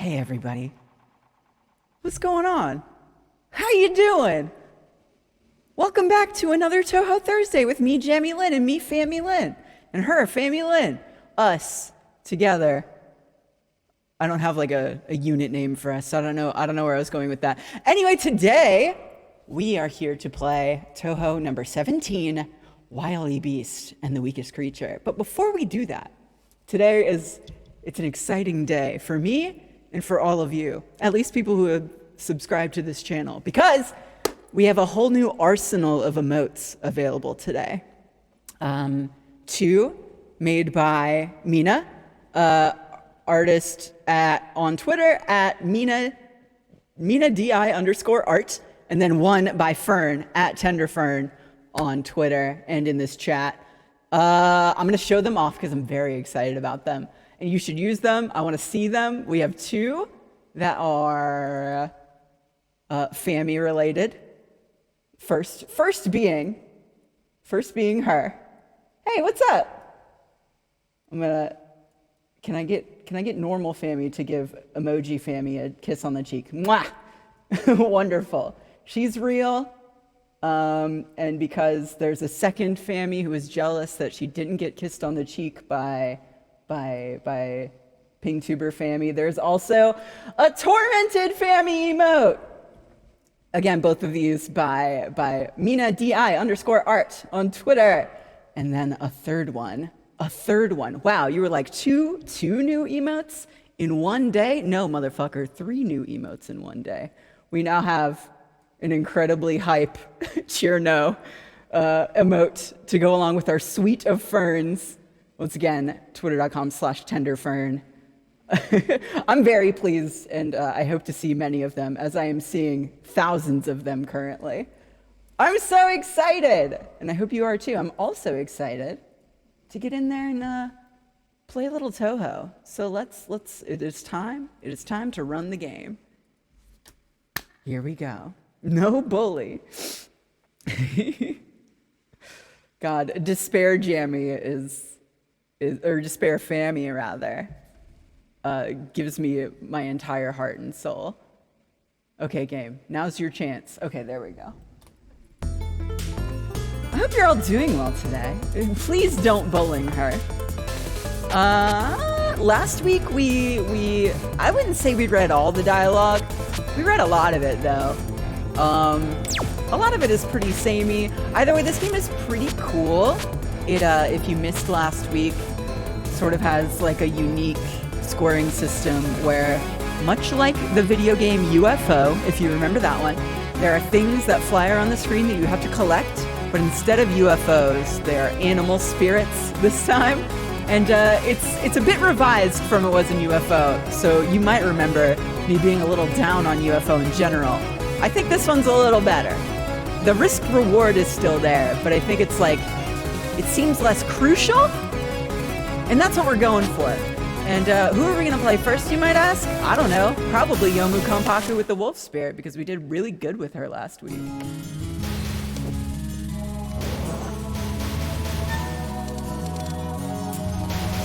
Hey everybody, what's going on? How you doing? Welcome back to another Touhou Thursday with me, Jamie Lynn, and me, Fammy Lynn, and her, Fammy Lynn. Us together. I don't have like a unit name for us, so I don't know where I was going with that. Anyway, today we are here to play Touhou number 17, Wily Beast and the Weakest Creature. But before we do that, it's an exciting day for me and for all of you, at least people who have subscribed to this channel, because we have a whole new arsenal of emotes available today. Two made by Mina, artist on Twitter at Mina DI_art, and then one by Fern at TenderFern on Twitter and in this chat. I'm gonna show them off because I'm very excited about them. And you should use them. I want to see them. We have two that are Fammy related. First being her. Hey, what's up? Can I get normal Fammy to give emoji Fammy a kiss on the cheek? Mwah! Wonderful. She's real. And because there's a second Fammy who is jealous that she didn't get kissed on the cheek by PingTuber Fammy, there's also a tormented Fammy emote. Again, both of these by Mina DI_art on Twitter. And then a third one. Wow, you were like two new emotes in one day? No, motherfucker, 3 new emotes in one day. We now have an incredibly hype cheer no emote to go along with our suite of ferns. Once again, twitter.com/tenderfern. I'm very pleased, and I hope to see many of them, as I am seeing thousands of them currently. I'm so excited, and I hope you are too. I'm also excited to get in there and play a little Touhou. So it is time to run the game. Here we go. No bully. God, Despair Jammy or Despair Fammy rather, gives me my entire heart and soul. Okay, game, now's your chance. Okay, there we go. I hope you're all doing well today. Please don't bullying her. Last week I wouldn't say we read all the dialogue. We read a lot of it though. A lot of it is pretty samey. Either way, this game is pretty cool. It, if you missed last week, sort of has like a unique scoring system where, much like the video game UFO, if you remember that one, there are things that fly around the screen that you have to collect, but instead of UFOs, they are animal spirits this time. And it's a bit revised from it was in UFO, so you might remember me being a little down on UFO in general. I think this one's a little better. The risk reward is still there, but I think it's like, it seems less crucial, and that's what we're going for. And who are we gonna play first, you might ask? I don't know, probably Yomu Konpaku with the Wolf Spirit, because we did really good with her last week.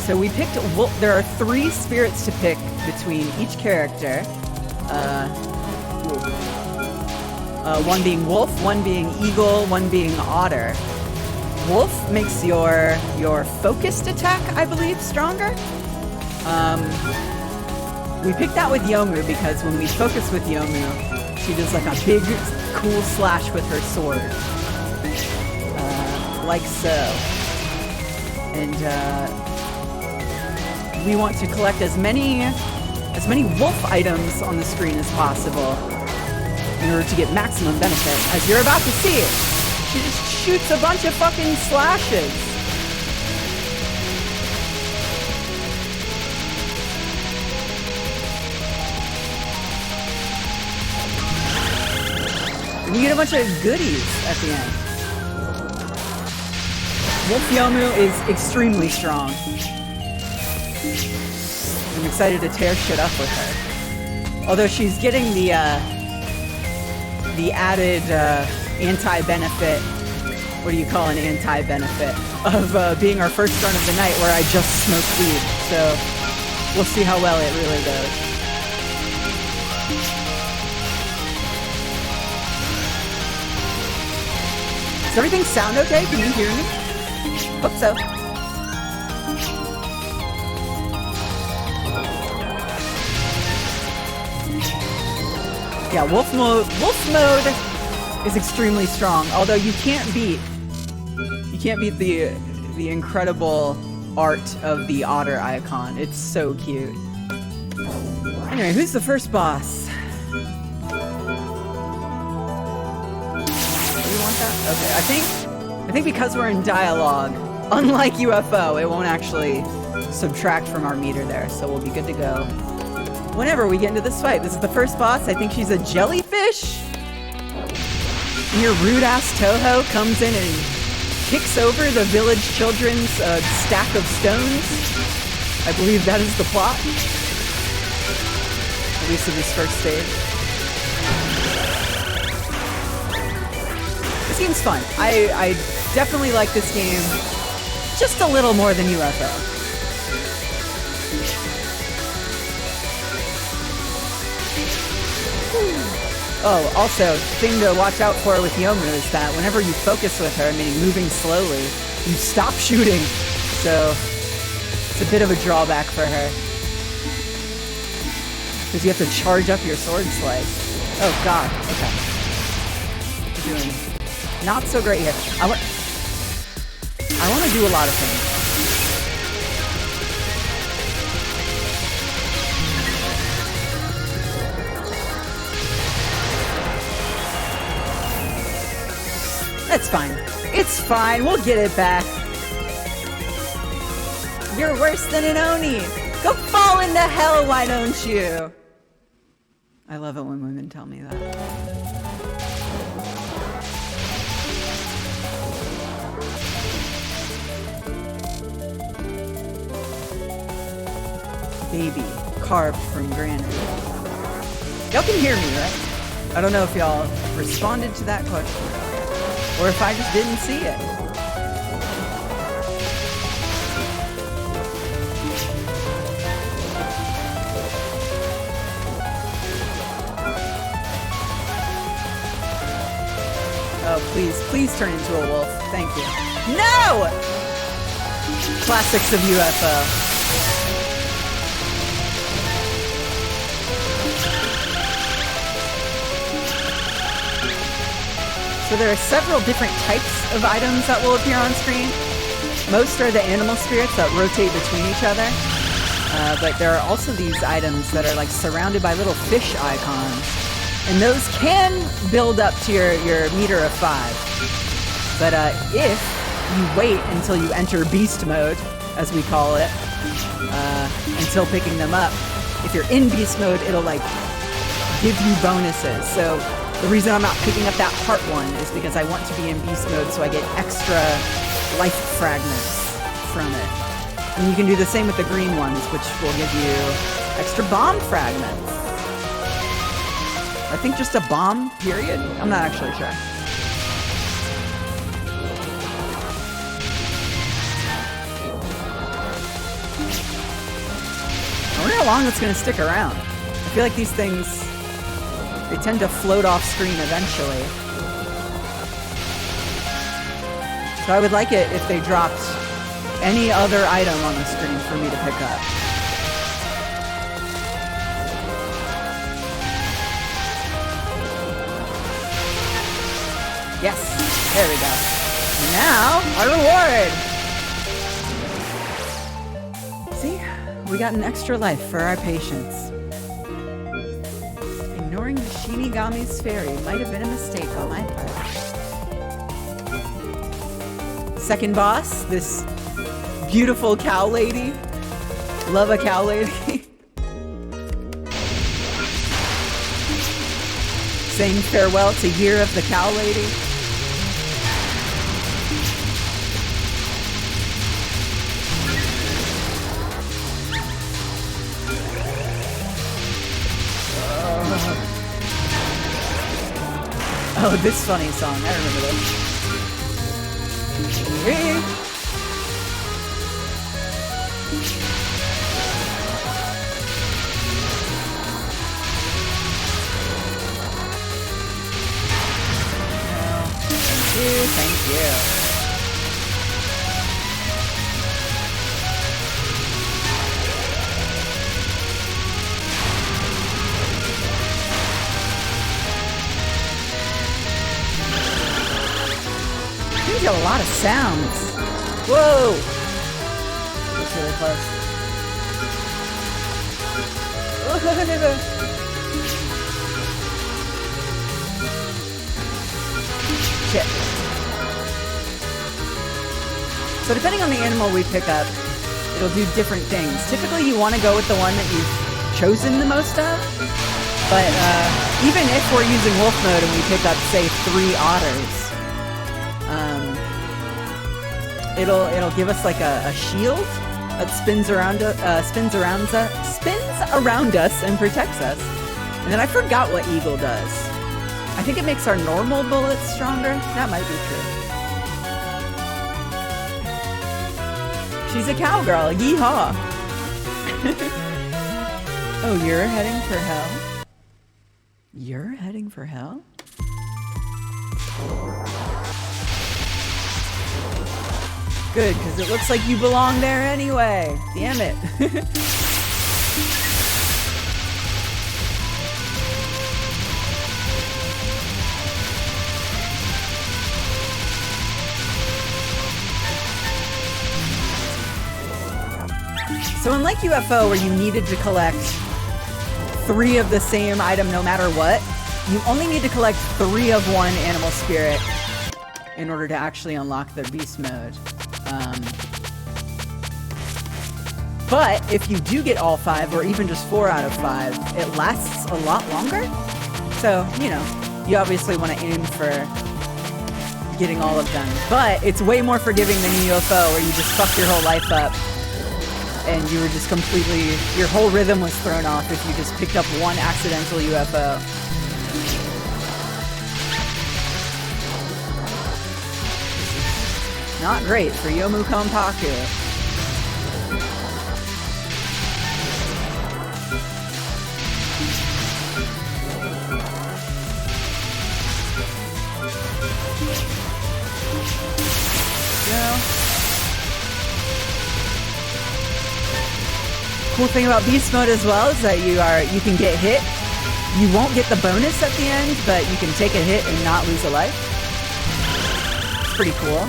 So we picked wolf. There are 3 spirits to pick between each character. One being wolf, one being eagle, one being otter. Wolf makes your focused attack, I believe, stronger. We picked that with Yomu because when we focus with Yomu, she does like a big, cool slash with her sword, like so. And we want to collect as many wolf items on the screen as possible in order to get maximum benefit. As you're about to see, she just shoots a bunch of fucking slashes. And you get a bunch of goodies at the end. Wolf Yomu is extremely strong. I'm excited to tear shit up with her. Although she's getting the added anti-benefit, what do you call an anti-benefit, of being our first run of the night where I just smoked weed. So we'll see how well it really goes. Does everything sound okay? Can you hear me? Hope so. Yeah, wolf mode is extremely strong, although you can't beat the incredible art of the otter icon. It's so cute. Anyway, who's the first boss? Do you want that? Okay, I think because we're in dialogue, unlike UFO, it won't actually subtract from our meter there, so we'll be good to go. Whenever we get into this fight, this is the first boss. I think she's a jellyfish. And your rude-ass touhou comes in and kicks over the village children's stack of stones. I believe that is the plot. At least in this first stage. This game's fun. I definitely like this game just a little more than UFO. Oh, also, thing to watch out for with Yomu is that whenever you focus with her, meaning moving slowly, you stop shooting. So, it's a bit of a drawback for her. Because you have to charge up your sword slice. Oh god, okay. We're doing not so great here. I want to do a lot of things. That's fine. It's fine. We'll get it back. You're worse than an Oni. Go fall into hell, why don't you? I love it when women tell me that. Baby, carved from granite. Y'all can hear me, right? I don't know if y'all responded to that question or if I just didn't see it. Oh, please turn into a wolf. Thank you. No! Classics of UFO. So there are several different types of items that will appear on screen. Most are the animal spirits that rotate between each other. But there are also these items that are like surrounded by little fish icons. And those can build up to your meter of 5. But if you wait until you enter beast mode, as we call it, until picking them up, if you're in beast mode, it'll like give you bonuses. So the reason I'm not picking up that heart one is because I want to be in beast mode so I get extra life fragments from it. And you can do the same with the green ones, which will give you extra bomb fragments. I think just a bomb, period? I'm not actually sure. I wonder how long it's going to stick around. I feel like these things, they tend to float off screen eventually. So I would like it if they dropped any other item on the screen for me to pick up. Yes, there we go. Now, our reward! See, we got an extra life for our patience. Ignoring the Shinigami's fairy might have been a mistake on my part. Second boss, this beautiful cow lady. Love a cow lady. Saying farewell to Year of the Cow Lady. Oh, this funny song. I remember this. you. You got a lot of sounds. Whoa! That's really close. Shit. So depending on the animal we pick up, it'll do different things. Typically you want to go with the one that you've chosen the most of. But even if we're using wolf mode and we pick up, say, 3 otters, it'll give us like a shield that spins around us and protects us. And then I forgot what eagle does. I think it makes our normal bullets stronger. That might be true. She's a cowgirl. Yeehaw. Oh, you're heading for hell? You're heading for hell? Good, because it looks like you belong there anyway. Damn it. So unlike UFO, where you needed to collect 3 of the same item no matter what, you only need to collect 3 of one animal spirit in order to actually unlock the beast mode. But if you do get all 5, or even just 4 out of 5, it lasts a lot longer. So, you know, you obviously want to aim for getting all of them. But it's way more forgiving than UFO, where you just fuck your whole life up. And you were just completely, your whole rhythm was thrown off if you just picked up one accidental UFO. Not great for Yomu Konpaku. Cool thing about beast mode as well is that you can get hit. You won't get the bonus at the end, but you can take a hit and not lose a life. It's pretty cool.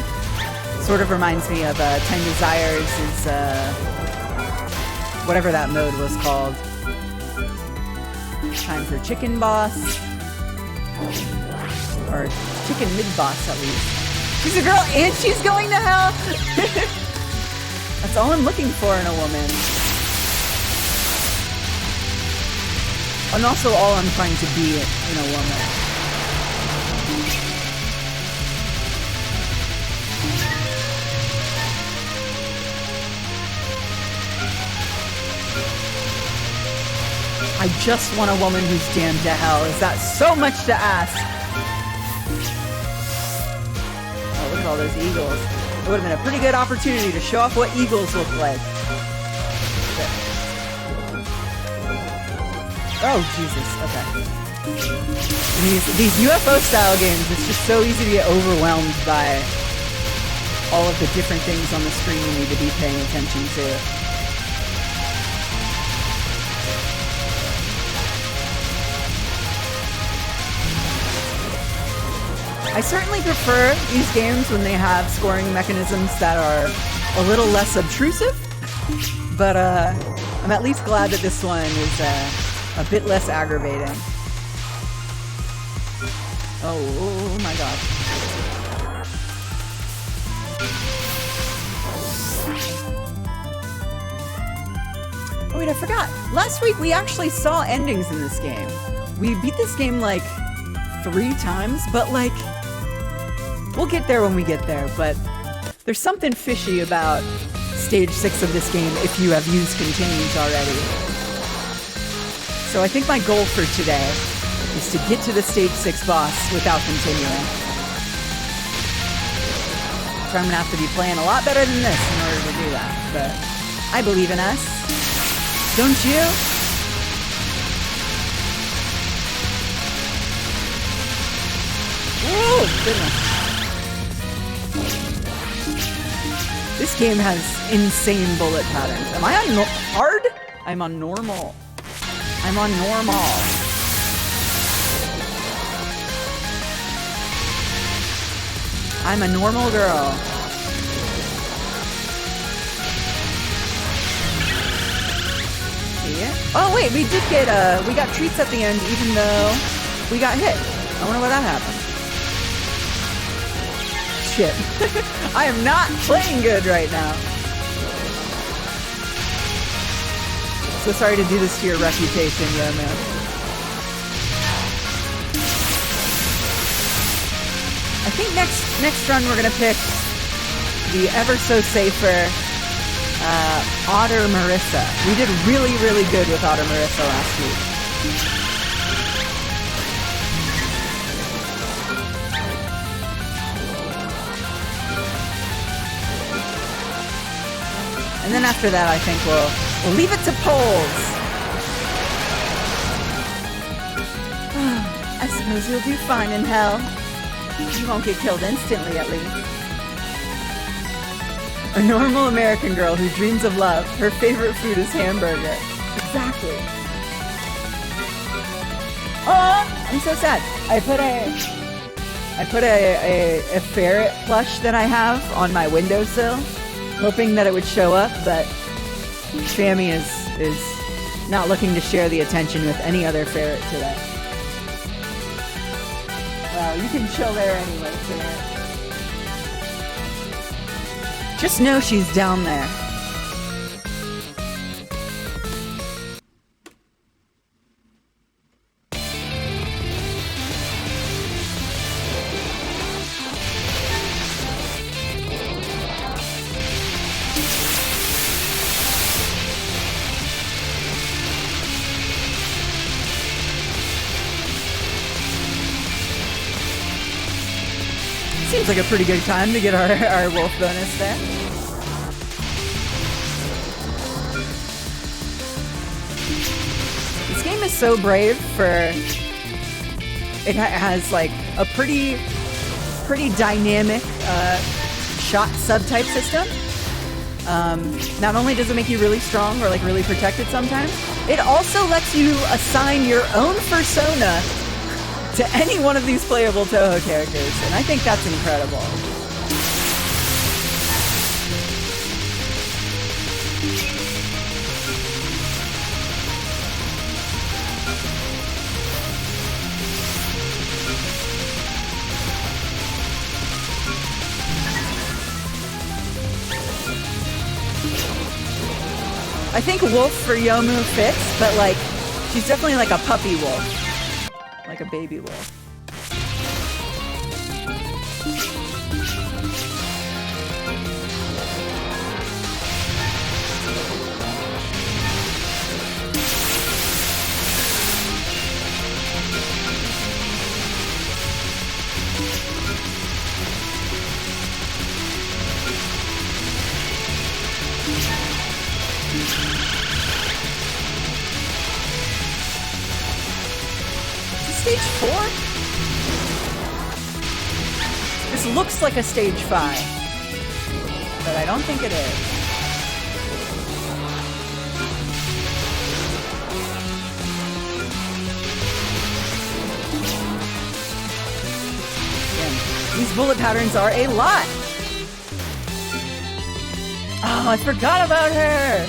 Sort of reminds me of 10 Desires is whatever that mode was called. Time for chicken boss. Or chicken mid-boss at least. She's a girl and she's going to hell! That's all I'm looking for in a woman. And also all I'm trying to be in a woman. I just want a woman who's damned to hell. Is that so much to ask? Oh, look at all those eagles. It would have been a pretty good opportunity to show off what eagles look like. Oh, Jesus. Okay. These UFO-style games, it's just so easy to get overwhelmed by all of the different things on the screen you need to be paying attention to. I certainly prefer these games when they have scoring mechanisms that are a little less obtrusive, but I'm at least glad that this one is a bit less aggravating. Oh my god. Oh wait, I forgot. Last week we actually saw endings in this game. We beat this game like 3 times, but like, we'll get there when we get there, but there's something fishy about stage 6 of this game if you have used continues already. So I think my goal for today is to get to the stage 6 boss without continuing. So I'm gonna have to be playing a lot better than this in order to do that, but I believe in us. Don't you? Oh, goodness. game has insane bullet patterns. Am I on hard? I'm on normal. I'm on normal. I'm a normal girl. Yeah. Oh wait, we did get we got treats at the end even though we got hit. I wonder why that happened. Shit. I am not playing good right now. So sorry to do this to your reputation, yeah, man. I think next run we're gonna pick the ever so safer Otter Marissa. We did really, really good with Otter Marissa last week. And then after that, I think we'll leave it to polls. I suppose you'll do fine in hell. You won't get killed instantly, at least. A normal American girl who dreams of love. Her favorite food is hamburger. Exactly. Oh, I'm so sad. I put a ferret plush that I have on my windowsill, hoping that it would show up, but Shammy is not looking to share the attention with any other ferret today. Well, you can chill there anyway, ferret. Just know she's down there. Seems like a pretty good time to get our wolf bonus there. This game is so brave for... It has like a pretty dynamic shot subtype system. Not only does it make you really strong or like really protected sometimes, it also lets you assign your own persona to any one of these playable Touhou characters, and I think that's incredible. I think wolf for Yomu fits, but like, she's definitely like a puppy wolf. Like a baby wolf. Stage 4? This looks like a stage 5, but I don't think it is. Again, these bullet patterns are a lot. Oh, I forgot about her.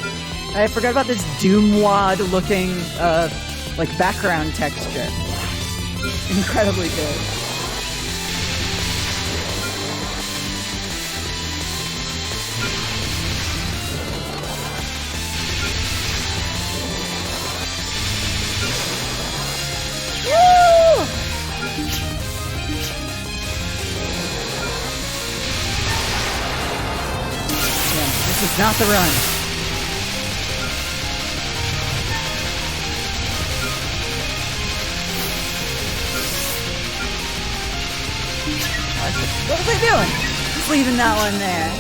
I forgot about this Doomwad looking like background texture. Incredibly good. Woo! Yeah, this is not the run. What was I doing? Just leaving that one there.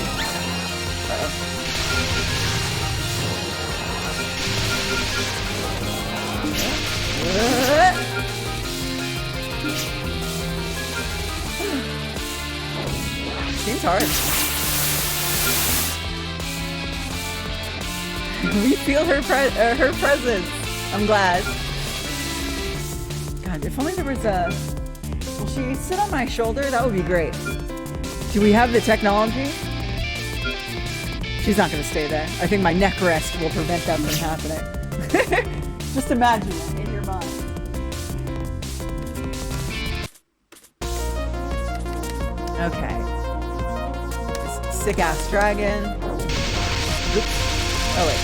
Seems hard. We feel her presence. I'm glad. God, if only there was a... Will she sit on my shoulder? That would be great. Do we have the technology? She's not going to stay there. I think my neck rest will prevent that from happening. Just imagine it in your mind. Okay. This sick-ass dragon. Oops. Oh, wait.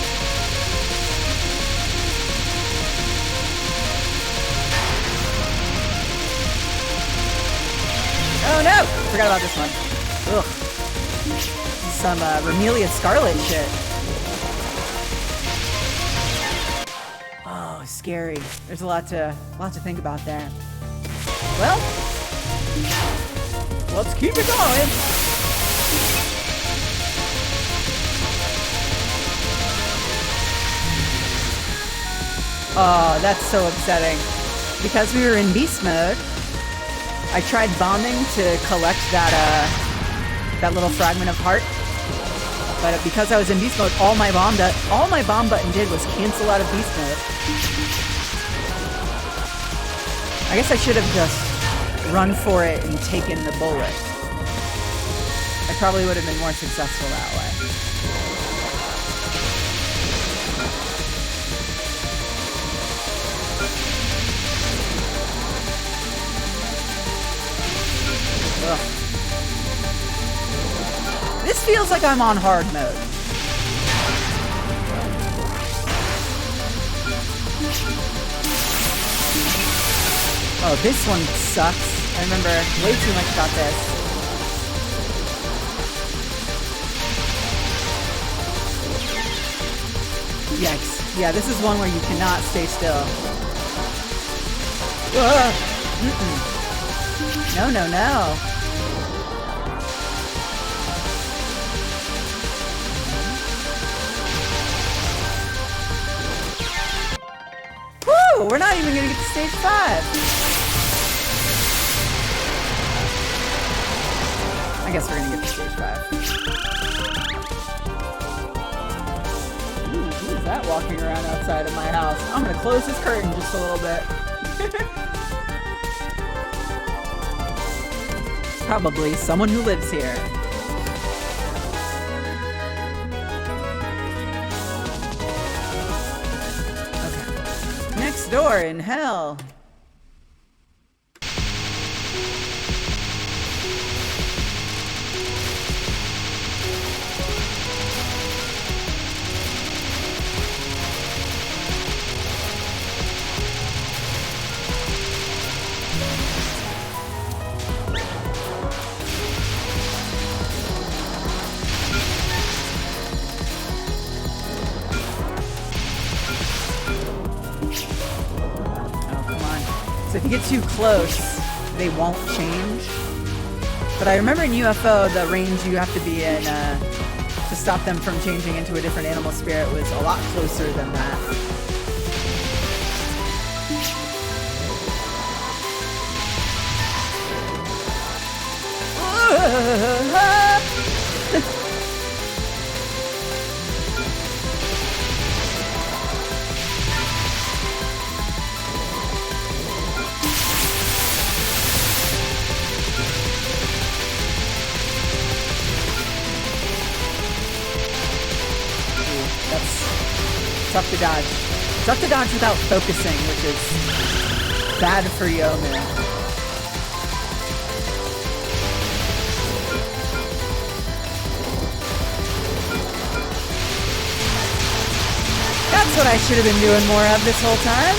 Oh, no! Forgot about this one. Ugh. Some Remelia Scarlet shit. Oh, scary. There's a lot to think about there. Well, let's keep it going. Oh, that's so upsetting. Because we were in beast mode, I tried bombing to collect that little fragment of heart. But because I was in beast mode, all my bomb button did was cancel out of beast mode. I guess I should have just run for it and taken the bullet. I probably would have been more successful that way. Ugh. This feels like I'm on hard mode. Oh, this one sucks. I remember way too much about this. Yikes. Yeah, this is one where you cannot stay still. No, no, no. Woo! We're not even gonna get to stage 5. I guess we're gonna get to stage 5. Ooh, who's that walking around outside of my house? I'm gonna close this curtain just a little bit. Probably someone who lives here. Okay. Next door in hell. If you get too close, they won't change. But I remember in UFO, the range you have to be in to stop them from changing into a different animal spirit was a lot closer than that. Tough to dodge. Tough to dodge without focusing, which is bad for Yomu. That's what I should have been doing more of this whole time.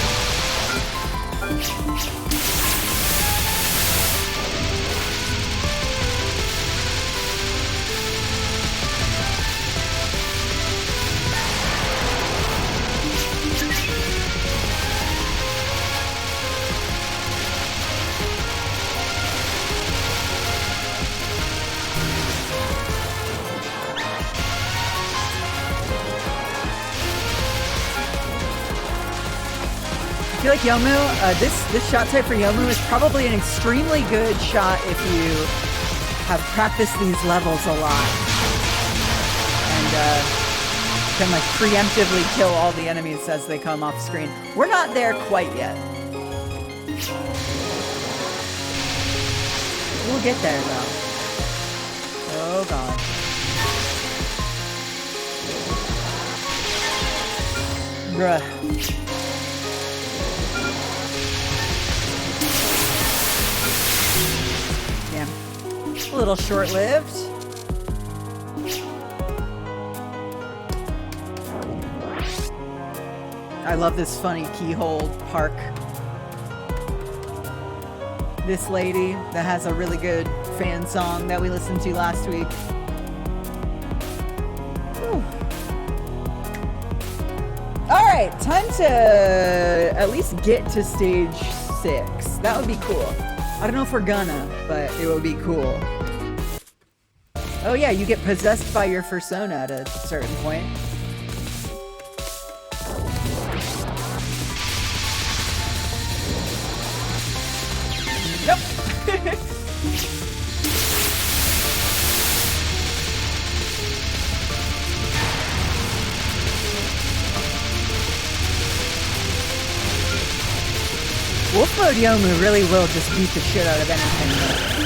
I feel like Yomu, this shot type for Yomu is probably an extremely good shot if you have practiced these levels a lot. And can like preemptively kill all the enemies as they come off screen. We're not there quite yet. We'll get there though. Oh god. Bruh. Damn. A little short-lived. I love this funny keyhole park. This lady that has a really good fan song that we listened to last week. Whew. All right, time to at least get to stage 6. That would be cool. I don't know if we're gonna, but it would be cool. Oh yeah, you get possessed by your persona at a certain point. Nope. Wolf Mode Yomu really will just beat the shit out of anything.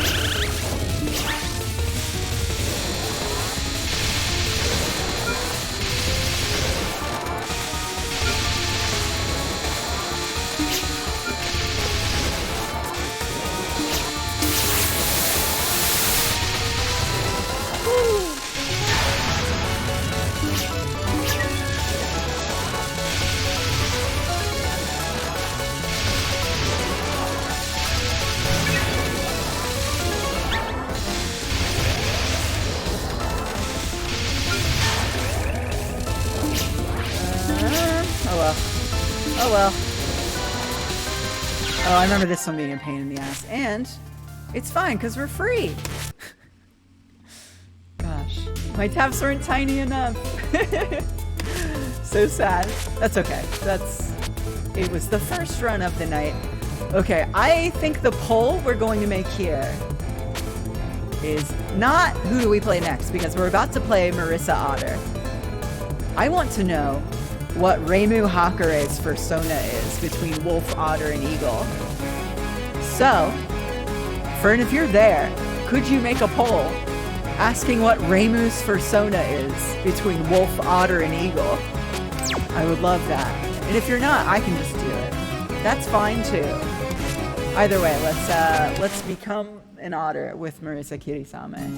Oh well. Oh, I remember this one being a pain in the ass. And it's fine, because we're free. Gosh. My tabs weren't tiny enough. So sad. That's okay. It was the first run of the night. Okay, I think the poll we're going to make here is not who do we play next, because we're about to play Marissa Otter. I want to know what Reimu Hakure's persona is between Wolf, Otter, and Eagle. So, Fern, if you're there, could you make a poll asking what Reimu's persona is between Wolf, Otter, and Eagle? I would love that. And if you're not, I can just do it. That's fine too. Either way, let's become an otter with Marissa Kirisame.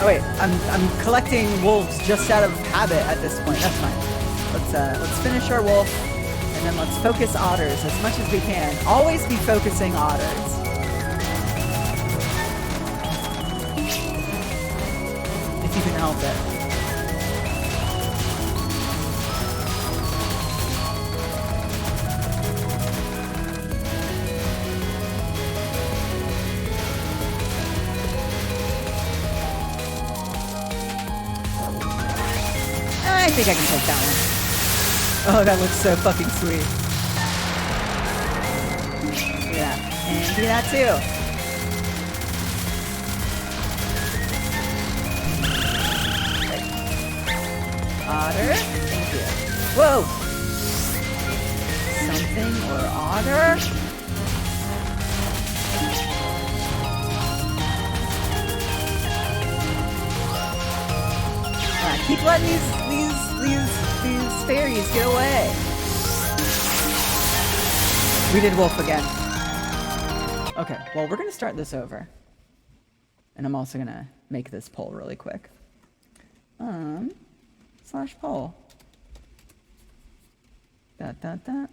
Oh wait, I'm collecting wolves just out of habit at this point. That's fine. Let's finish our wolf, and then let's focus otters as much as we can. Always be focusing otters. If you can help it. I think I can take that one. Oh, that looks so fucking sweet. Yeah, and do that too. Otter, thank you. Whoa! Something or otter? Keep letting these fairies get away. We did wolf again. Okay, well, we're gonna start this over. And I'm also gonna make this poll really quick. Slash poll. Dot, dot, dot.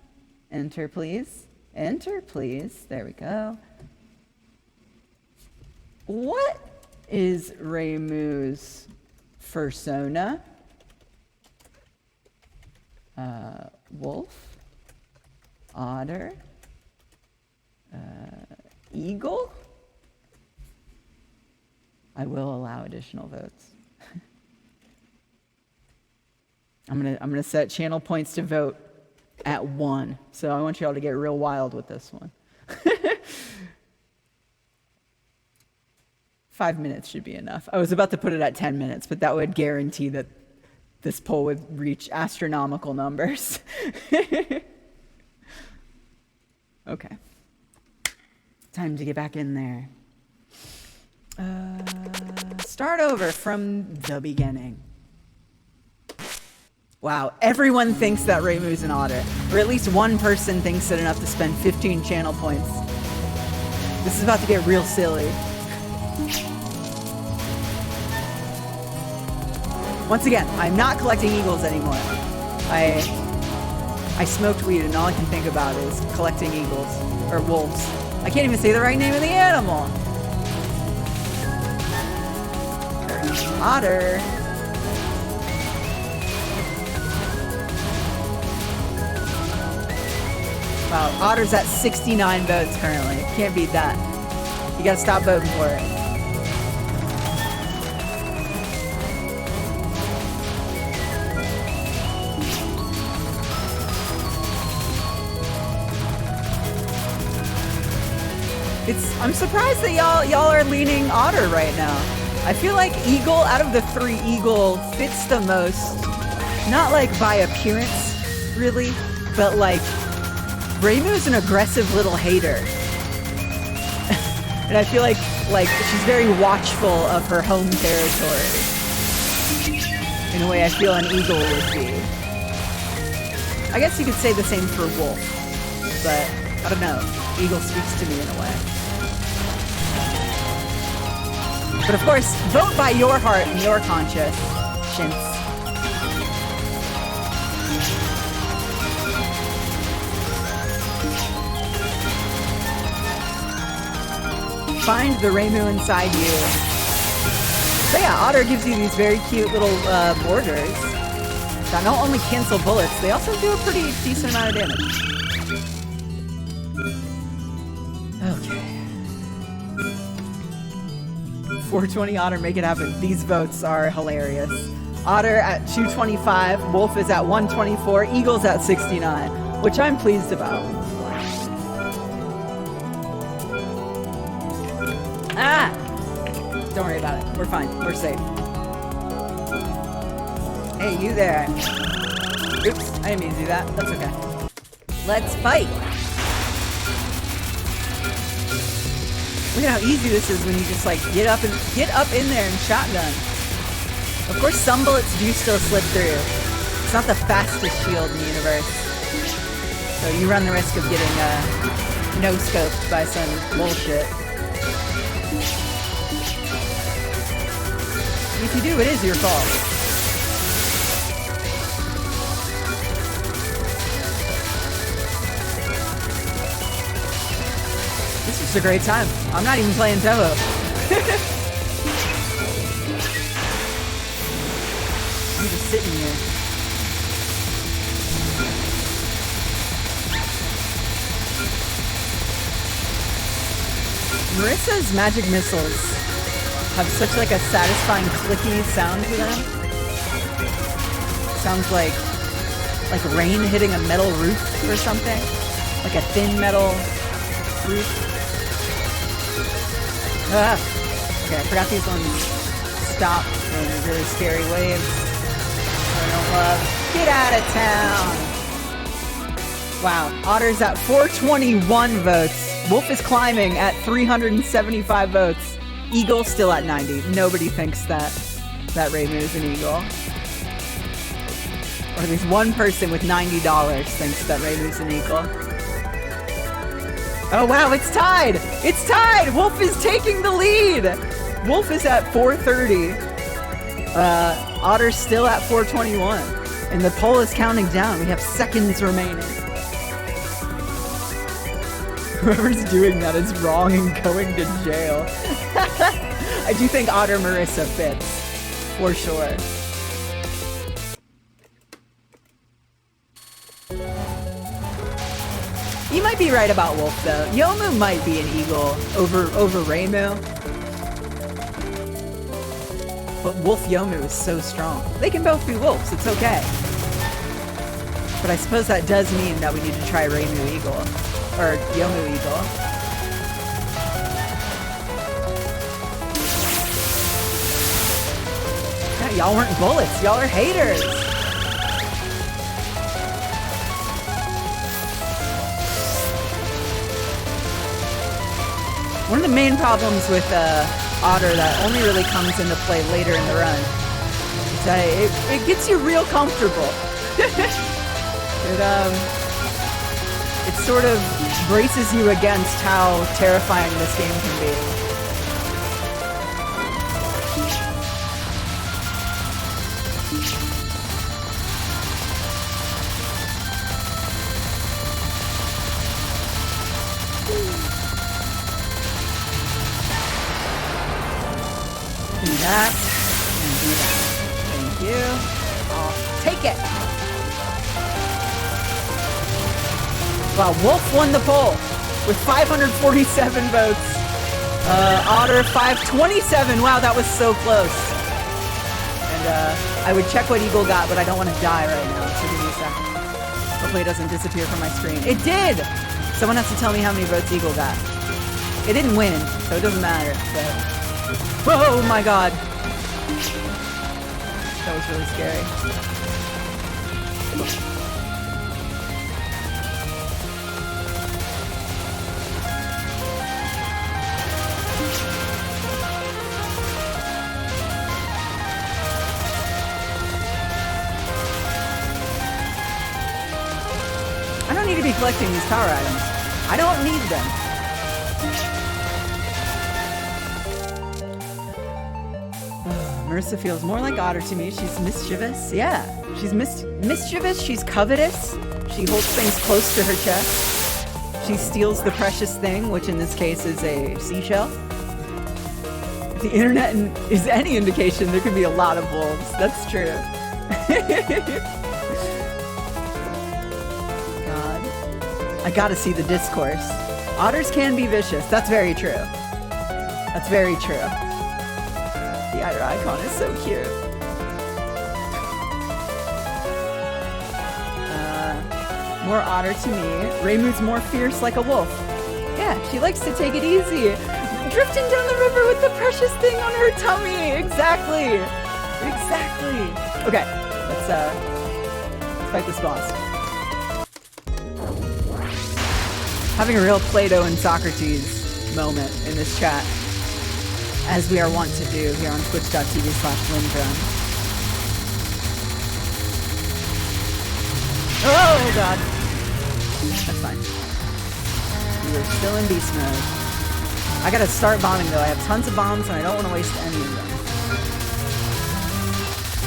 Enter, please. Enter, please. There we go. What is Reimu's persona? Wolf, otter, Eagle? I will allow additional votes. I'm gonna set channel points to vote at 1. So I want y'all to get real wild with this one. 5 minutes should be enough. I was about to put it at 10 minutes, but that would guarantee that this poll would reach astronomical numbers. Okay. Time to get back in there. Start over from the beginning. Wow, everyone thinks that Reimu's an otter. Or at least one person thinks it enough to spend 15 channel points. This is about to get real silly. Once again, I'm not collecting eagles anymore. I smoked weed and all I can think about is collecting eagles. Or wolves. I can't even say the right name of the animal. Otter. Wow, Otter's at 69 votes currently. Can't beat that. You gotta stop voting for it. I'm surprised that y'all are leaning Otter right now. I feel like Eagle, out of the 3, Eagle fits the most. Not like by appearance, really, but like Reimu's an aggressive little hater. And I feel like she's very watchful of her home territory. In a way I feel an eagle would be. I guess you could say the same for wolf, but I don't know. Eagle speaks to me in a way. But of course, vote by your heart and your conscience. Find the Reimu inside you. So yeah, Otter gives you these very cute little borders that not only cancel bullets, they also do a pretty decent amount of damage. Okay. 420 Otter, make it happen. These votes are hilarious. Otter at 225, Wolf is at 124, Eagle's at 69, which I'm pleased about. Ah! Don't worry about it. We're fine. We're safe. Hey, you there. Oops, I didn't mean to do that. That's okay. Let's fight! Look at how easy this is when you just like get up in there and shotgun. Of course, some bullets do still slip through. It's not the fastest shield in the universe, so you run the risk of getting no-scoped by some bullshit. And if you do, it is your fault. This is a great time. I'm not even playing touhou. I'm just sitting here. Marissa's magic missiles have such like a satisfying clicky sound to them. Sounds like rain hitting a metal roof or something. Like a thin metal roof. Ah. Okay, I forgot these ones stop in really scary waves. I don't love. Get out of town! Wow, Otter's at 421 votes. Wolf is climbing at 375 votes. Eagle still at 90. Nobody thinks that Reimu is an eagle. Or at least one person with $90 thinks that Reimu's an eagle. Oh wow, it's tied! It's tied! Wolf is taking the lead! Wolf is at 430. Otter's still at 421. And the poll is counting down. We have seconds remaining. Whoever's doing that is wrong and going to jail. I do think Otter Marissa fits. For sure. You might be right about Wolf though. Yomu might be an eagle over Reimu. But Wolf Yomu is so strong. They can both be wolves, it's okay. But I suppose that does mean that we need to try Reimu Eagle. Or Yomu Eagle. Yeah, y'all weren't bullets, y'all are haters! One of the main problems with Otter that only really comes into play later in the run is that it gets you real comfortable. It sort of braces you against how terrifying this game can be. Do that, and do that. Thank you. I'll take it. Wow, Wolf won the poll with 547 votes. Otter 527. Wow, that was so close. And I would check what Eagle got, but I don't want to die right now. So give me a second. Hopefully it doesn't disappear from my screen. It did! Someone has to tell me how many votes Eagle got. It didn't win, so it doesn't matter. But... oh my god. That was really scary. I don't need to be collecting these power items. I don't need them. Marissa feels more like Otter to me. She's mischievous. Yeah, she's mischievous. She's covetous. She holds things close to her chest. She steals the precious thing, which in this case is a seashell. If the internet is any indication, there could be a lot of wolves. That's true. God. I gotta see the discourse. Otters can be vicious. That's very true. That's very true. The Otter icon is so cute. More Otter to me. Reimu's more fierce like a wolf. Yeah, she likes to take it easy. Drifting down the river with the precious thing on her tummy. Exactly. Exactly. Okay, let's fight this boss. Having a real Plato and Socrates moment in this chat, as we are wont to do here on twitch.tv/Lindrum. Oh god. That's fine. We are still in beast mode. I gotta start bombing though. I have tons of bombs and I don't want to waste any of them.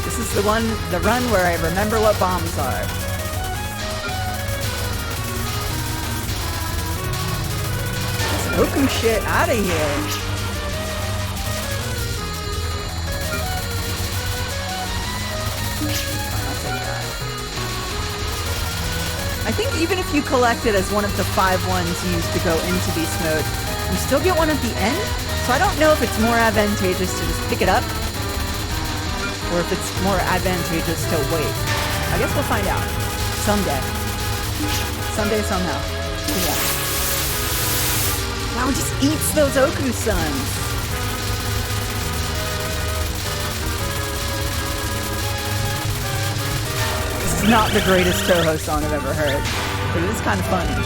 This is the run where I remember what bombs are. This Oku shit out of here. I think even if you collect it as one of the 5 ones used to go into beast mode, you still get one at the end? So I don't know if it's more advantageous to just pick it up, or if it's more advantageous to wait. I guess we'll find out. Someday. Someday, somehow. Yeah. Wow, it just eats those Oku-suns. This is not the greatest touhou song I've ever heard, but it is kind of funny.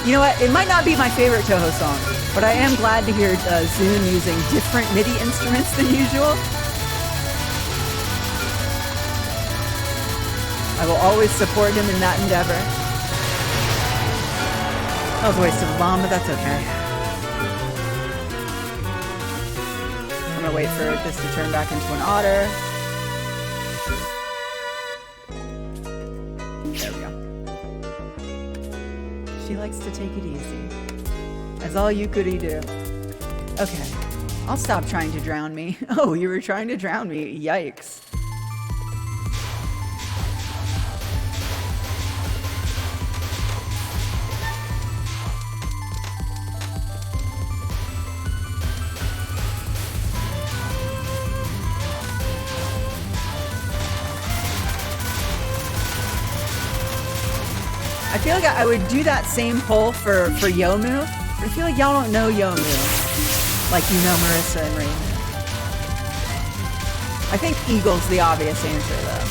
You know what? It might not be my favorite touhou song, but I am glad to hear Zune using different MIDI instruments than usual. I will always support him in that endeavor. That was a waste of a bomb, but that's okay. I'm gonna wait for this to turn back into an otter. There we go. She likes to take it easy. As all Yukuri do. Okay. I'll stop trying to drown me. Oh, you were trying to drown me. Yikes. I feel like I would do that same poll for Yomu, but I feel like y'all don't know Yomu like you know Marissa and Raymond. I think Eagle's the obvious answer, though.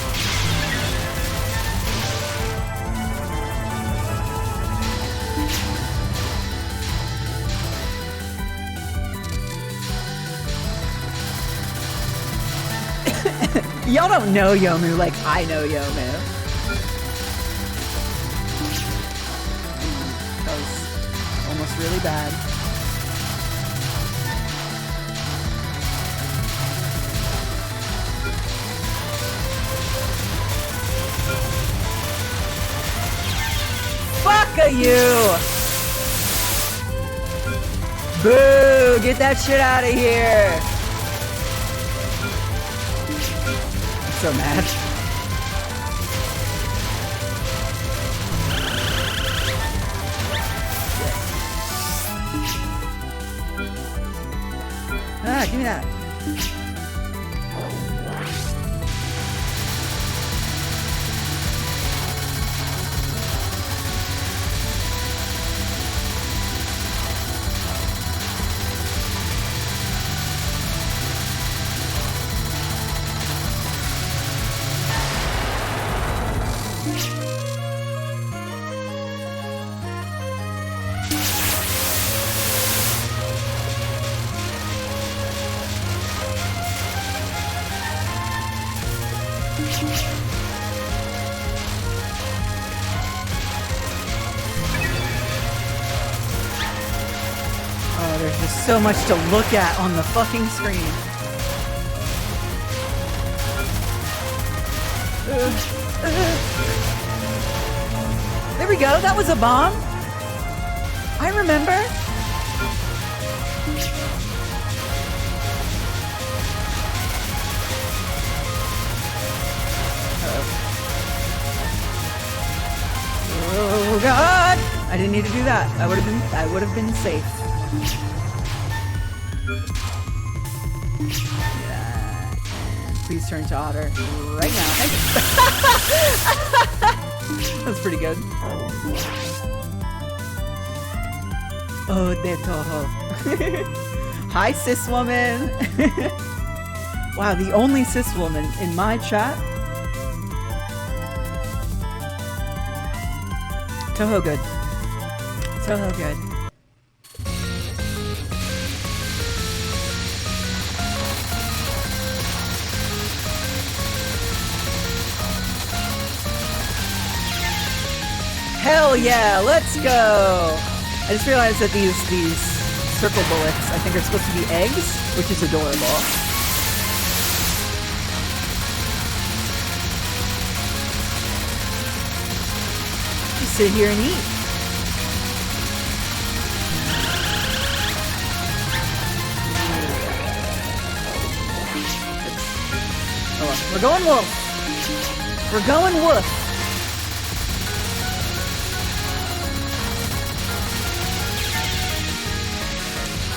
Y'all don't know Yomu like I know Yomu. That was almost really bad. Fuck you! Boo! Get that shit out of here! I'm so mad. Ah, give me that. Oh, there's just so much to look at on the fucking screen. There we go, that was a bomb. I remember. Oh God! I didn't need to do that. I would have been safe. Yeah. Please turn to otter right now. That's pretty good. Oh, de touhou. Hi, cis woman. Wow, the only cis woman in my chat. Touhou good. Touhou good. Hell yeah, let's go! I just realized that these circle bullets, I think, are supposed to be eggs, which is adorable. Just sit here and eat. Oh, we're going wolf. We're going wolf.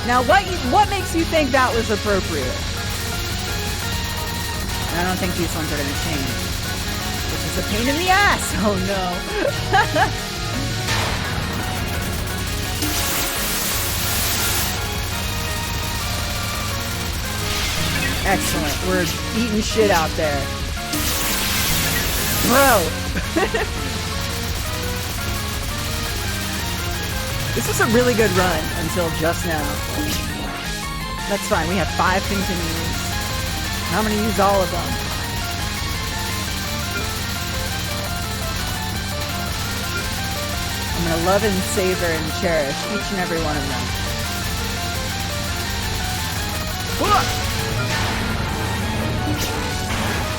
Now, what makes you think that was appropriate? I don't think these ones are going to change. Which is a pain in the ass. Oh, no. Excellent. We're eating shit out there. Bro. This was a really good run until just now. That's fine. We have 5 continues. I'm going to use all of them. I'm going to love and savor and cherish each and every one of them.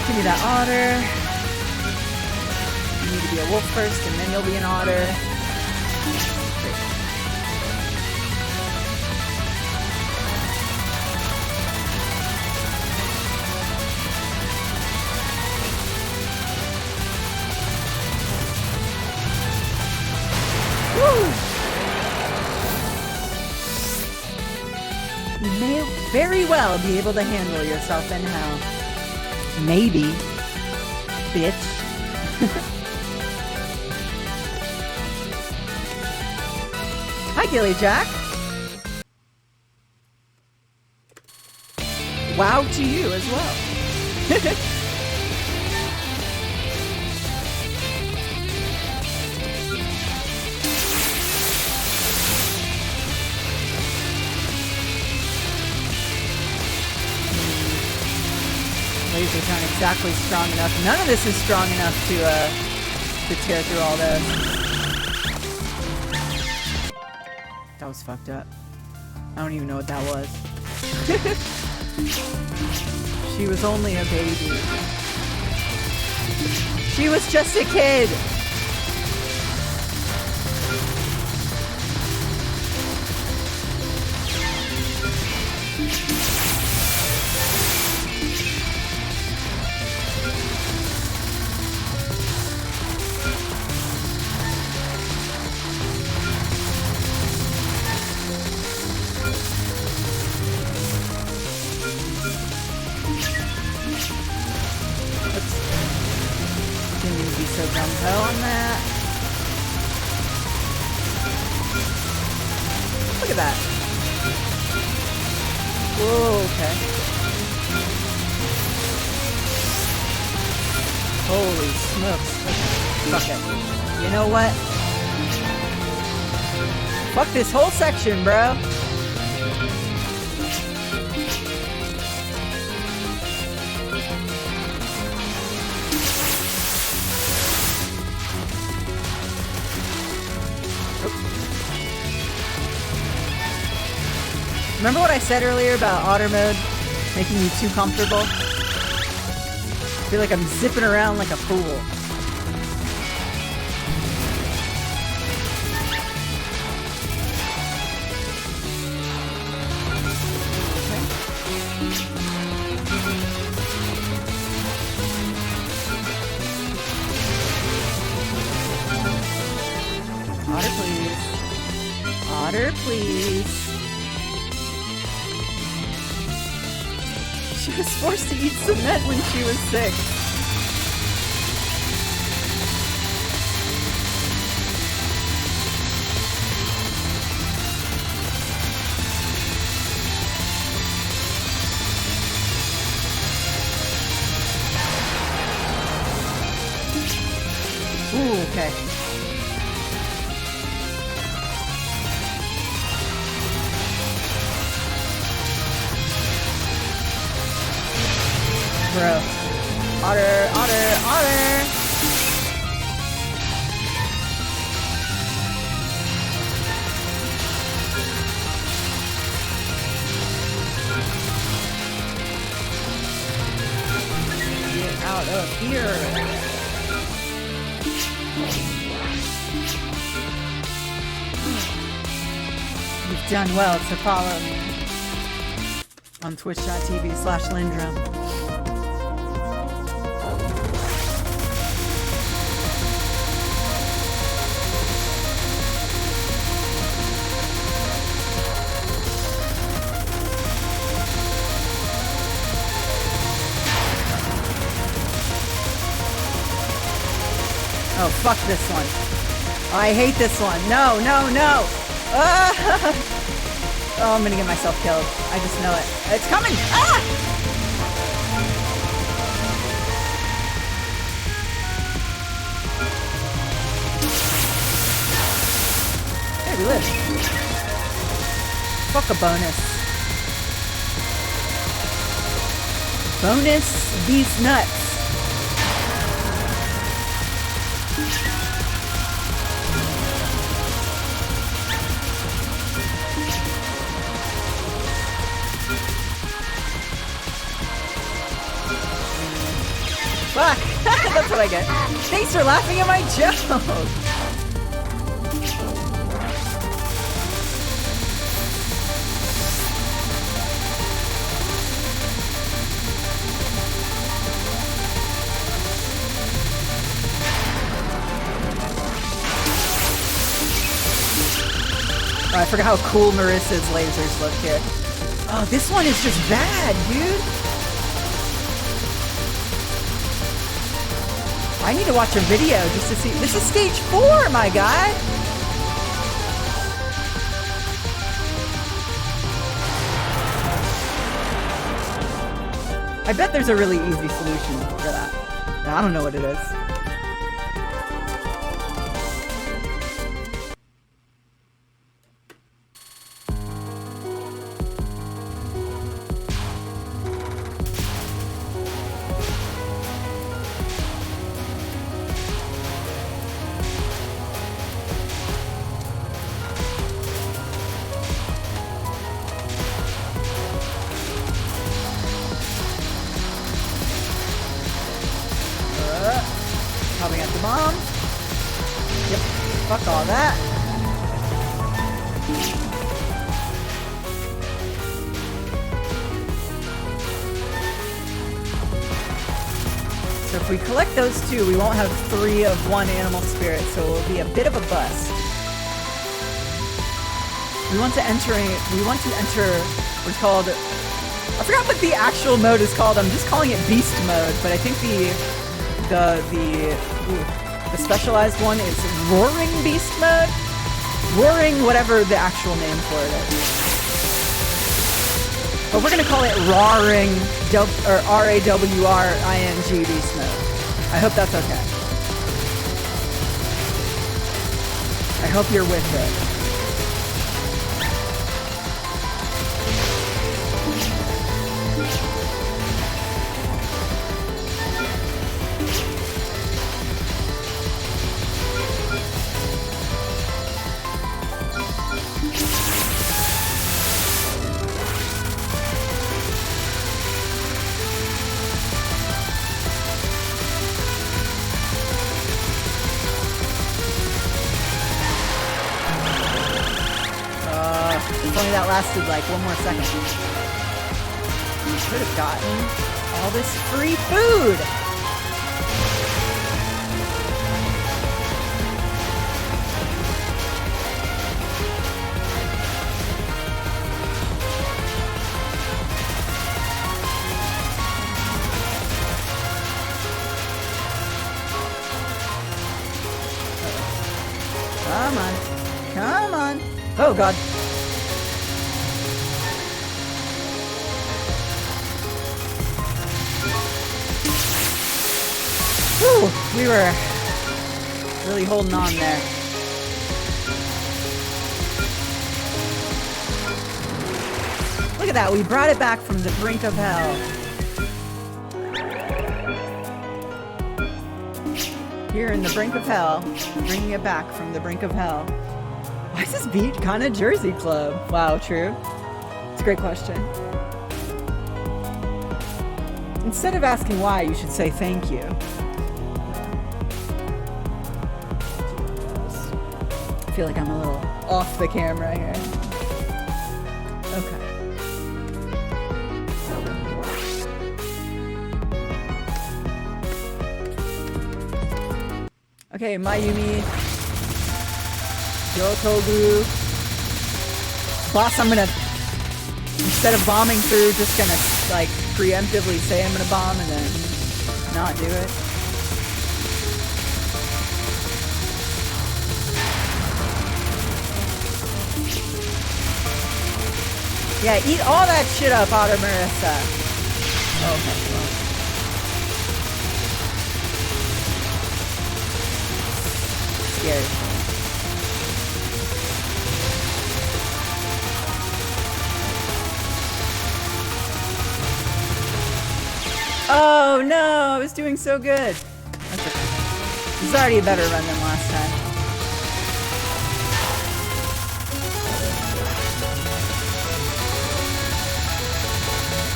Give me that otter. You need to be a wolf first, and then you'll be an otter. very well be able to handle yourself in hell. Maybe. Bitch. Hi, Gilly Jack. Wow to you as well. Lasers aren't exactly strong enough. None of this is strong enough to tear through all this. That was fucked up. I don't even know what that was. She was only a baby. She was just a kid. Fuck this whole section, bro. Remember what I said earlier about otter mode making you too comfortable? I feel like I'm zipping around like a fool. Forced to eat cement when she was 6. Ooh, okay. Bro. Otter, otter, otter! Get out of here! You've done well to follow me on twitch.tv/Lindrum. Oh, fuck this one. Oh, I hate this one. No, no, no. Ah! Oh, I'm gonna get myself killed. I just know it. It's coming! Ah! Hey, we live. Fuck a bonus. Bonus these nuts. Fuck! That's what I get. Thanks for laughing at my joke! Oh, I forgot how cool Marissa's lasers look here. Oh, this one is just bad, dude. I need to watch a video just to see. This is stage 4, my guy. I bet there's a really easy solution for that. I don't know what it is. Probably got the bomb. Yep. Fuck all that. So if we collect those 2, we won't have 3 of one animal spirit, so it will be a bit of a bust. We want to enter what's called, I forgot what the actual mode is called. I'm just calling it beast mode, but I think the specialized one is roaring beast mode. Roaring, whatever the actual name for it is. But we're gonna call it roaring, or RAWRING beast mode. I hope that's okay. I hope you're with it. If only that lasted like 1 more second. We should have gotten all this free food! Come on. Come on. Oh, God. Whew, we were really holding on there. Look at that, we brought it back from the brink of hell. Here in the brink of hell, bringing it back from the brink of hell. Why is this beat kind of Jersey Club? Wow, true. It's a great question. Instead of asking why, you should say thank you. I feel like I'm a little off the camera here. Okay. Okay, Mayumi. Yotogu. Boss, I'm gonna, instead of bombing through, just gonna, like, preemptively say I'm gonna bomb and then not do it. Yeah, eat all that shit up, Otter Marissa. Oh, okay, well. Scary. Oh no, I was doing so good. That's okay. This is already a better run than last time.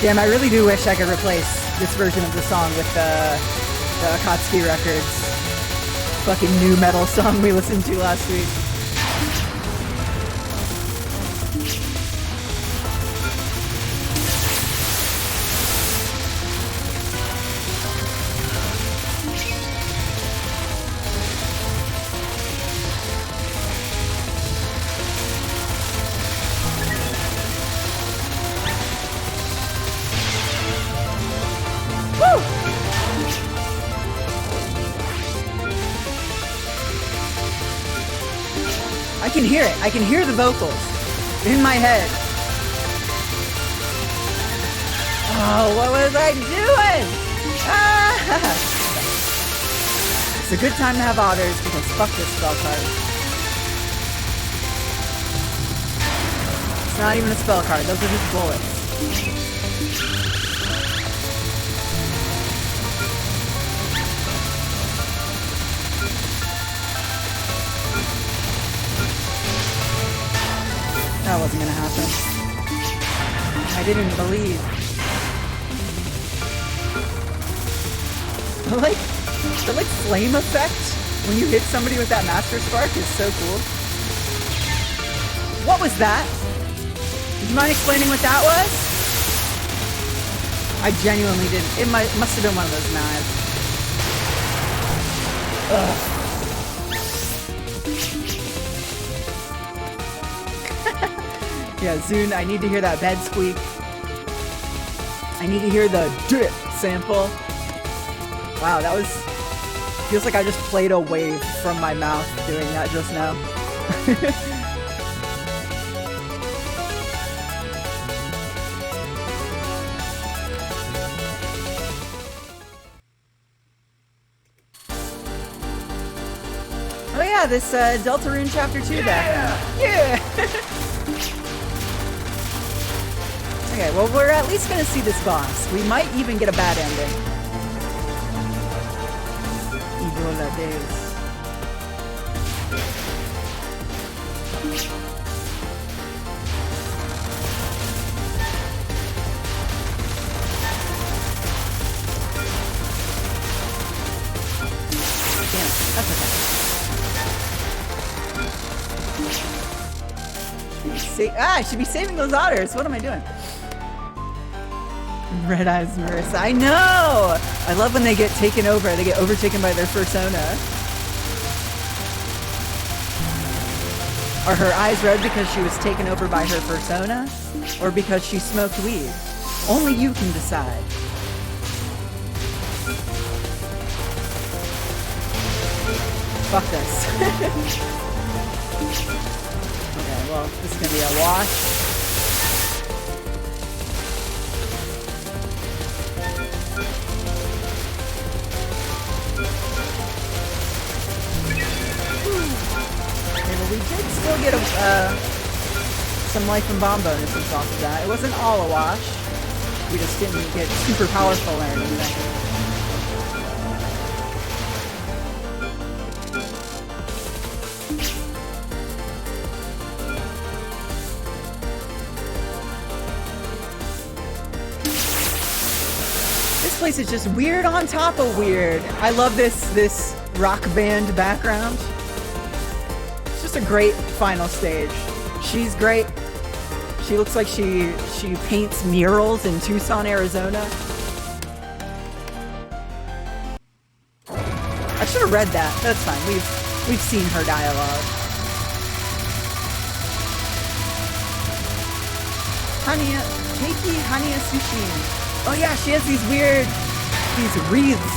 Damn, I really do wish I could replace this version of the song with the Akatsuki Records fucking new metal song we listened to last week. I can hear it. I can hear the vocals in my head. Oh, what was I doing? Ah! It's a good time to have otters because fuck this spell card. It's not even a spell card. Those are just bullets. That wasn't gonna happen. I didn't believe. The flame effect when you hit somebody with that Master Spark is so cool. What was that? Would you mind explaining what that was? I genuinely didn't. It must have been one of those knives. Ugh. Yeah, Zune, I need to hear that bed squeak. I need to hear the drip sample. Wow, that was... Feels like I just played a wave from my mouth doing that just now. Oh yeah, this Deltarune Chapter 2 back. Yeah! Okay, well we're at least gonna see this boss. We might even get a bad ending. Ebola days. Damn, that's okay. I should be saving those otters. What am I doing? Red Eyes Marissa. I know! I love when they get taken over. They get overtaken by their persona. Are her eyes red because she was taken over by her persona? Or because she smoked weed? Only you can decide. Fuck this. Okay, well, this is gonna be a wash. We did still get some life and bomb bonuses off of that. It wasn't all a wash. We just didn't get super powerful or anything. This place is just weird on top of weird. I love this rock band background. A great final stage. She's great. She looks like she paints murals in Tucson, Arizona. I should have read that. That's fine. We've seen her dialogue. Hania, Keiki Hania Sushin. Oh yeah, she has these wreaths.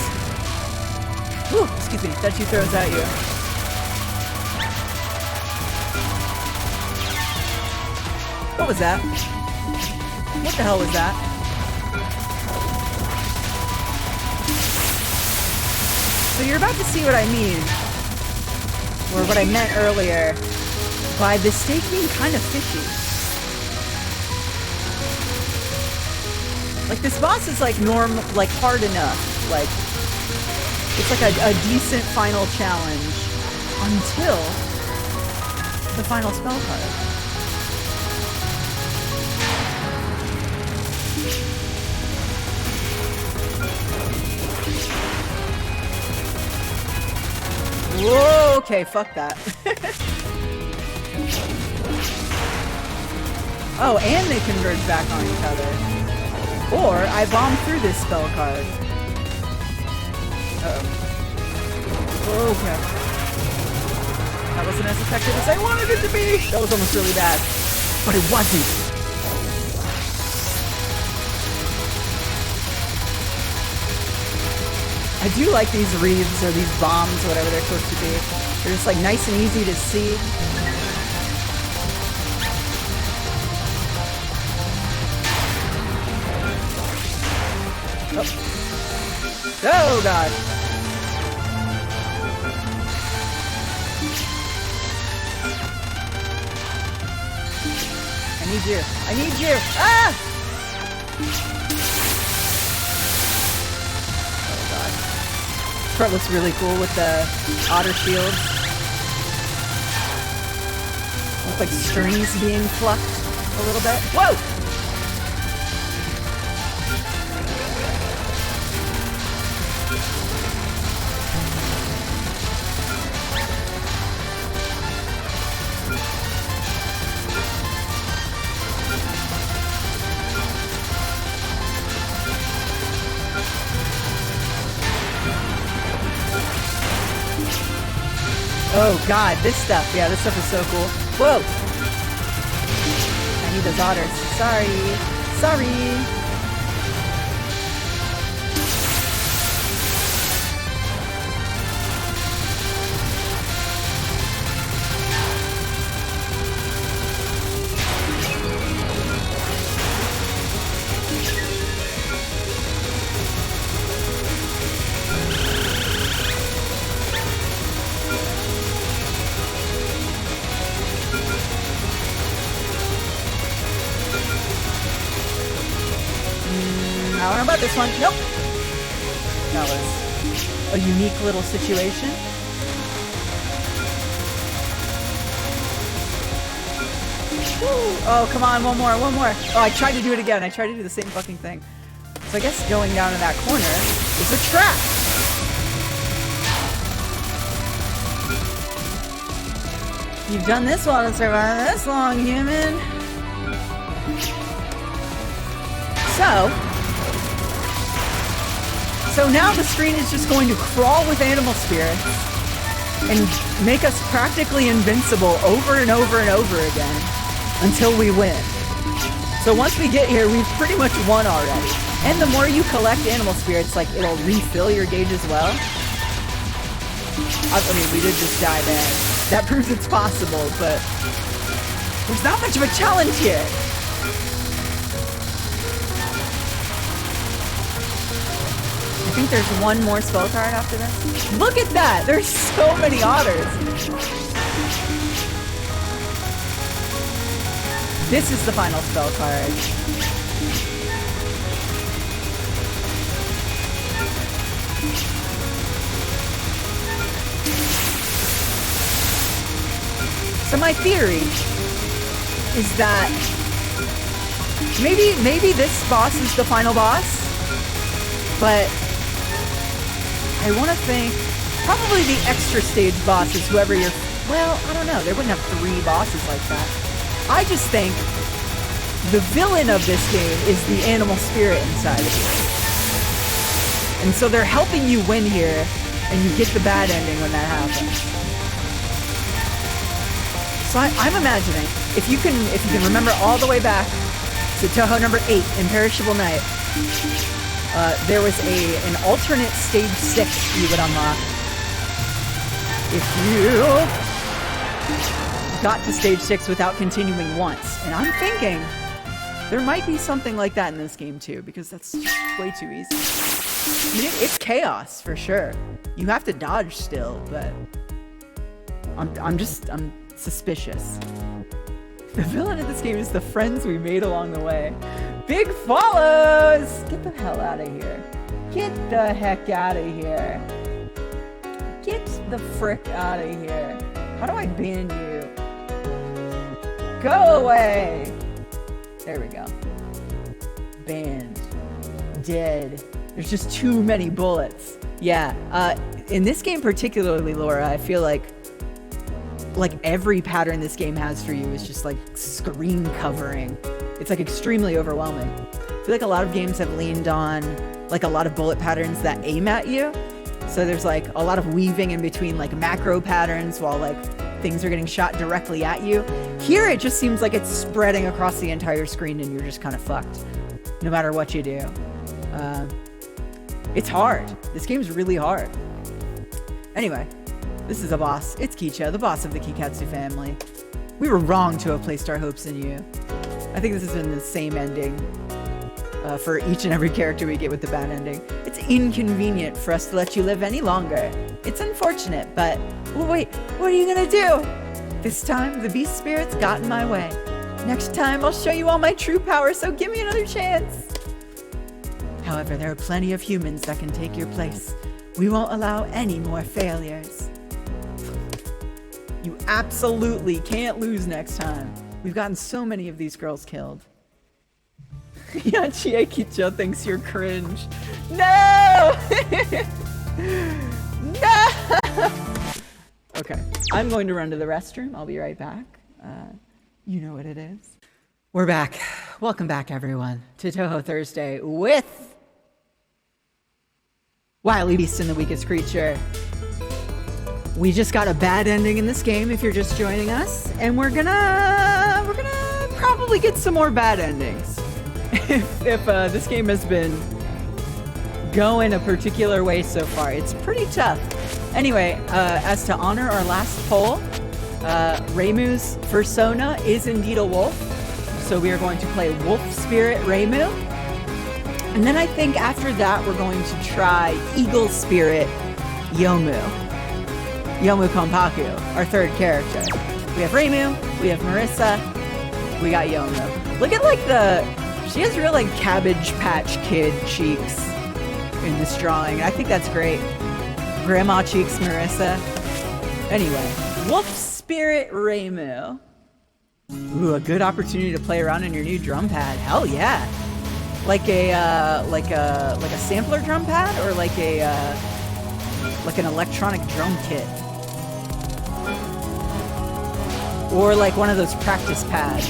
Ooh, excuse me, that she throws at you. What was that? What the hell was that? So you're about to see what I mean, or what I meant earlier, by the steak being kind of fishy. Like this boss is like hard enough. Like it's like a decent final challenge until the final spell card. Whoa, okay, fuck that. Oh, and they converge back on each other. Or I bomb through this spell card. Uh-oh. Okay. That wasn't as effective as I wanted it to be. That was almost really bad. But it wasn't. I do like these wreaths or these bombs, whatever they're supposed to be. They're just like nice and easy to see. Oh god. I need you. I need you. Ah! Oh god. This part looks really cool with the otter shield. Looks like strings being plucked a little bit. Whoa! Oh god, this stuff. Yeah, this stuff is so cool. Whoa! I need those otters. Sorry. Sorry. I don't know about this one. Nope. That was a unique little situation. Woo. Oh, come on. One more. One more. Oh, I tried to do it again. I tried to do the same fucking thing. So I guess going down to that corner is a trap. You've done this while to survive this long, human. So now the screen is just going to crawl with animal spirits and make us practically invincible over and over and over again until we win. So once we get here, we've pretty much won already. And the more you collect animal spirits, like, it'll refill your gauge as well. I mean, we did just die there. That proves it's possible, but there's not much of a challenge here. I think there's one more spell card after this. Look at that! There's so many otters! This is the final spell card. So my theory is that maybe this boss is the final boss, but I want to think probably the extra stage bosses, whoever you're... Well, I don't know. They wouldn't have 3 bosses like that. I just think the villain of this game is the animal spirit inside of you. And so they're helping you win here, and you get the bad ending when that happens. So I'm imagining, if you can remember all the way back to touhou number 8, Imperishable Night, there was an alternate stage 6 you would unlock if you got to stage 6 without continuing once. And I'm thinking there might be something like that in this game too, because that's just way too easy. I mean, it's chaos for sure. You have to dodge still, but I'm suspicious. The villain of this game is the friends we made along the way. Big follows! Get the hell out of here. Get the heck out of here. Get the frick out of here. How do I ban you? Go away! There we go. Banned. Dead. There's just too many bullets. Yeah, in this game particularly, Laura, I feel like every pattern this game has for you is just like screen covering. It's like extremely overwhelming. I feel like a lot of games have leaned on like a lot of bullet patterns that aim at you. So there's like a lot of weaving in between like macro patterns while like things are getting shot directly at you. Here it just seems like it's spreading across the entire screen and you're just kind of fucked no matter what you do. It's hard. This game's really hard. Anyway, this is a boss. It's Kicha, the boss of the Kikatsu family. We were wrong to have placed our hopes in you. I think this has been the same ending for each and every character we get with the bad ending. It's inconvenient for us to let you live any longer. It's unfortunate, but wait, what are you gonna do? This time, the beast spirits got in my way. Next time, I'll show you all my true power, so give me another chance. However, there are plenty of humans that can take your place. We won't allow any more failures. You absolutely can't lose next time. We've gotten so many of these girls killed. Yeah, Chiekicho thinks you're cringe. No! No! Okay, I'm going to run to the restroom. I'll be right back. You know what it is. We're back. Welcome back, everyone, to Touhou Thursday with Wily Beast and the Weakest Creature. We just got a bad ending in this game if you're just joining us, and we're gonna probably get some more bad endings. if this game has been going a particular way so far, it's pretty tough. Anyway, as to honor our last poll, Reimu's persona is indeed a wolf, so we are going to play Wolf Spirit Reimu. And then I think after that we're going to try Eagle Spirit Yomu. Yomu Konpaku, our third character. We have Reimu, we have Marissa, we got Yomu. Look at she has real like Cabbage Patch Kid cheeks in this drawing. I think that's great. Grandma cheeks Marissa. Anyway, Wolf Spirit Reimu. Ooh, a good opportunity to play around in your new drum pad. Hell yeah. Like a sampler drum pad or like an electronic drum kit. Or like one of those practice pads.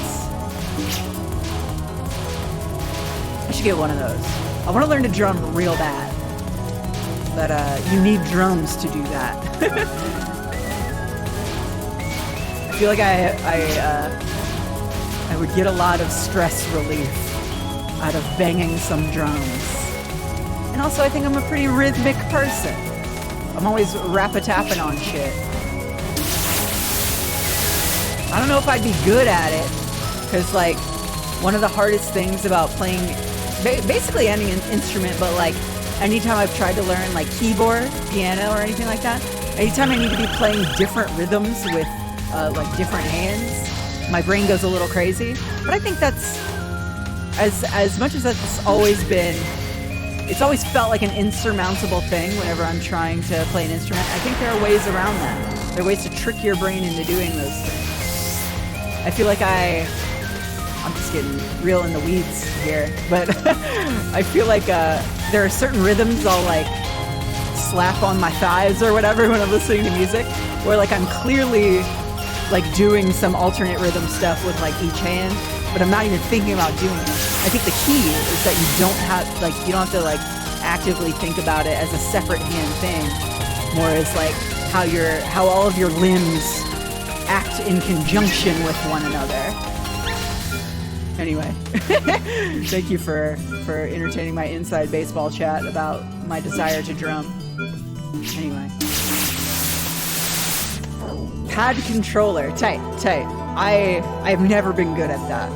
I should get one of those. I want to learn to drum real bad. But you need drums to do that. I feel like I would get a lot of stress relief out of banging some drums. And also I think I'm a pretty rhythmic person. I'm always rap-a-tapping on shit. I don't know if I'd be good at it, because like one of the hardest things about playing basically any instrument, but like anytime I've tried to learn like keyboard, piano, or anything like that, anytime I need to be playing different rhythms with like different hands, my brain goes a little crazy. But I think that's, as much as that's always been, it's always felt like an insurmountable thing whenever I'm trying to play an instrument. I think there are ways around that. There are ways to trick your brain into doing those things. I feel like I'm just getting real in the weeds here, but I feel like there are certain rhythms I'll like slap on my thighs or whatever when I'm listening to music, where like I'm clearly like doing some alternate rhythm stuff with like each hand, but I'm not even thinking about doing it. I think the key is that you don't have to like actively think about it as a separate hand thing, more as like how all of your limbs act in conjunction with one another. Anyway, thank you for entertaining my inside baseball chat about my desire to drum. Anyway. Pad controller, tight. I've never been good at that.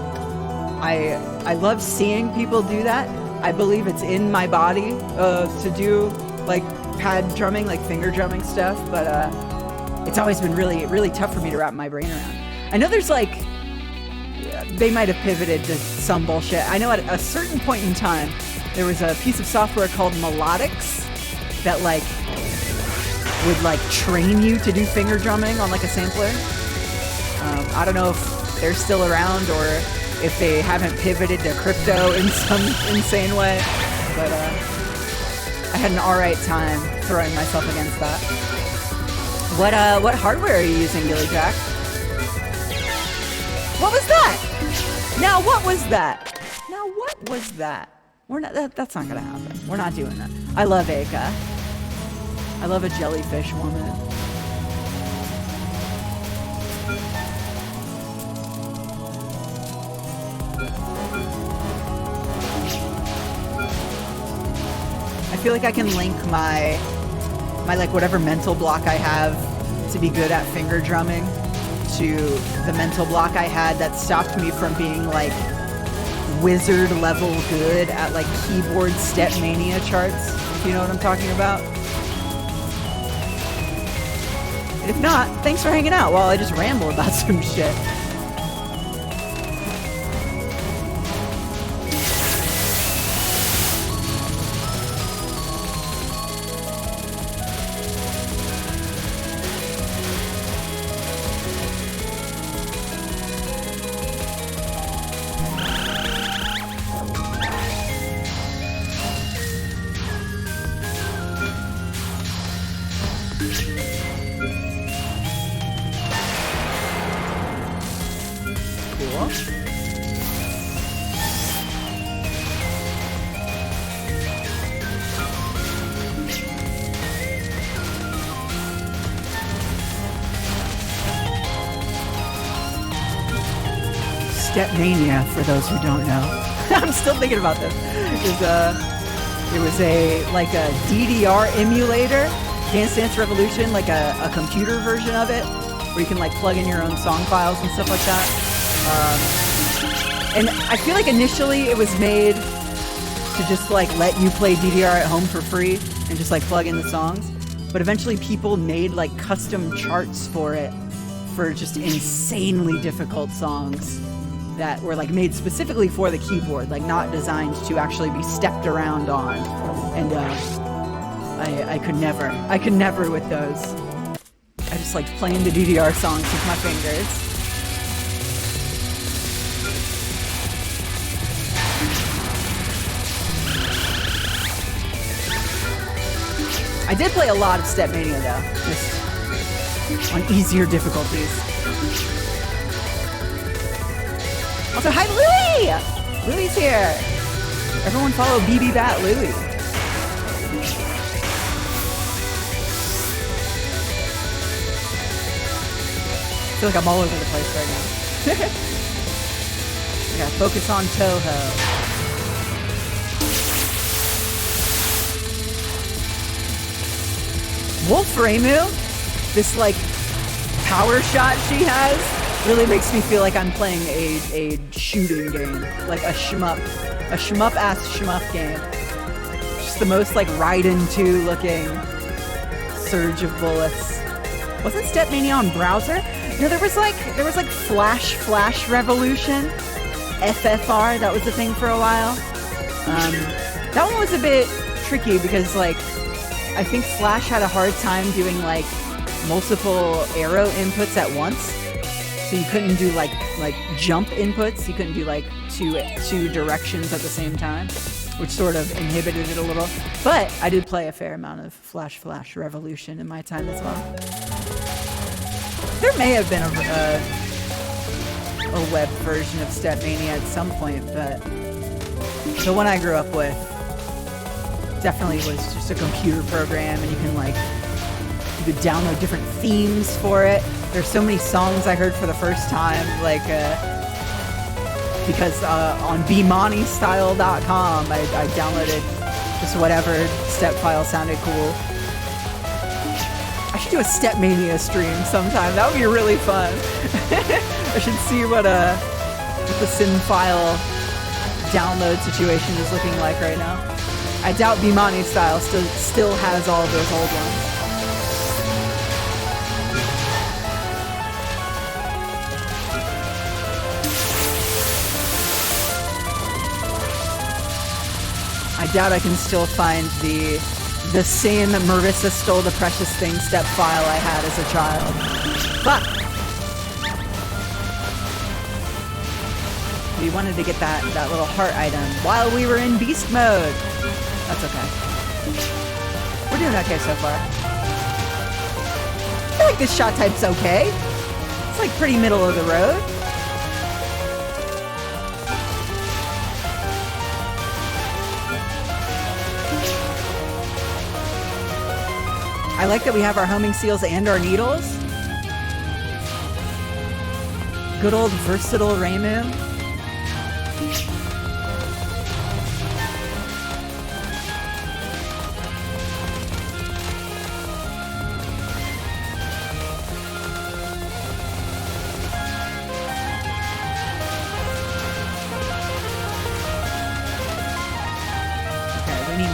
I love seeing people do that. I believe it's in my body to do like pad drumming, like finger drumming stuff, but it's always been really, really tough for me to wrap my brain around. I know there's like, they might have pivoted to some bullshit. I know at a certain point in time, there was a piece of software called Melodics that like would like train you to do finger drumming on like a sampler. I don't know if they're still around or if they haven't pivoted to crypto in some insane way, but I had an alright time throwing myself against that. What hardware are you using, Gilly Jack? What was that? Now what was that? Now what was that? We're not. That's not gonna happen. We're not doing that. I love Aka. I love a jellyfish woman. I feel like I can link my like whatever mental block I have to be good at finger drumming to the mental block I had that stopped me from being like wizard level good at like keyboard step mania charts, if you know what I'm talking about. And if not, thanks for hanging out while I just ramble about some shit. Stepmania, for those who don't know. I'm still thinking about this. It was a DDR emulator, Dance Dance Revolution, like a computer version of it, where you can like plug in your own song files and stuff like that. And I feel like initially it was made to just like let you play DDR at home for free and just like plug in the songs. But eventually people made like custom charts for it for just insanely difficult songs that were like made specifically for the keyboard, like not designed to actually be stepped around on. And I could never with those. I just liked playing the DDR songs with my fingers. I did play a lot of Stepmania though, just on easier difficulties. Also, hi Louie! Louie's here! Everyone follow BB Bat Louie. I feel like I'm all over the place right now. I gotta focus on touhou. Wolf Remu, this like power shot she has, really makes me feel like I'm playing a shooting game, like a shmup-ass shmup game. Just the most like Raiden 2 looking surge of bullets. Wasn't Stepmania on browser? No, there was like Flash Revolution, FFR. That was the thing for a while. That one was a bit tricky because like I think Flash had a hard time doing like multiple arrow inputs at once. So you couldn't do like jump inputs. You couldn't do like two directions at the same time, which sort of inhibited it a little. But I did play a fair amount of Flash Revolution in my time as well. There may have been a web version of Stepmania at some point, but the one I grew up with definitely was just a computer program, and you could download different themes for it. There's so many songs I heard for the first time, like because on bmonistyle.com I downloaded just whatever step file sounded cool. I should do a Stepmania stream sometime. That would be really fun. I should see what the sim file download situation is looking like right now. I doubt Bimani Style still has all of those old ones. I doubt I can still find the same Marissa Stole the Precious Thing step file I had as a child. Fuck! We wanted to get that little heart item while we were in beast mode. That's okay. We're doing okay so far. I feel like this shot type's okay. It's like pretty middle of the road. I like that we have our homing seals and our needles. Good old versatile Remu.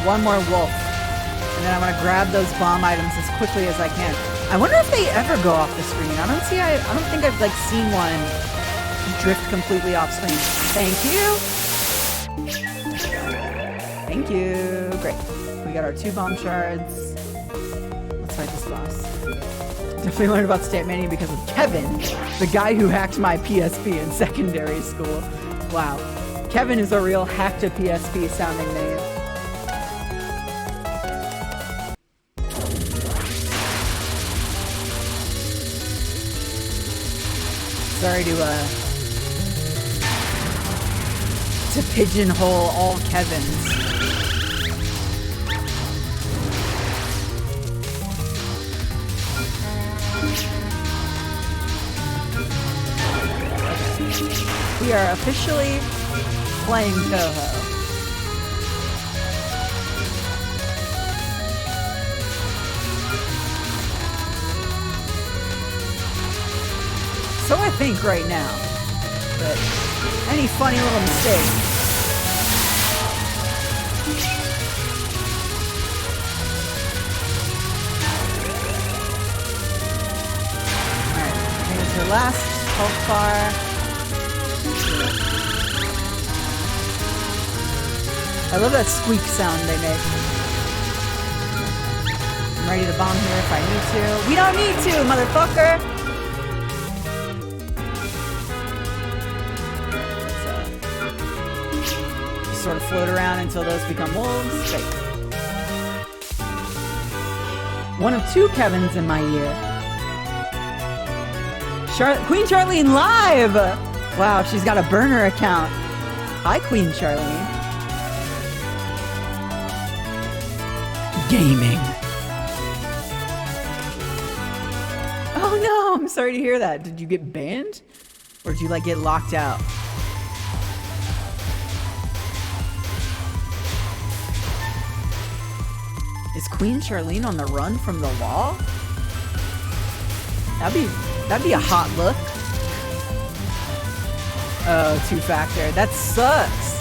one more wolf. And then I want to grab those bomb items as quickly as I can. I wonder if they ever go off the screen. I don't think I've like seen one drift completely off screen. Thank you. Thank you. Great. We got our 2 bomb shards. Let's fight this boss. Definitely learned about State Mania because of Kevin, the guy who hacked my PSP in secondary school. Wow. Kevin is a real hacked a PSP sounding name. Sorry to pigeonhole all Kevins. We are officially playing touhou. So I think right now, but any funny little mistake. Alright, I think it's your last health bar. I love that squeak sound they make. I'm ready to bomb here if I need to. We don't need to, motherfucker! Sort of float around until those become wolves. Great. One of 2 Kevins in my ear. Queen Charlene live! Wow, she's got a burner account. Hi, Queen Charlene. Gaming. Oh no, I'm sorry to hear that. Did you get banned? Or did you like get locked out? Is Queen Charlene on the run from the law? That'd be a hot look. Oh, 2-factor. That sucks.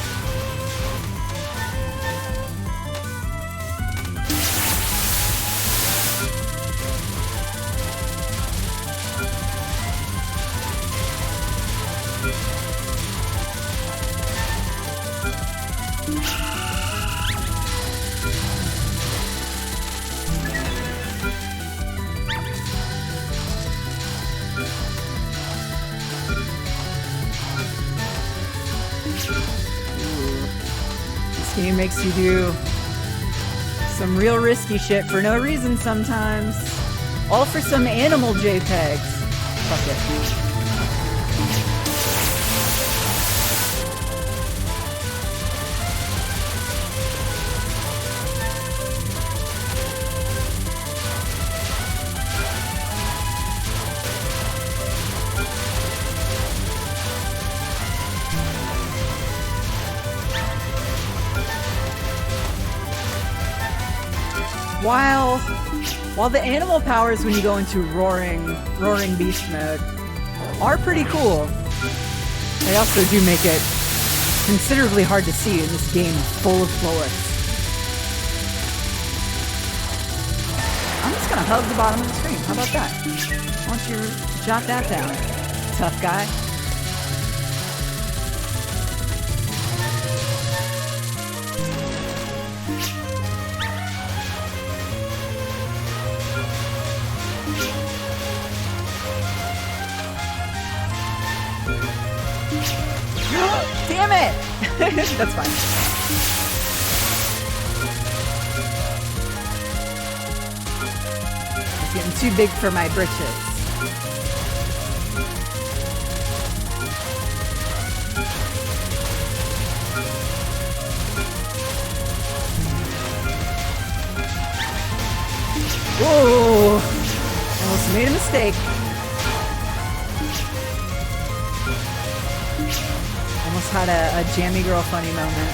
Game makes you do some real risky shit for no reason sometimes. All for some animal JPEGs. Fuck it. While the animal powers when you go into roaring beast mode are pretty cool, they also do make it considerably hard to see in this game full of bullets. I'm just gonna hug the bottom of the screen. How about that? Why don't you jot that down, tough guy? Damn it! That's fine. It's getting too big for my britches. Whoa! Almost made a mistake. Almost had a jammy girl funny moment.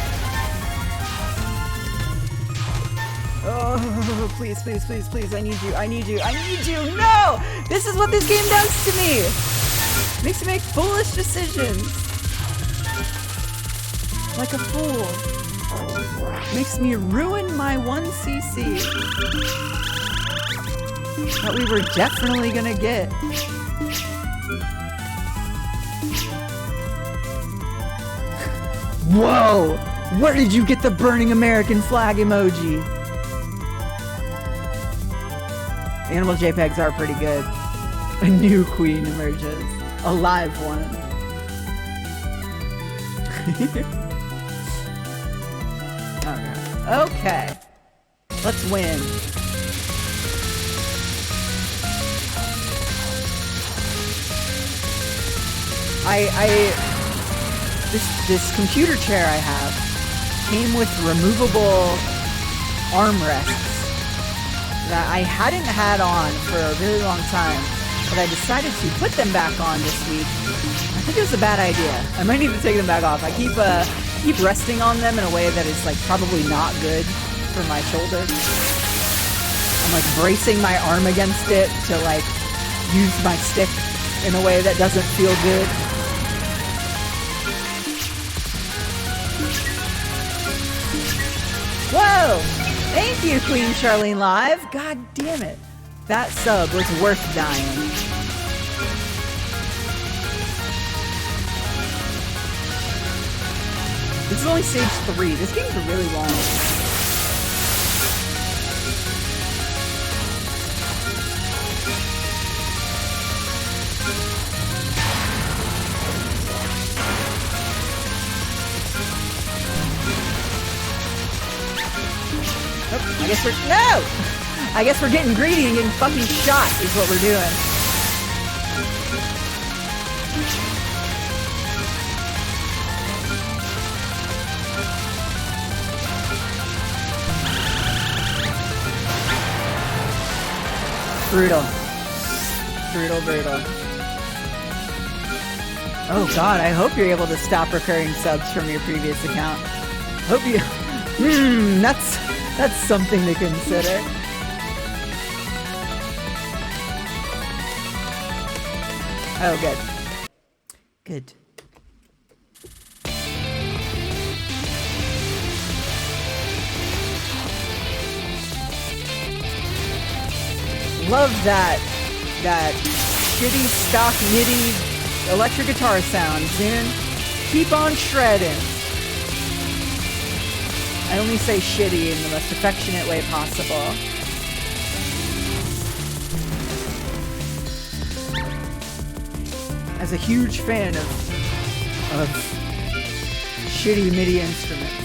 Oh, please, please, please, please. I need you. I need you. I need you. No! This is what this game does to me. It makes me make foolish decisions. Like a fool. Makes me ruin my 1cc. That we were definitely gonna get. Whoa! Where did you get the burning American flag emoji? Animal JPEGs are pretty good. A new queen emerges. A live one. Alright. Okay. Let's win. This computer chair I have came with removable armrests that I hadn't had on for a really long time, but I decided to put them back on this week. I think it was a bad idea. I might need to take them back off. I keep resting on them in a way that is like probably not good for my shoulder. I'm like bracing my arm against it to like use my stick in a way that doesn't feel good. Whoa! Thank you, Queen Charlene Live. God damn it. That sub was worth dying. This is only stage 3. This game's really long. I guess we're getting greedy and getting fucking shot is what we're doing. Brutal. Brutal. Oh god, I hope you're able to stop recurring subs from your previous account. Hope you... That's something to consider. Oh, good. Good. Love that shitty stock MIDI electric guitar sound, Zune. Keep on shredding. I only say shitty in the most affectionate way possible. As a huge fan of shitty MIDI instruments.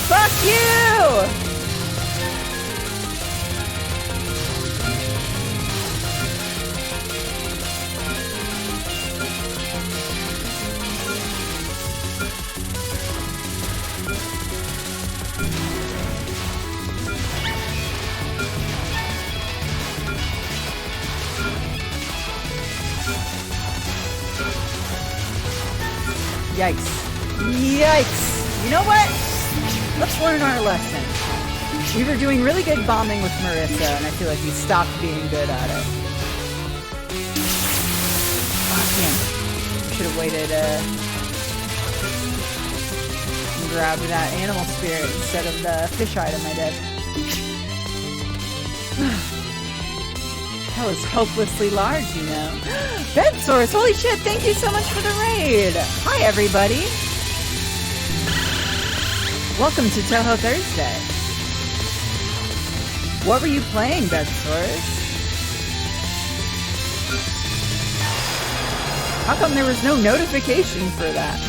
Fuck you! Yikes. Yikes! You know what? Let's learn our lesson. We were doing really good bombing with Marissa, and I feel like we stopped being good at it. Oh, damn. I should have waited and grabbed that animal spirit instead of the fish item I did. That was hopelessly large, you know. Bedsource, holy shit, thank you so much for the raid. Hi, everybody. Welcome to Touhou Thursday. What were you playing, Bedsource? How come there was no notification for that?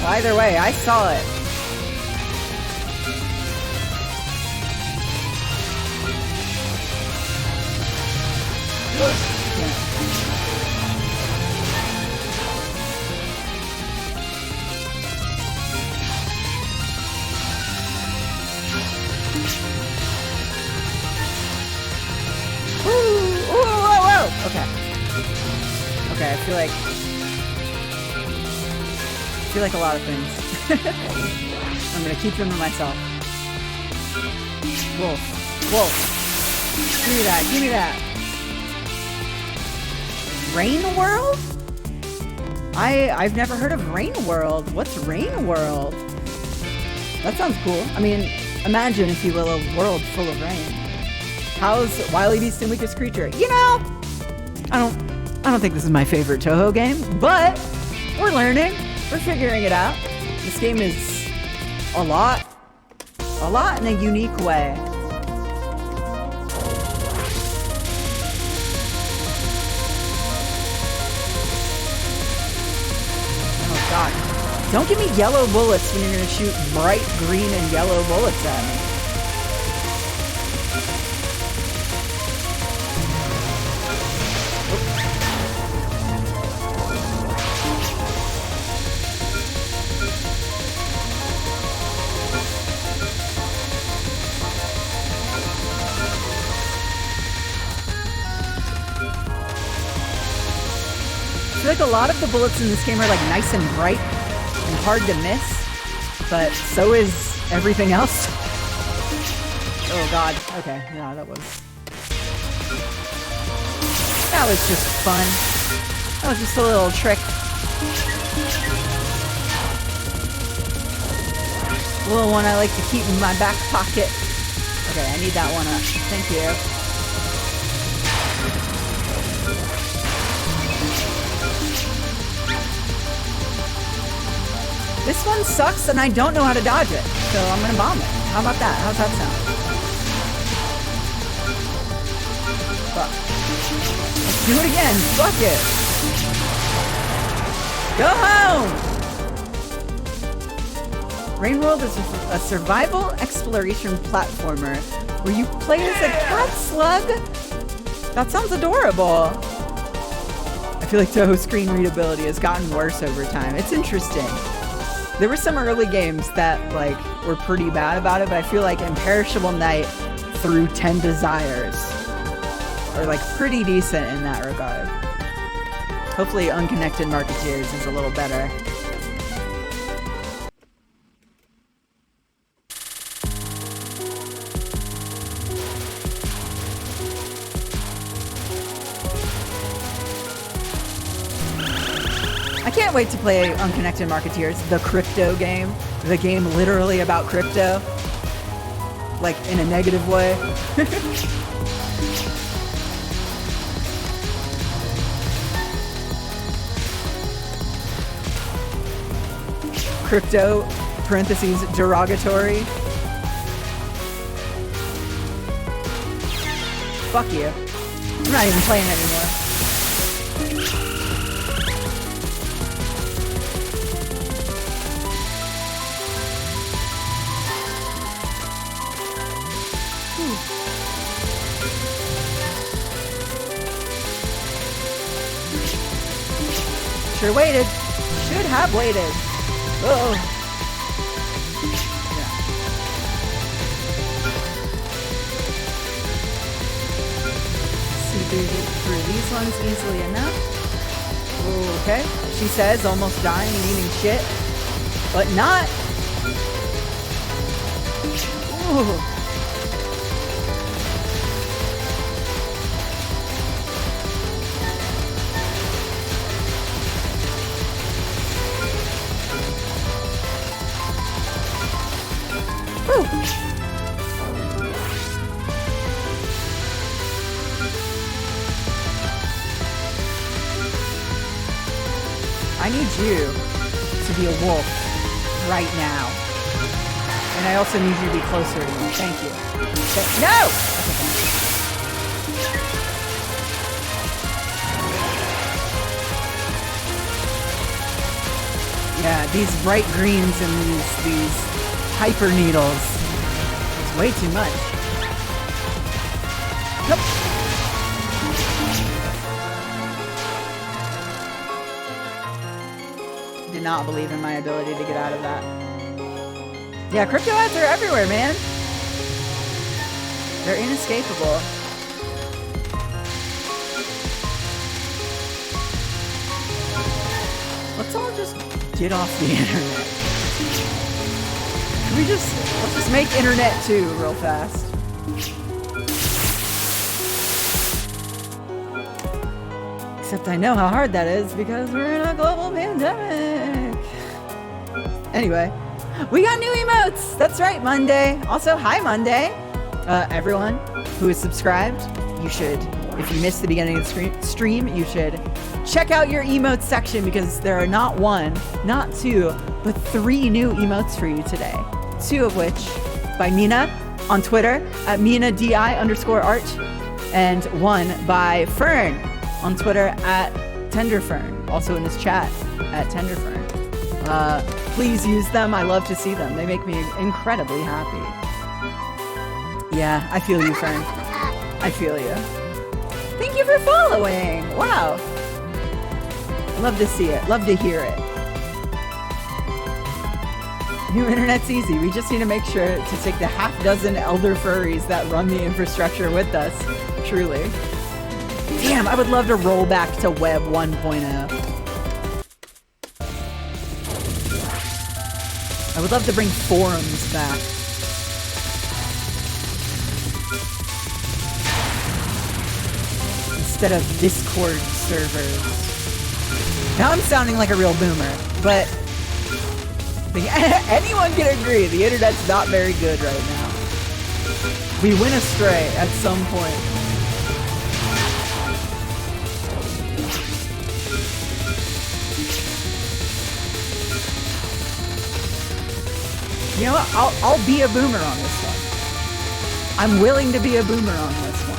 Either way, I saw it. Okay. Okay, I feel like a lot of things. I'm gonna keep them to myself. Wolf. Wolf. Give me that. Give me that. Rain World? I've never heard of Rain World. What's Rain World? That sounds cool. I mean, imagine, if you will, a world full of rain. How's Wily Beast Weakest Creature? You know, I don't think this is my favorite Touhou game, but we're learning. We're figuring it out. This game is a lot in a unique way. Oh God. Don't give me yellow bullets when you're gonna shoot bright green and yellow bullets at me. I feel like a lot of the bullets in this game are like nice and bright and hard to miss, but so is everything else. Oh God. Okay, yeah, that was just fun. That was just a little trick. A little one I like to keep in my back pocket. Okay, I need that one up. Thank you. This one sucks and I don't know how to dodge it, so I'm gonna bomb it. How about that? How's that sound? Fuck. Let's do it again. Fuck it. Go home! Rain World is a survival exploration platformer where you play as a cat slug. That sounds adorable. I feel like Touhou screen readability has gotten worse over time. It's interesting. There were some early games that like were pretty bad about it, but I feel like Imperishable Night through 10 Desires are like pretty decent in that regard. Hopefully Unconnected Marketeers is a little better. I can't wait to play Unconnected Marketeers, the crypto game. The game literally about crypto. Like, in a negative way. Crypto, parentheses, derogatory. Fuck you. I'm not even playing anymore. Sure waited. Should have waited. Uh-oh. Yeah. See through these ones easily enough. Okay. She says almost dying and eating shit. But not. Ooh. I need you to be a wolf right now. And I also need you to be closer to me. Thank you. No! Yeah, Yeah, these bright greens and these hyper needles. It's way too much. Nope. Did not believe in my ability to get out of that. Yeah, crypto ads are everywhere, man. They're inescapable. Let's all just get off the internet. Let's just make internet 2 real fast. Except I know how hard that is because we're in a global pandemic. Anyway, we got new emotes. That's right, Monday. Also, hi, Monday. Everyone who is subscribed, you should, if you missed the beginning of the stream, you should check out your emotes section because there are not 1, not 2, but 3 new emotes for you today. 2 of which by Mina on Twitter at MinaDI_art, and 1 by Fern on Twitter at TenderFern, also in this chat at TenderFern. Please use them. I love to see them. They make me incredibly happy. Yeah, I feel you, Fern. I feel you. Thank you for following. Wow. Love to see it. Love to hear it. New internet's easy. We just need to make sure to take the half dozen elder furries that run the infrastructure with us. Truly. Damn, I would love to roll back to Web 1.0. I would love to bring forums back. Instead of Discord servers. Now I'm sounding like a real boomer, but anyone can agree the internet's not very good right now. We went astray at some point. You know what? I'll be a boomer on this one. I'm willing to be a boomer on this one.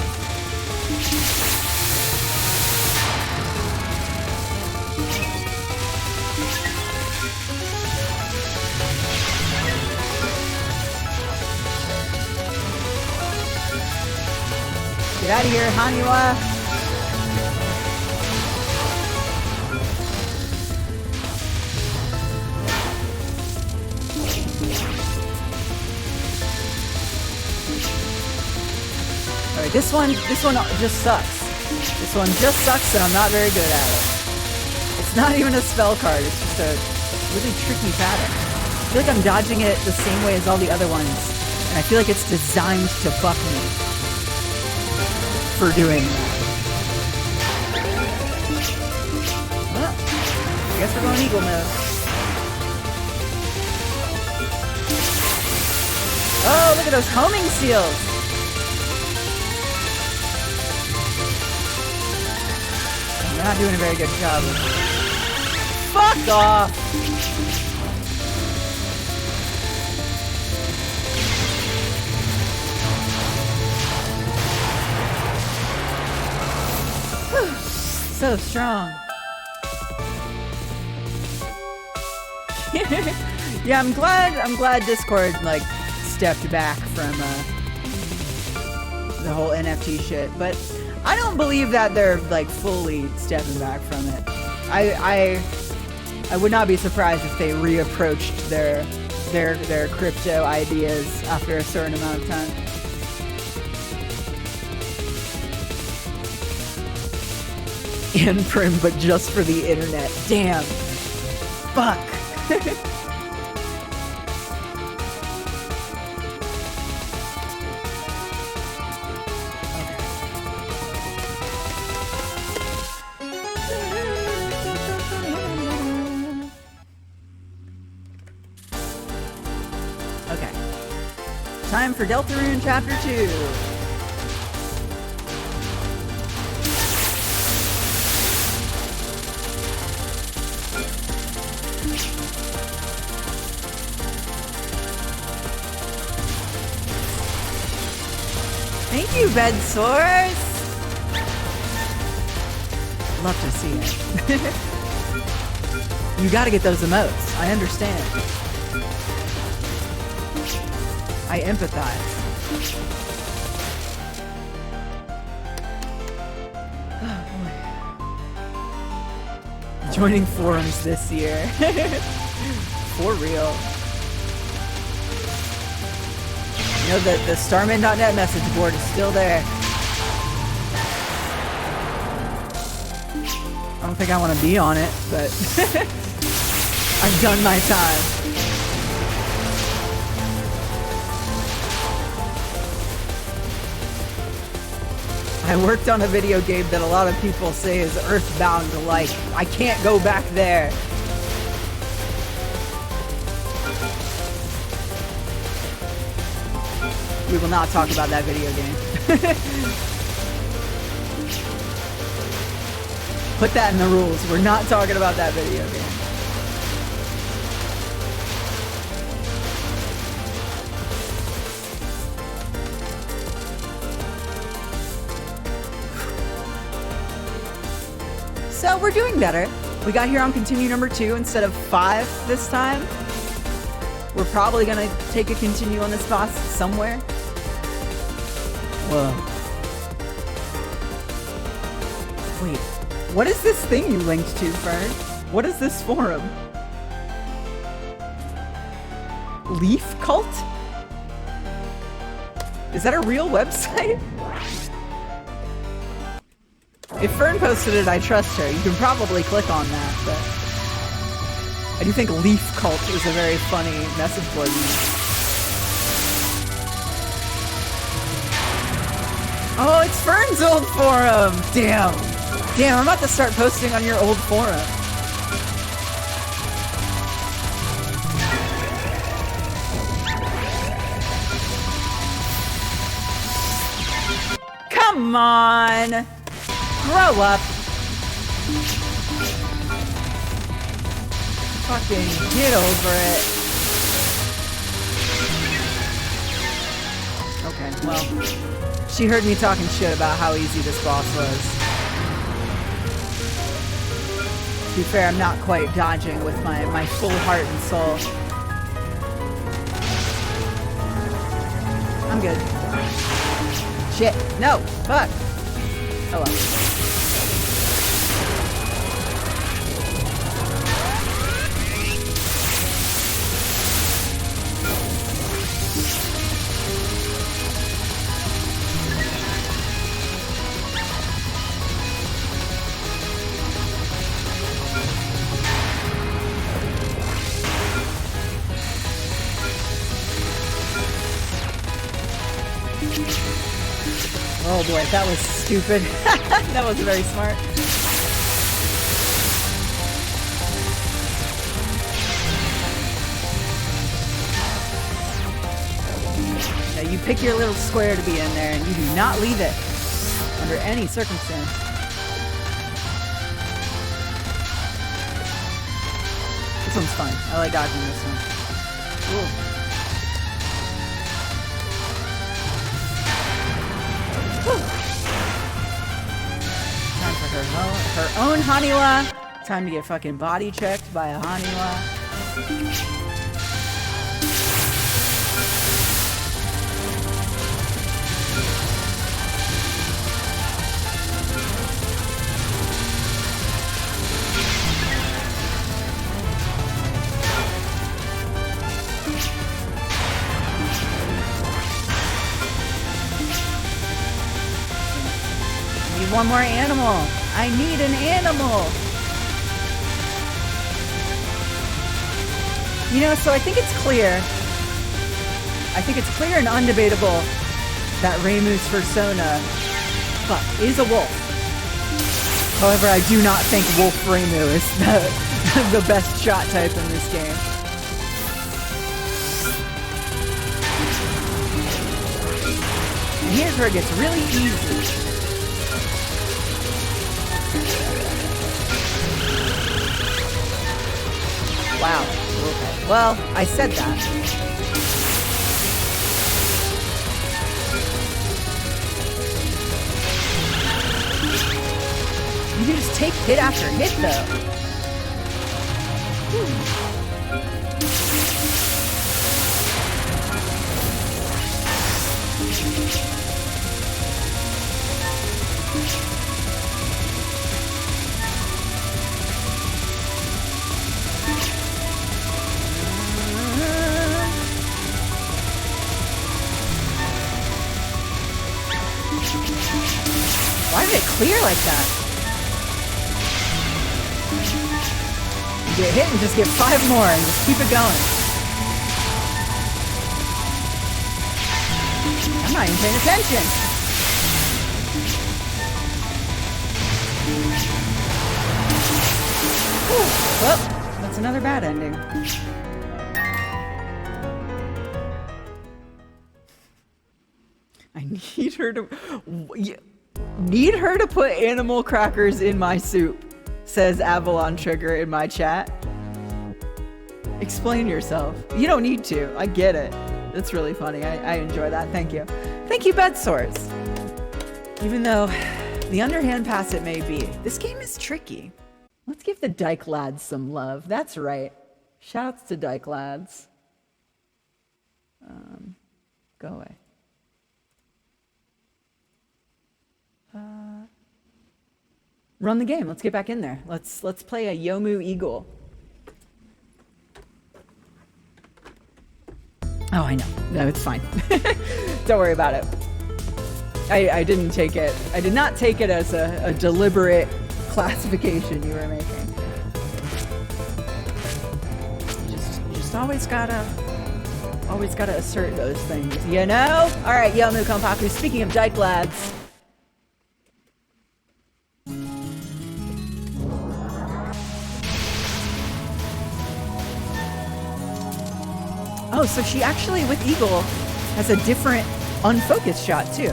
Get out of here, Haniwa. Alright, this one just sucks. This one just sucks and I'm not very good at it. It's not even a spell card, it's just a really tricky pattern. I feel like I'm dodging it the same way as all the other ones, and I feel like it's designed to fuck me for doing that. Well, I guess we're going eagle mode. Oh, look at those homing seals! We're not doing a very good job. Fuck off! So strong. Yeah, I'm glad Discord like stepped back from the whole NFT shit, but I don't believe that they're like fully stepping back from it. I would not be surprised if they reapproached their crypto ideas after a certain amount of time. In-prim, but just for the internet. Damn. Fuck. Okay. Time for Deltarune Chapter 2. Thank you, bed sores. Love to see it. You gotta get those emotes. I understand. I empathize. Joining forums this year. For real. You know, the Starman.net message board is still there. I don't think I want to be on it, but I've done my time. I worked on a video game that a lot of people say is Earthbound like. I can't go back there. We will not talk about that video game. Put that in the rules. We're not talking about that video game. So we're doing better. We got here on continue number 2 instead of 5 this time. We're probably gonna take a continue on this boss somewhere. Whoa. Wait, what is this thing you linked to, Fern? What is this forum? Leaf Cult? Is that a real website? If Fern posted it, I trust her. You can probably click on that, but I do think Leaf Cult is a very funny message board name. Oh, it's Fern's old forum! Damn. Damn, I'm about to start posting on your old forum. Come on! Grow up! Fucking get over it. Okay, well, she heard me talking shit about how easy this boss was. To be fair, I'm not quite dodging with my full heart and soul. I'm good. Shit. No! Fuck! Oh well. Oh boy, that was stupid. That was very smart. Now you pick your little square to be in there and you do not leave it under any circumstance. This one's fun. I like dodging this one. Ooh. Time for her own Haniwa. Time to get fucking body checked by a Haniwa. One more animal. I need an animal. You know, so I think it's clear and undebatable that Reimu's persona is a wolf. However, I do not think Wolf Reimu is the best shot type in this game. And here's where it gets really easy. Wow. Okay. Well, I said that. You can just take hit after hit, though. Why did it clear like that? You get hit and just get 5 more and just keep it going. I'm not even paying attention. Whew. Well, that's another bad ending. I need her to put animal crackers in my soup, says Avalon Trigger in my chat. Explain yourself. You don't need to. I get it. It's really funny. I enjoy that. Thank you. Thank you, Bed Swords. Even though the underhand pass it may be, this game is tricky. Let's give the Dyke Lads some love. That's right. Shouts to Dyke Lads. Go away. Run the game. Let's get back in there. Let's play a Yomu Eagle. Oh, I know. No, it's fine. Don't worry about it. I didn't take it. I did not take it as a deliberate classification you were making. You just always gotta assert those things, you know? All right, Yomu Kompaku. Speaking of Dyke Lads. Oh, so she actually, with Eagle, has a different unfocused shot, too.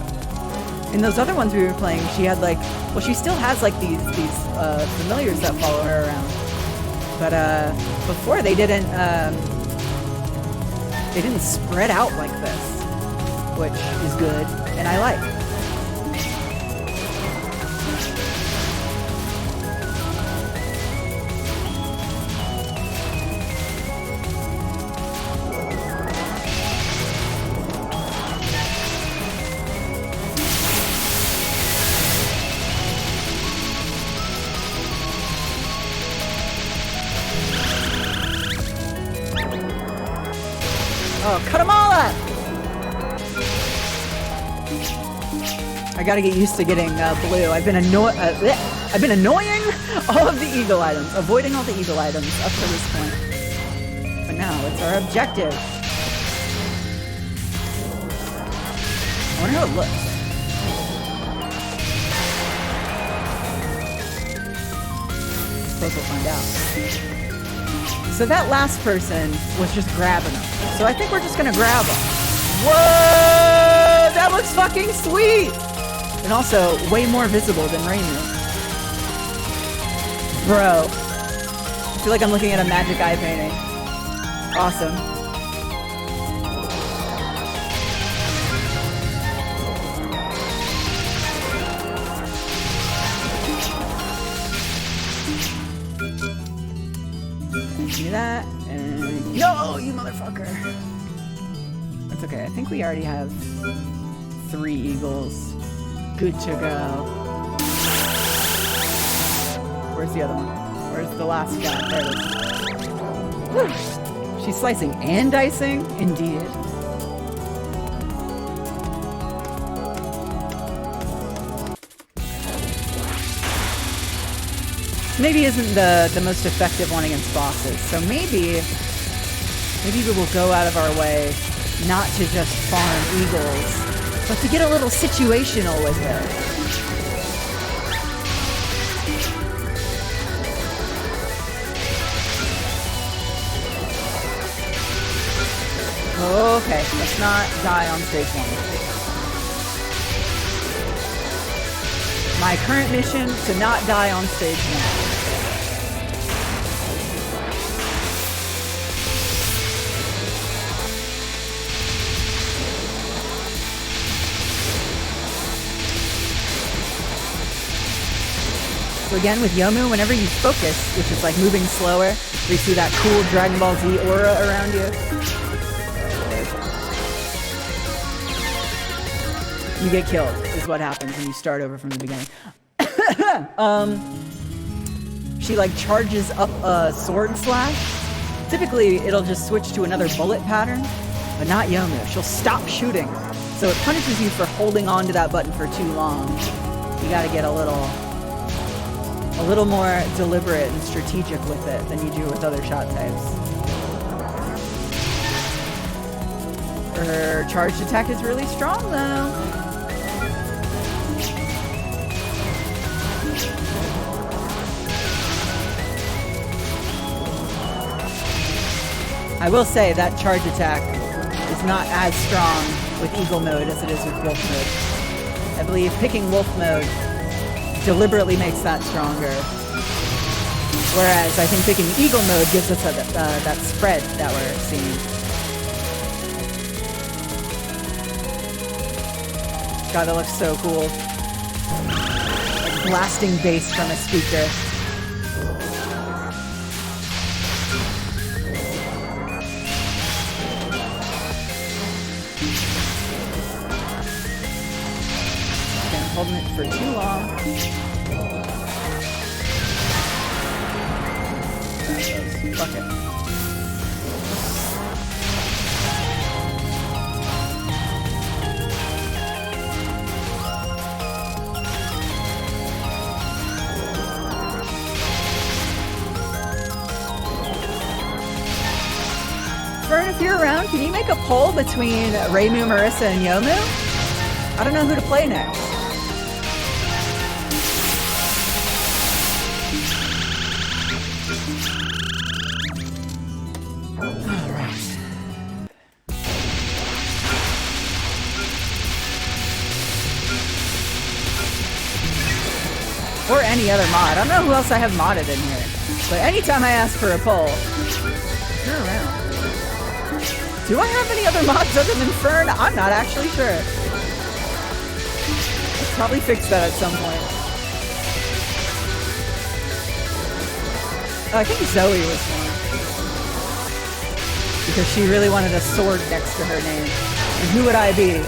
In those other ones we were playing, she had like, well, she still has like these familiars that follow her around. But before they didn't spread out like this, which is good, and I like. Oh, cut them all up! I gotta get used to getting blue. I've been annoying all of the eagle items, avoiding all the eagle items up to this point. But now it's our objective. I wonder how it looks. I suppose we'll find out. So that last person was just grabbing them. So I think we're just gonna grab them. Whoa! That looks fucking sweet! And also, way more visible than Rainu. Bro. I feel like I'm looking at a magic eye painting. Awesome. Do that, and no, you motherfucker. That's okay. I think we already have 3 eagles. Good to go. Where's the other one? Where's the last guy? There it is. Woo. She's slicing and dicing? Indeed. Maybe isn't the most effective one against bosses. So maybe we will go out of our way not to just farm eagles, but to get a little situational with it. Okay, let's not die on stage 1. My current mission, to not die on stage 1. So again, with Yomu, whenever you focus, which is like moving slower, you see that cool Dragon Ball Z aura around you. You get killed, is what happens when you start over from the beginning. She like charges up a sword slash. Typically, it'll just switch to another bullet pattern, but not Yomu. She'll stop shooting. So it punishes you for holding on to that button for too long. You gotta get a little more deliberate and strategic with it than you do with other shot types. Her charged attack is really strong though. I will say that charge attack is not as strong with Eagle mode as it is with Wolf mode. I believe picking Wolf mode deliberately makes that stronger. Whereas I think picking Eagle mode gives us that spread that we're seeing. God, that looks so cool. Like blasting bass from a speaker. Holding it for too long. Fuck it. Fern, if you're around, can you make a poll between Reimu, Marissa, and Yomu? I don't know who to play next. Or any other mod. I don't know who else I have modded in here. But anytime I ask for a poll, you're around. Do I have any other mods other than Fern? I'm not actually sure. I'll probably fix that at some point. Oh, I think Zoe was one. Because she really wanted a sword next to her name. And who would I be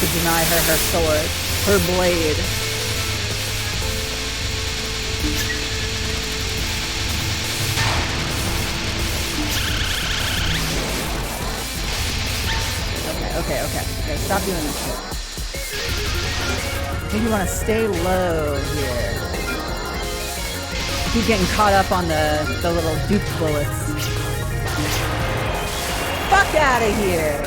to deny her her sword? Her blade. Okay. Okay, stop doing this shit. I think you want to stay low here. Keep getting caught up on the little dupe bullets. Fuck out of here!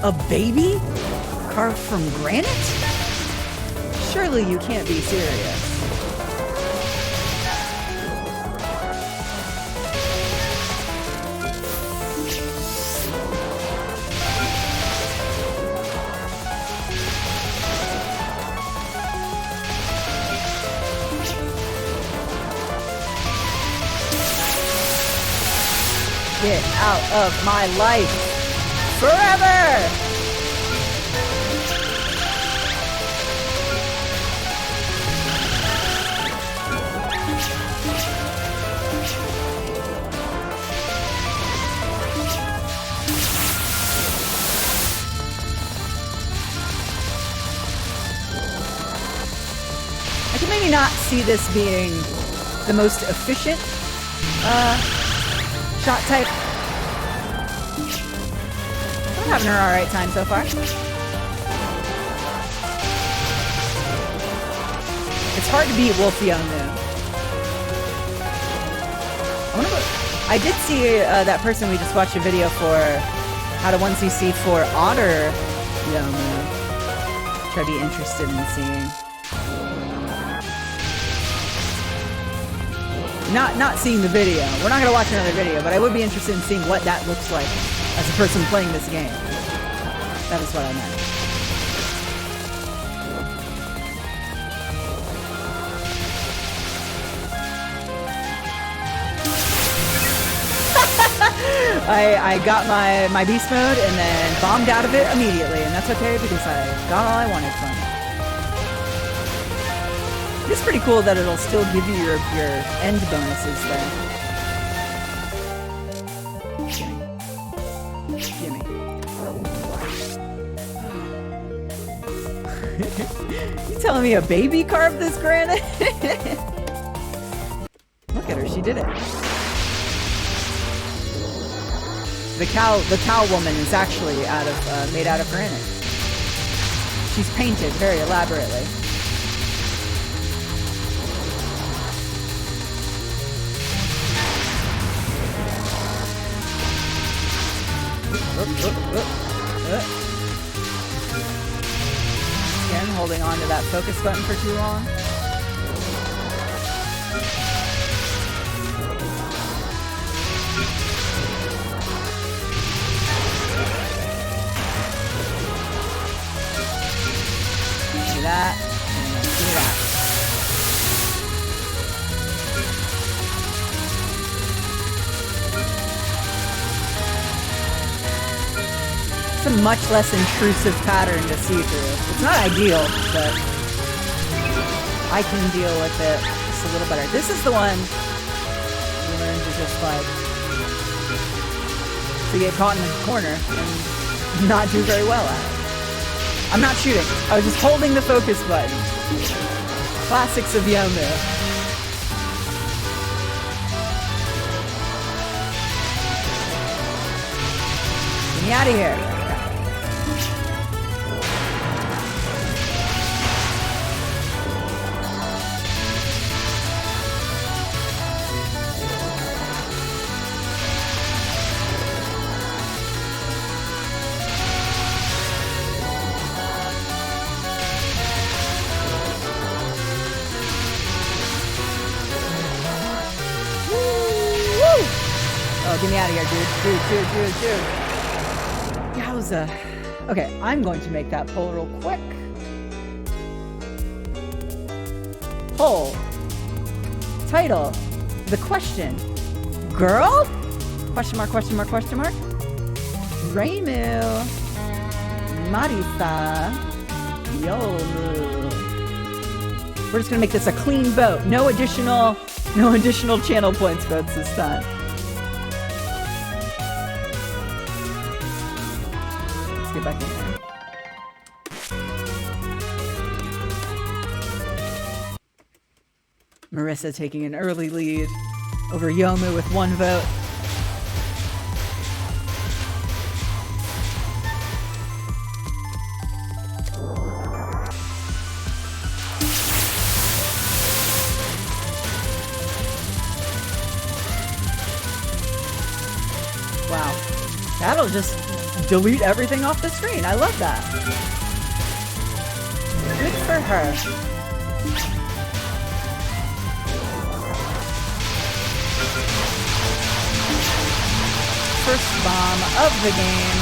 A baby? Carved from granite? Surely you can't be serious. Get out of my life! Forever! I can maybe not see this being the most efficient shot type. I'm having an alright time so far. It's hard to beat Wolf Yomu. I did see that person we just watched a video for how to 1cc for Otter Yomu, which I'd be interested in seeing. Not seeing the video. We're not going to watch another video, but I would be interested in seeing what that looks like as a person playing this game. That is what I meant. I got my beast mode and then bombed out of it immediately, and that's okay because I got all I wanted from it. It's pretty cool that it'll still give you your end bonuses there. Gimme. You telling me a baby carved this granite? Look at her, she did it. The cow woman is actually made out of granite. She's painted very elaborately. Again, holding on to that focus button for too long. That, and do that. It's a much less intrusive pattern to see through. It's not ideal, but I can deal with it just a little better. This is the one you learn to just like to get caught in the corner and not do very well at it. I'm not shooting. I was just holding the focus button. Classics of Yomu. Get me out of here. Get me out of here, dude. Yowza. Okay, I'm going to make that poll real quick. Poll. Title. The question. Girl? Question mark, question mark, question mark. Reimu. Marisa. Yomu. We're just gonna make this a clean vote. No additional channel points votes this time. Get back in there. Marissa taking an early lead over Yomu with 1 vote. Wow. That'll just delete everything off the screen. I love that. Good for her. First bomb of the game.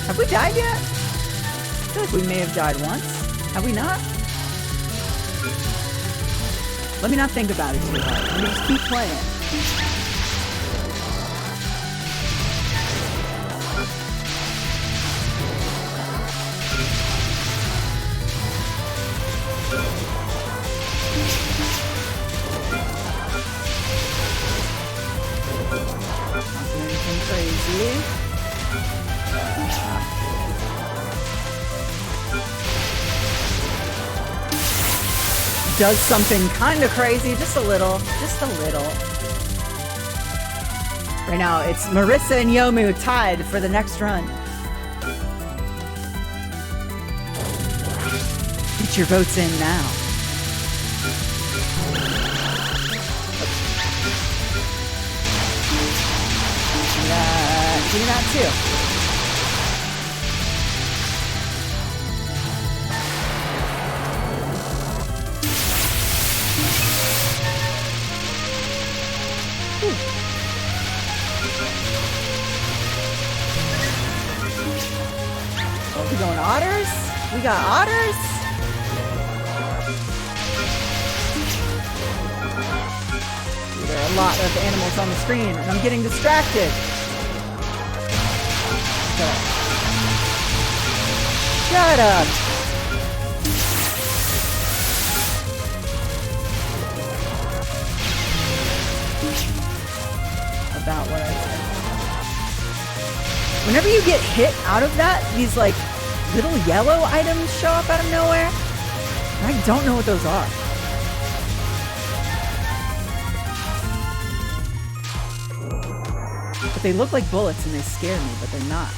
Have we died yet? I feel like we may have died once. Have we not? Let me not think about it too hard. Let me just keep playing. Not doing anything crazy. Does something kind of crazy, just a little. Right now, it's Marissa and Yomu tied for the next run. Get your votes in now. Give me that too. Oh, we going otters? We got otters? lot of animals on the screen, and I'm getting distracted. Shut up. About what I said. Whenever you get hit out of that, these like little yellow items show up out of nowhere. And I don't know what those are. But they look like bullets and they scare me, but they're not.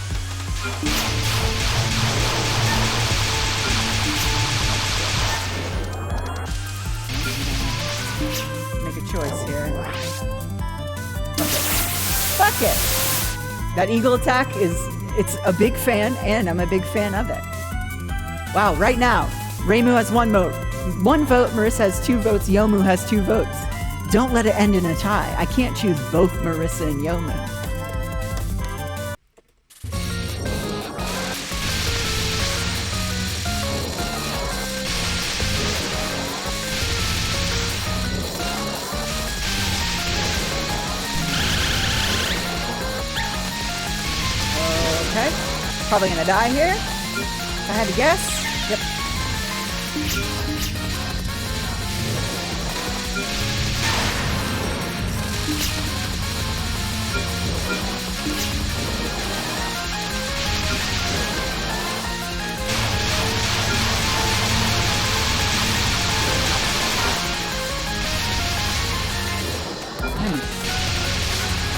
Make a choice here. Fuck it. That eagle attack it's a big fan, and I'm a big fan of it. Wow, right now, Reimu has one vote. Marissa has 2 votes, Yomu has 2 votes. Don't let it end in a tie. I can't choose both Marissa and Yomu. Probably gonna die here. If I had to guess. Yep.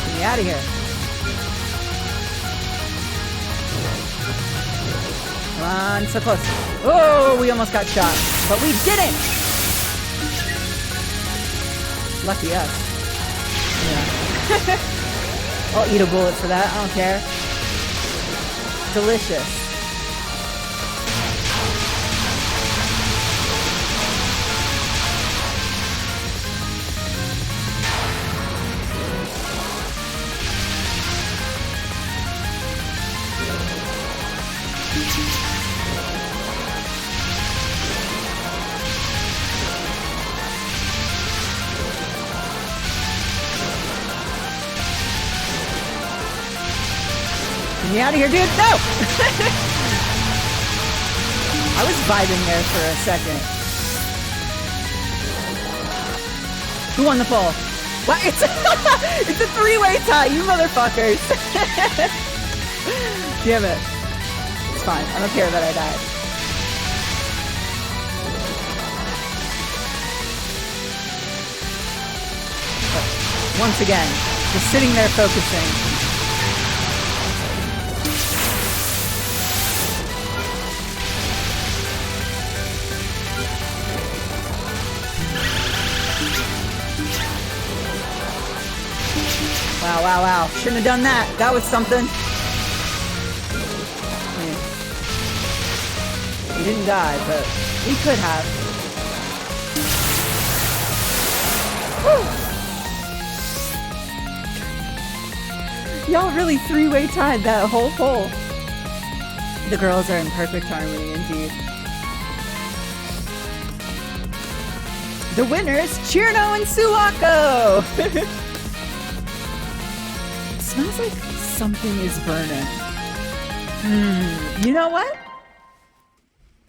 Get me out of here. Come on, so close. Oh, we almost got shot, but we didn't! Lucky us. Yeah. I'll eat a bullet for that, I don't care. Delicious. Get me out of here, dude! No! I was vibing there for a second. Who won the poll? What? It's a 3-way tie, you motherfuckers! Damn it. It's fine. I don't care that I died. But once again, just sitting there focusing. Wow, wow, wow. Shouldn't have done that. That was something. We didn't die, but we could have. Woo! Y'all really 3-way tied that whole poll. The girls are in perfect harmony indeed. The winners, Chirno and Suwako! Smells like something is burning. You know what?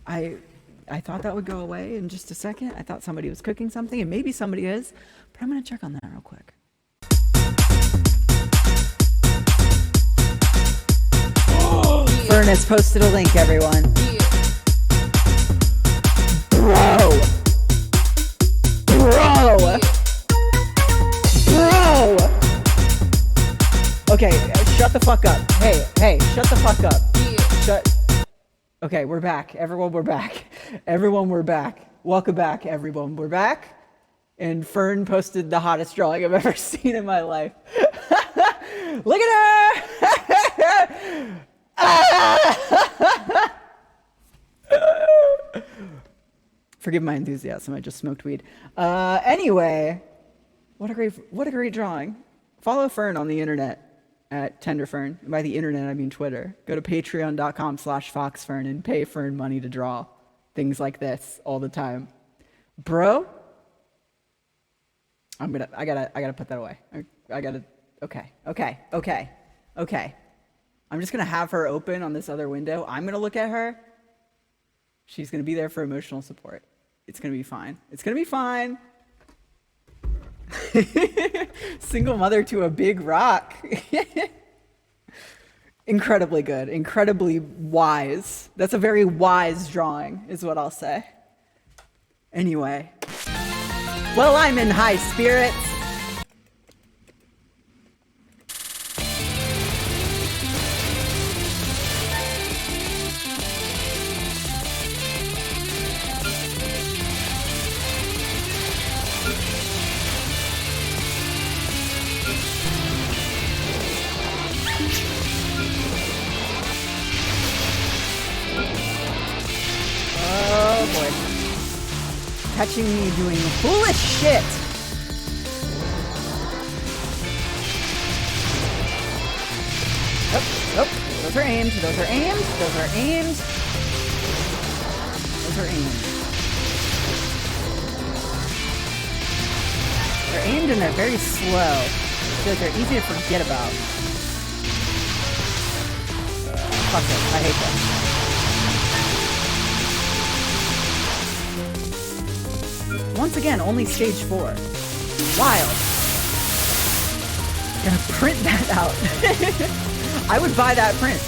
I thought that would go away in just a second. I thought somebody was cooking something, and maybe somebody is, but I'm gonna check on that real quick. Fern has posted a link, everyone. Bro! Okay, shut the fuck up. Hey, shut the fuck up. Shut. Okay, we're back. Everyone, we're back. Everyone, we're back. Welcome back, everyone. We're back. And Fern posted the hottest drawing I've ever seen in my life. Look at her! Forgive my enthusiasm. I just smoked weed. Anyway, what a great drawing. Follow Fern on the internet at TenderFern. By the internet, I mean Twitter. Go to patreon.com/FoxFern and pay Fern money to draw things like this all the time. Bro, I gotta put that away. Okay. I'm just gonna have her open on this other window. I'm gonna look at her. She's gonna be there for emotional support. It's gonna be fine. It's gonna be fine. Single mother to a big rock. Incredibly good. Incredibly wise. That's a very wise drawing, is what I'll say. Anyway. Well, I'm in high spirits. Oh boy. Catching me doing foolish shit. Oh, those are aimed, those are aimed, those are aimed. Those are aimed. They're aimed and they're very slow. I feel like they're easy to forget about. Fuck it, I hate them. Once again, only stage 4. Wild. Gonna print that out. I would buy that print.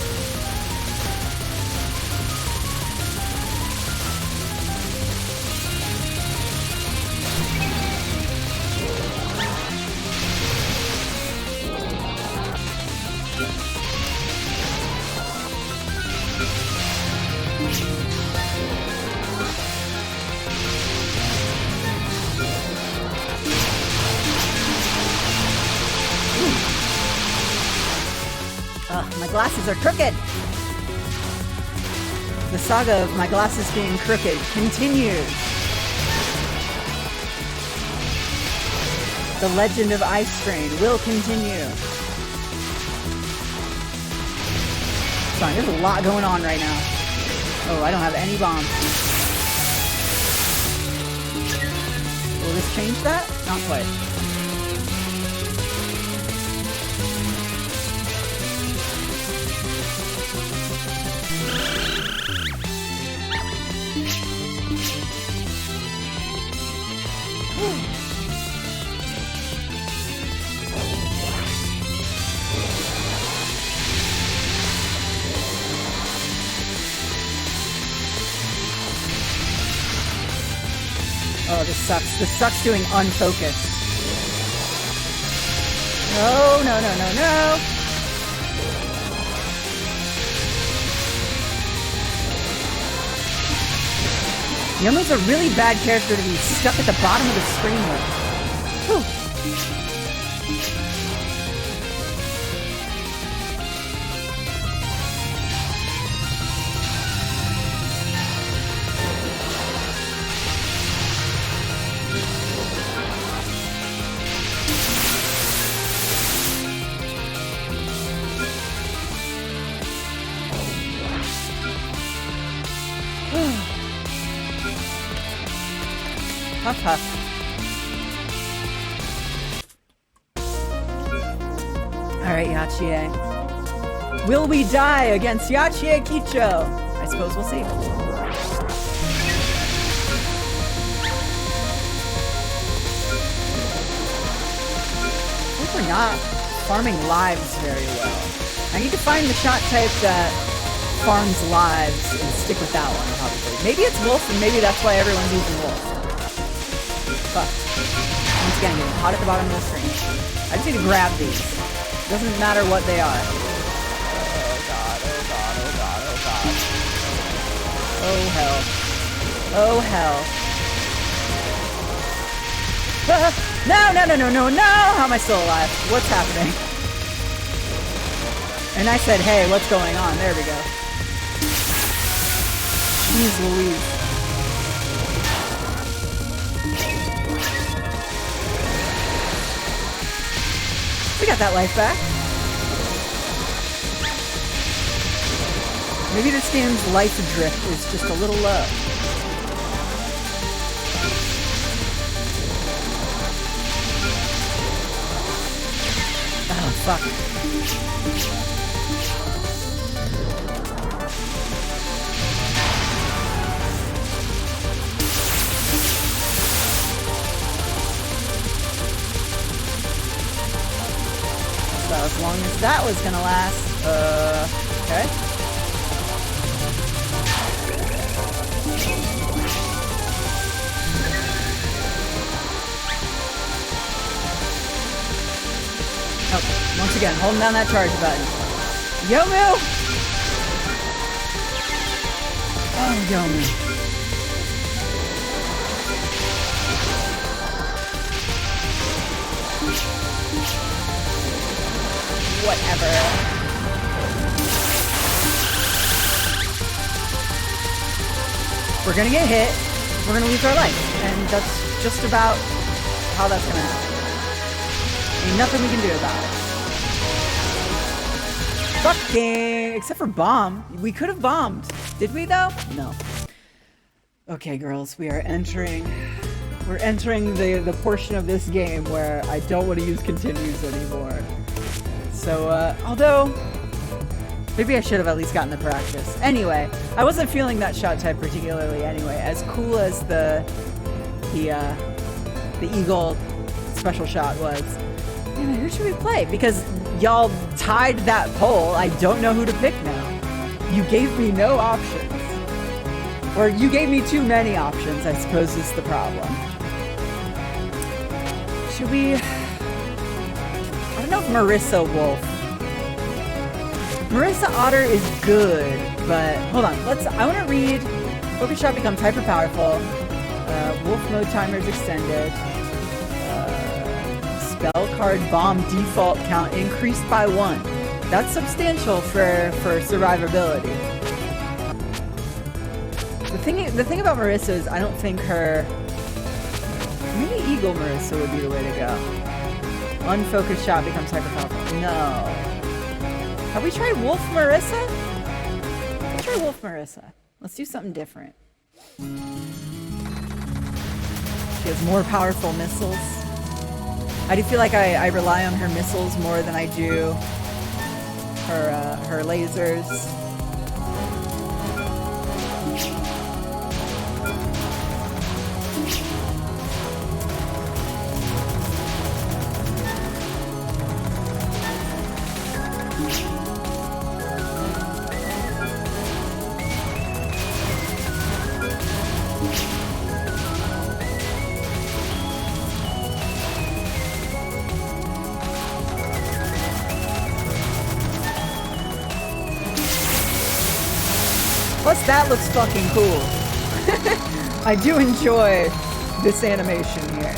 My glasses are crooked. The saga of my glasses being crooked continues. The legend of Ice Strain will continue. Sorry, there's a lot going on right now. Oh, I don't have any bombs. Will this change that? Not quite. Oh, this sucks. This sucks doing unfocused. No, no, no, no, no. Yomo's a really bad character to be stuck at the bottom of the screen with. Whew. Huff, huff. Alright, Yachie. Will we die against Yachie Kicho? I suppose we'll see. I think we're not farming lives very well. I need to find the shot type that farms lives and stick with that one, probably. Maybe it's wolf, and maybe that's why everyone's using wolf. Fuck. Once again, getting caught at the bottom of the screen. I just need to grab these. Doesn't matter what they are. Oh god, oh god, oh god, oh god. Oh hell. Oh hell. No, no, no, no, no, no! How am I still alive? What's happening? And I said, hey, what's going on? There we go. Jeez Louise. We got that life back. Maybe this game's life drift is just a little low. Fuck. So as long as that was gonna last, okay. Okay, once again, holding down that charge button. Yomu! Oh, Yomu. Whatever. We're gonna get hit, we're gonna lose our life, and that's just about how that's gonna happen. Ain't nothing we can do about it. Fucking, except for bomb. We could have bombed. Did we though? No. Okay, girls, we're entering the portion of this game where I don't want to use continues anymore. So, although, maybe I should have at least gotten the practice. Anyway, I wasn't feeling that shot type particularly anyway. As cool as the Eagle special shot was. Man, who should we play? Because y'all tied that poll. I don't know who to pick now. You gave me no options. Or you gave me too many options, I suppose is the problem. Should we... I don't know if Marissa Wolf. Marissa Otter is good, but hold on. I want to read. Focus shot becomes hyper powerful. Wolf mode timers extended. Spell card bomb default count increased by 1. That's substantial for survivability. The thing about Marissa is I don't think her... Maybe Eagle Marissa would be the way to go. Unfocused shot becomes hyper powerful. No. Have we tried Wolf Marissa? Let's try Wolf Marissa. Let's do something different. She has more powerful missiles. I do feel like I rely on her missiles more than I do her lasers. Plus, that looks fucking cool. I do enjoy this animation here.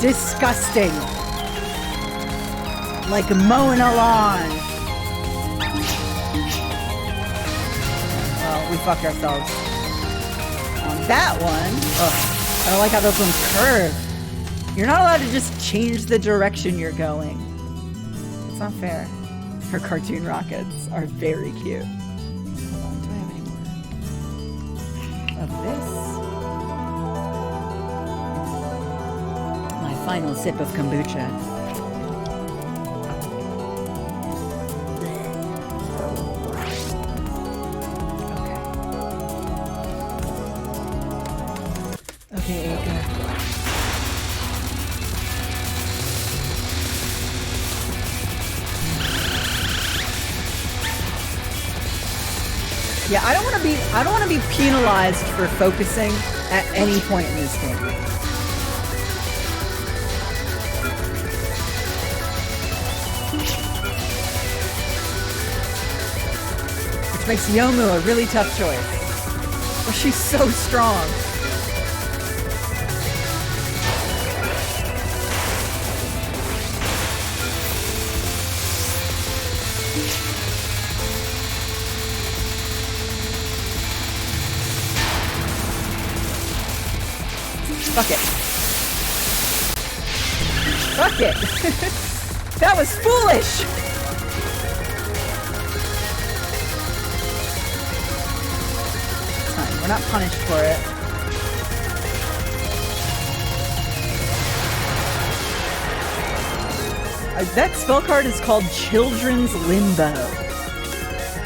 Disgusting. Like mowing a lawn. Well, we fucked ourselves. On that one, ugh, I don't like how those ones curve. You're not allowed to just change the direction you're going. It's not fair. Her cartoon rockets are very cute. Hold on, do I have any more of this? Final sip of kombucha. Okay, Aika. Yeah, I don't want to be penalized for focusing at any point in this game. Which makes Yomu a really tough choice. But she's so strong. Fuck it. Fuck it. That was foolish. It's fine. We're not punished for it. That spell card is called Children's Limbo.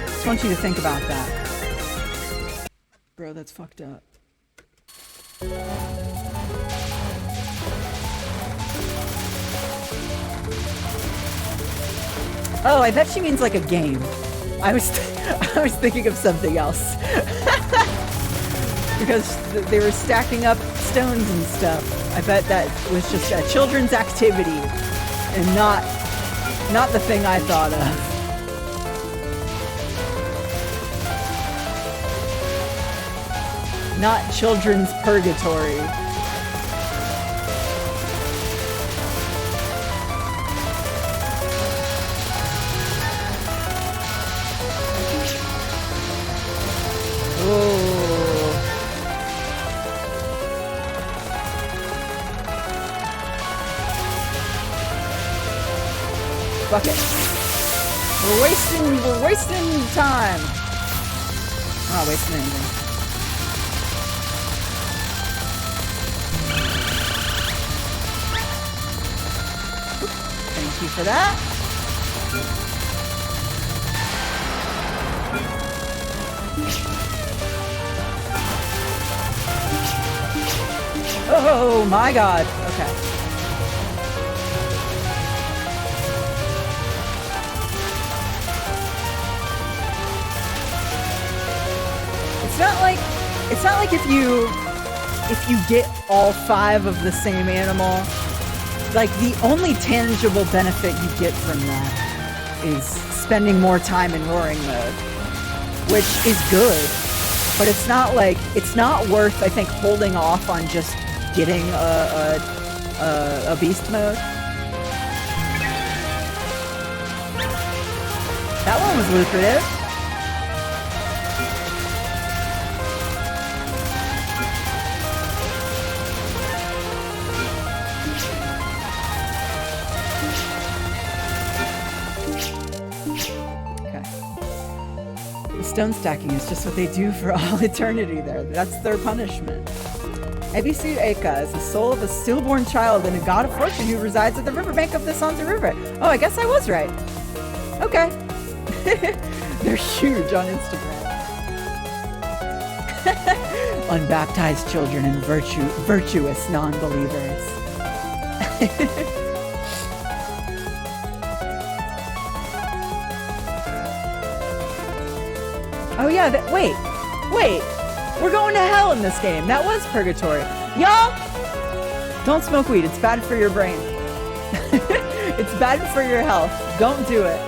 Just want you to think about that. Bro, that's fucked up. Oh, I bet she means like a game. I was thinking of something else. Because they were stacking up stones and stuff. I bet that was just a children's activity and not the thing I thought of. Not children's purgatory. Fuck it. We're wasting time. I'm not wasting anything. Thank you for that. Oh my god. Okay. It's not like if you get all 5 of the same animal, like the only tangible benefit you get from that is spending more time in roaring mode, which is good, but it's not worth, I think, holding off on just getting a beast mode. That one was lucrative. Stone stacking is just what they do for all eternity there. That's their punishment. Ebisu Eka is the soul of a stillborn child and a god of fortune who resides at the riverbank of the Sansa River. Oh, I guess I was right. Okay. They're huge on Instagram. Unbaptized children and virtuous non-believers. Oh yeah, wait. We're going to hell in this game. That was purgatory. Y'all, don't smoke weed. It's bad for your brain. It's bad for your health. Don't do it.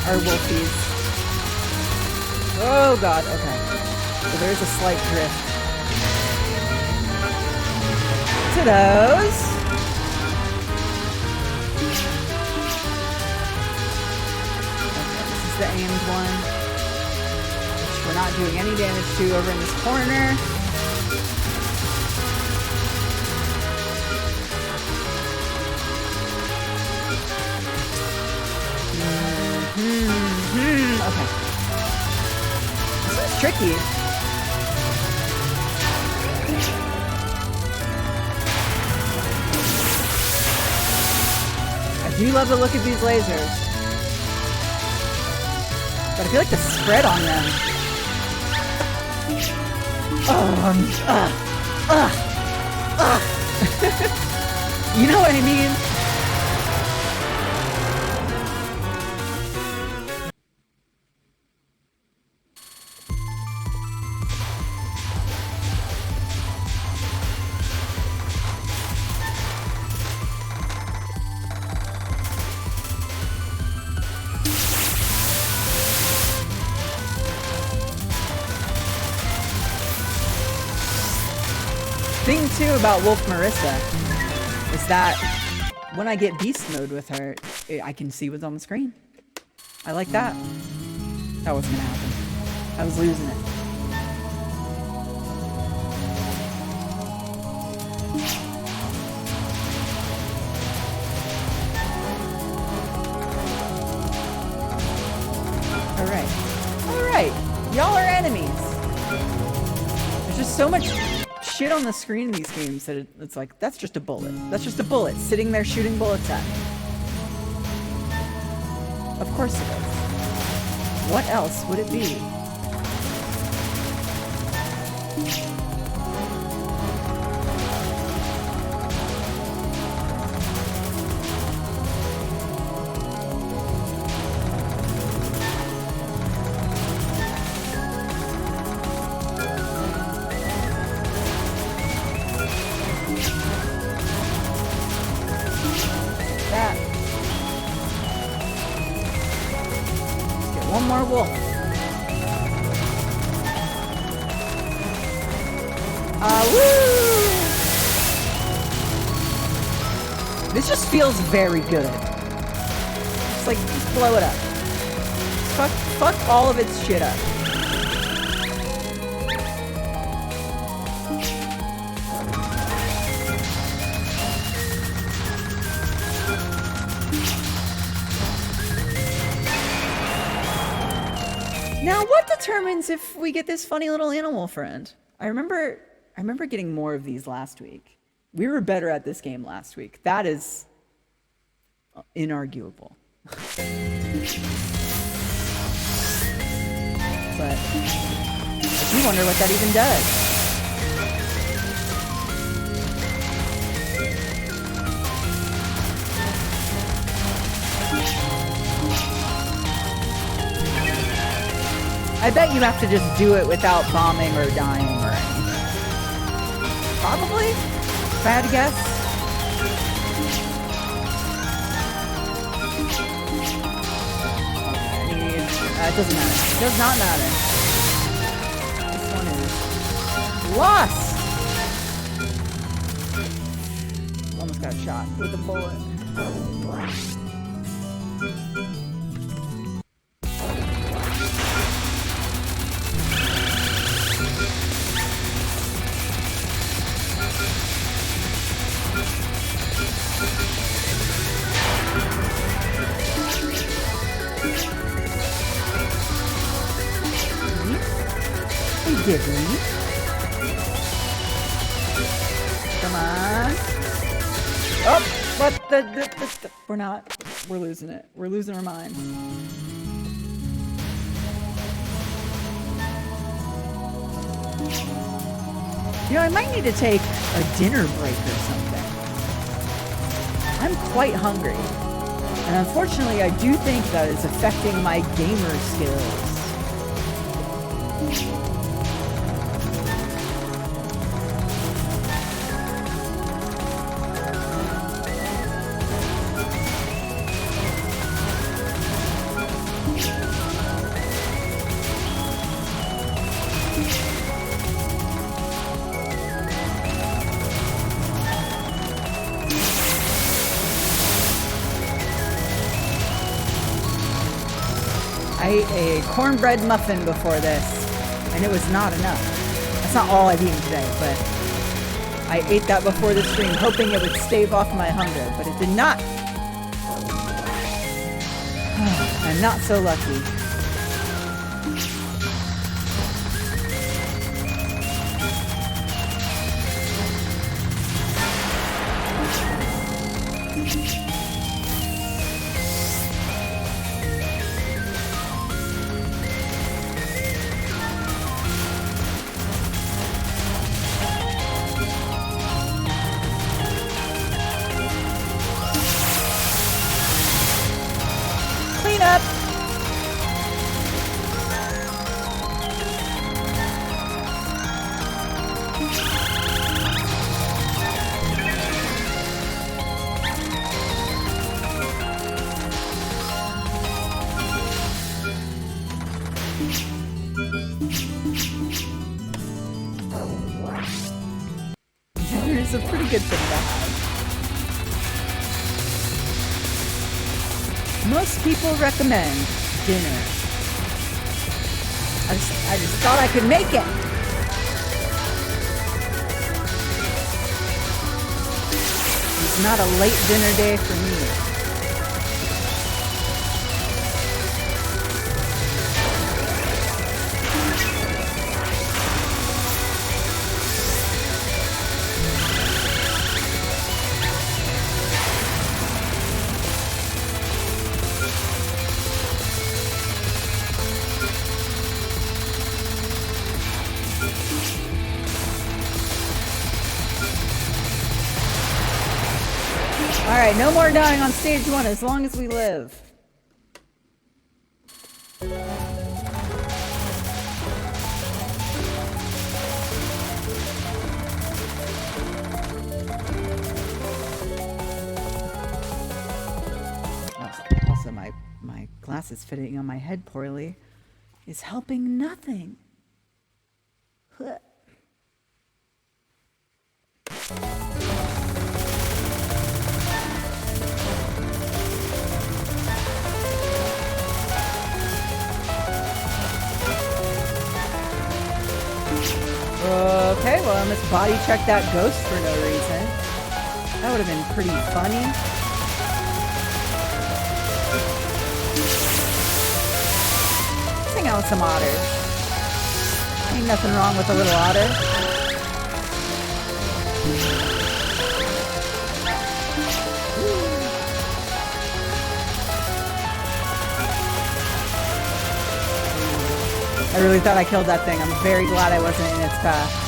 Our wolfies. Oh god, okay. So there's a slight drift to those. Okay, this is the aimed one, which we're not doing any damage to over in this corner. Okay. tricky. I do love the look of these lasers. But I feel like the spread on them. You know what I mean? Thing too about Wolf Marissa is that when I get beast mode with her, I can see what's on the screen. I like that. That wasn't gonna happen. I was losing it. Alright. Y'all are enemies. There's just so much shit on the screen in these games that it's like, that's just a bullet. That's just a bullet sitting there shooting bullets at me. Of course it is. What else would it be? One more wolf. Woo! This just feels very good. It's like, just blow it up. Fuck all of its shit up. Now, what determines if we get this funny little animal friend? I remember getting more of these last week. We were better at this game last week. That is inarguable. But I do wonder what that even does. I bet you have to just do it without bombing or dying or anything. Probably? If I had to guess. It doesn't matter. It does not matter. This one is lost! Almost got shot with a bullet. Give me. Come on. Oh, but we're not. We're losing it. We're losing our minds. You know, I might need to take a dinner break or something. I'm quite hungry. And unfortunately, I do think that it's affecting my gamer skills. I ate a cornbread muffin before this, and it was not enough. That's not all I've eaten today, but I ate that before the stream, hoping it would stave off my hunger, but it did not. I'm not so lucky. Clean up. Dinner is a pretty good thing to have. Most people recommend dinner. I just thought I could make it. It's not a late dinner day for me. Alright, no more dying on stage 1 as long as we live. Also, my glasses fitting on my head poorly is helping nothing. Huh. Okay, well, I must body check that ghost for no reason. That would have been pretty funny. Let's hang out with some otters. Ain't nothing wrong with a little otter. I really thought I killed that thing. I'm very glad I wasn't in its path.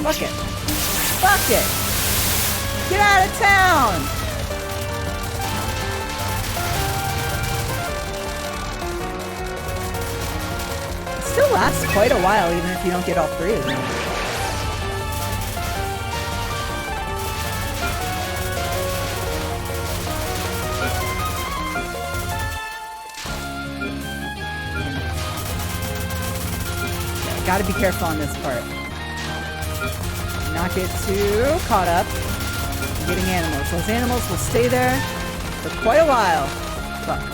Fuck it. Fuck it. Get out of town. It still lasts quite a while even if you don't get all 3 of them. Gotta be careful on this part. Not get too caught up in getting animals. Those animals will stay there for quite a while. Fuck.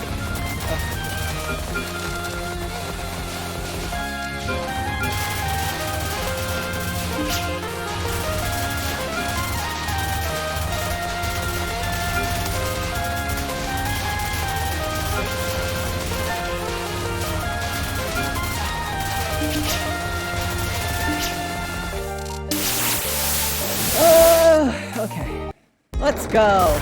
Okay, let's go.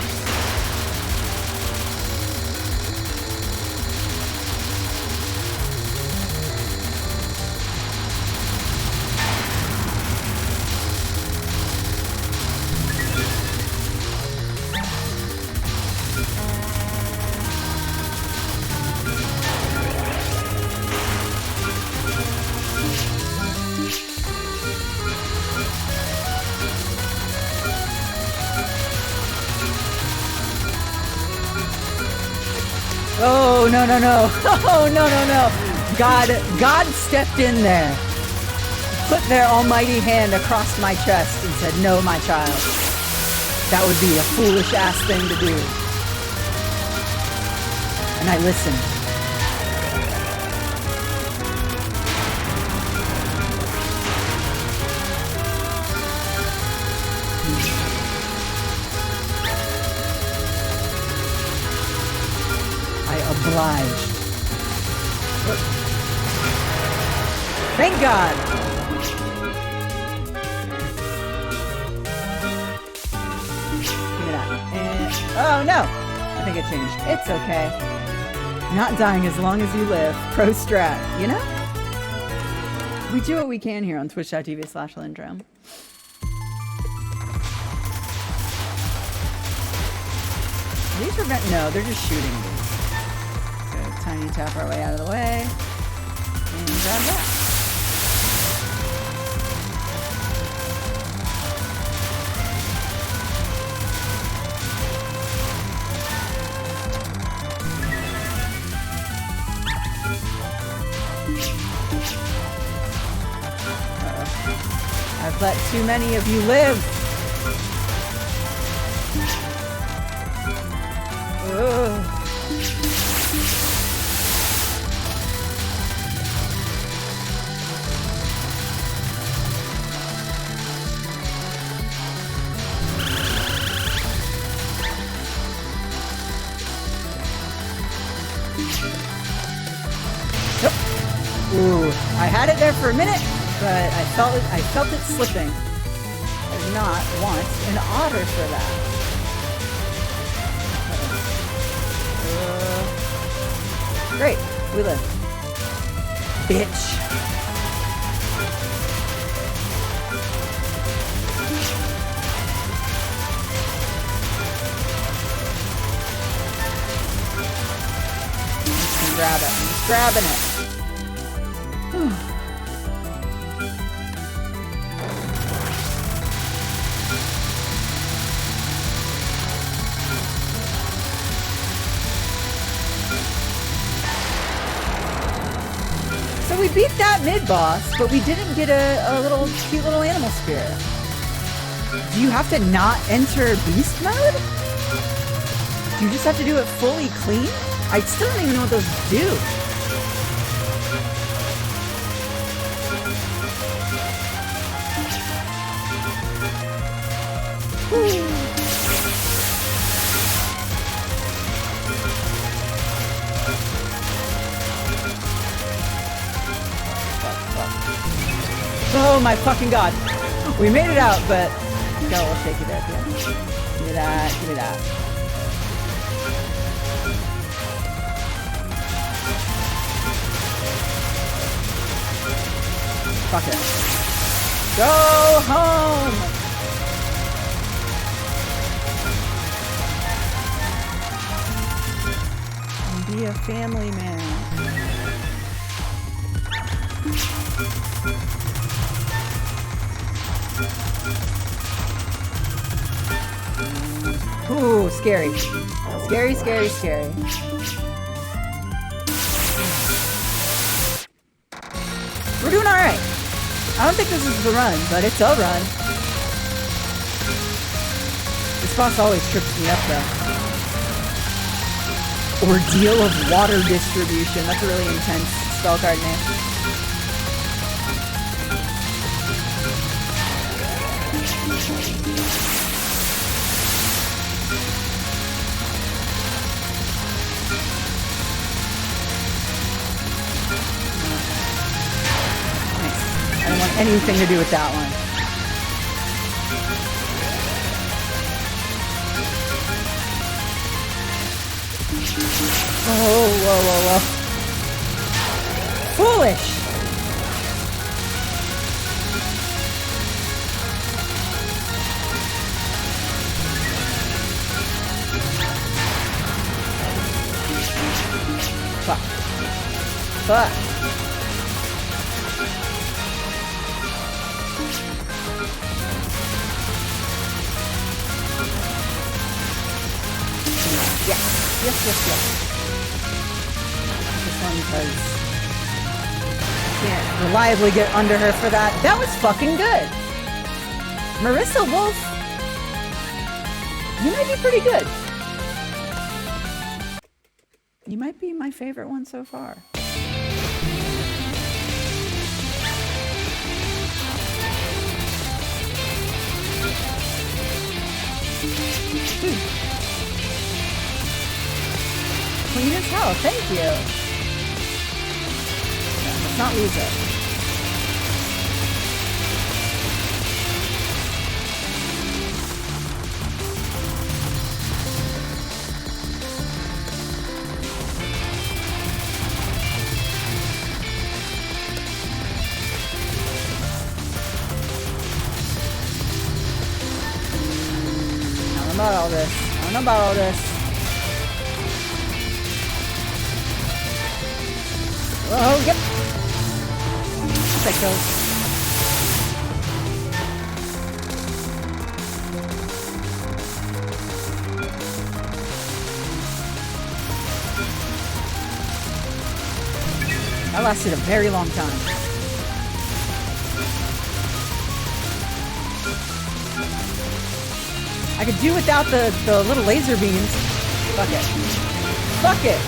Oh, no, no, no. Oh, no, no, no. God stepped in there, put their almighty hand across my chest and said, no, my child. That would be a foolish ass thing to do. And I listened. obliged. Thank God. Give me that. And, oh no! I think it changed. It's okay. Not dying as long as you live. Pro strat, you know? We do what we can here on twitch.tv/Lindrum. These prevent... No, they're just shooting me. So tiny tap our way out of the way. And grab that. I've let too many of you live. Ugh. Yep. Ooh, I had it there for a minute. But I felt it slipping. I do not want an otter for that. Great, we live. Bitch. I'm grab it. I'm just grabbing it. So we beat that mid-boss, but we didn't get a little cute little animal spirit. Do you have to not enter beast mode? Do you just have to do it fully clean? I still don't even know what those do. Oh my fucking god. We made it out, but got a little shaky there at the end. Give me that, give me that. Fuck it. Go home! And be a family man. Ooh, scary. Scary, scary, scary. We're doing alright. I don't think this is the run, but it's a run. This boss always trips me up, though. Ordeal of Water Distribution. That's a really intense spell card name. I don't want anything to do with that one. Oh, whoa, whoa, whoa. Foolish! Fuck. Fuck. Yes, yes, yes, yes. This one, because I can't reliably get under her for that. That was fucking good. Marissa Wolf, you might be pretty good. You might be my favorite one so far. clean as hell. Thank you. Yeah, let's not lose it. I don't know about all this. I don't know about all this. Oh, yep. That kills. That lasted a very long time. I could do without the little laser beams. Fuck it. Fuck it!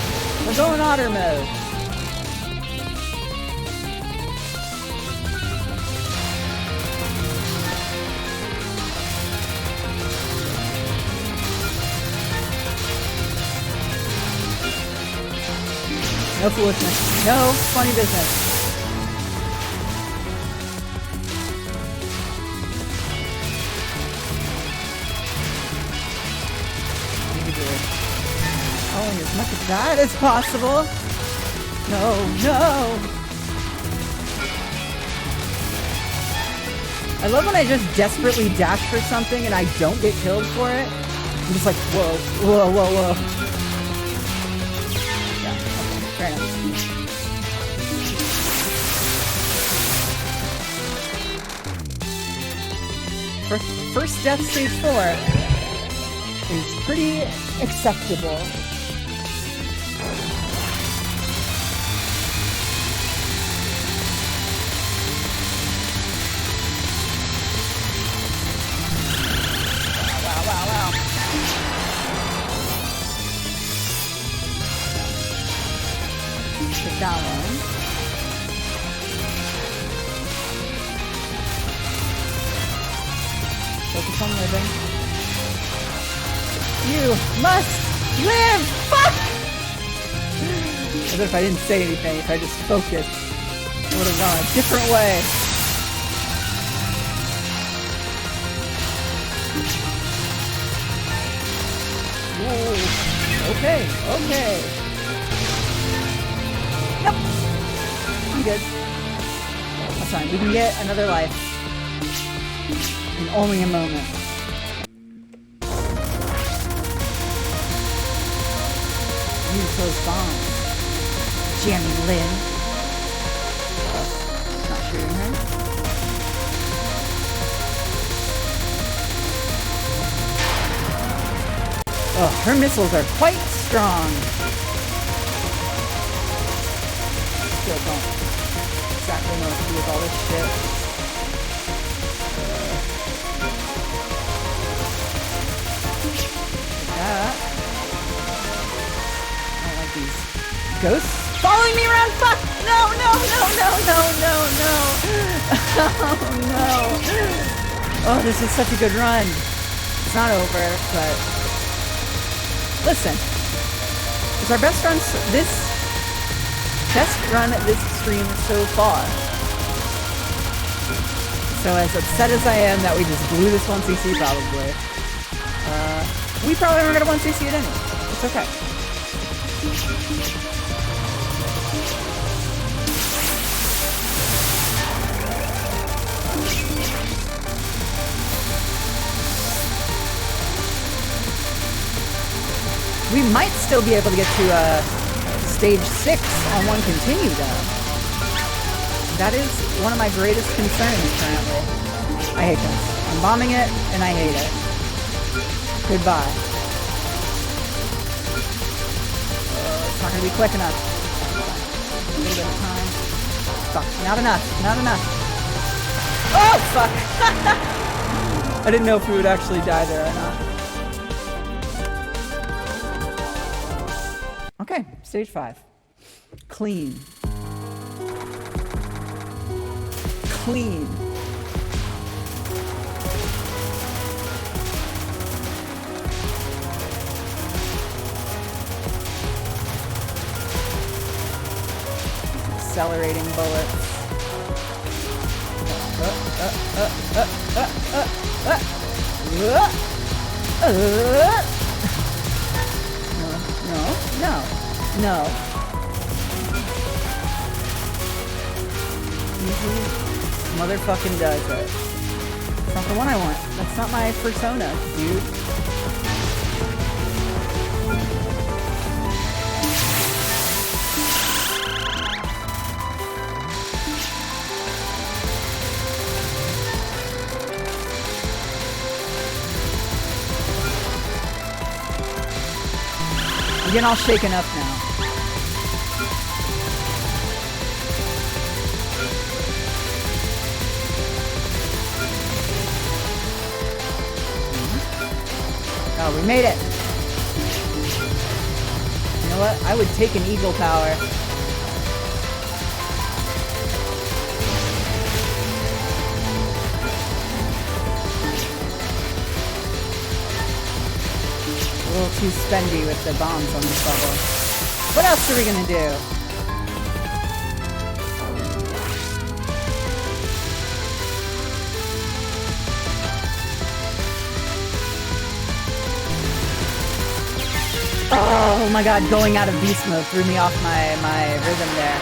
We're going otter mode. No foolishness. No funny business. As much of that as possible. No, no. I love when I just desperately dash for something and I don't get killed for it. I'm just like, whoa, whoa, whoa, whoa. Yeah, okay, fair enough. First death stage 4 is pretty acceptable. That one. Focus on living. You must live! Fuck! As if I didn't say anything, if I just focused, I would have gone a different way. Whoa. Okay, okay. Nope. I'm good. That's fine. We can get another life. In only a moment. Use those bombs. Jammy Lynn. Not shooting her. Oh, her missiles are quite strong. Still don't exactly know what to do with all this shit. Like that. I don't like these ghosts following me around. Fuck! No, no, no, no, no, no, no. Oh, no. Oh, this is such a good run. It's not over, but listen. It's our best run. Best run at this stream so far. So as upset as I am that we just blew this 1cc probably, we probably aren't gonna 1cc it anyway. It's okay. We might still be able to get to stage 6 on one continue though. That is one of my greatest concerns currently. I hate this. I'm bombing it and I hate it. Goodbye. It's not gonna be quick enough. A little bit of time. Fuck. Not enough. Not enough. Oh fuck! I didn't know if we would actually die there or not. Okay, stage 5. Clean. Clean. accelerating bullets. No. Motherfucking does it. It's not the one I want. That's not my persona, dude. I'm getting all shaken up now. Oh, we made it. You know what? I would take an eagle power. A little too spendy with the bombs on this level. What else are we gonna do? Oh my god, going out of beast mode threw me off my rhythm there.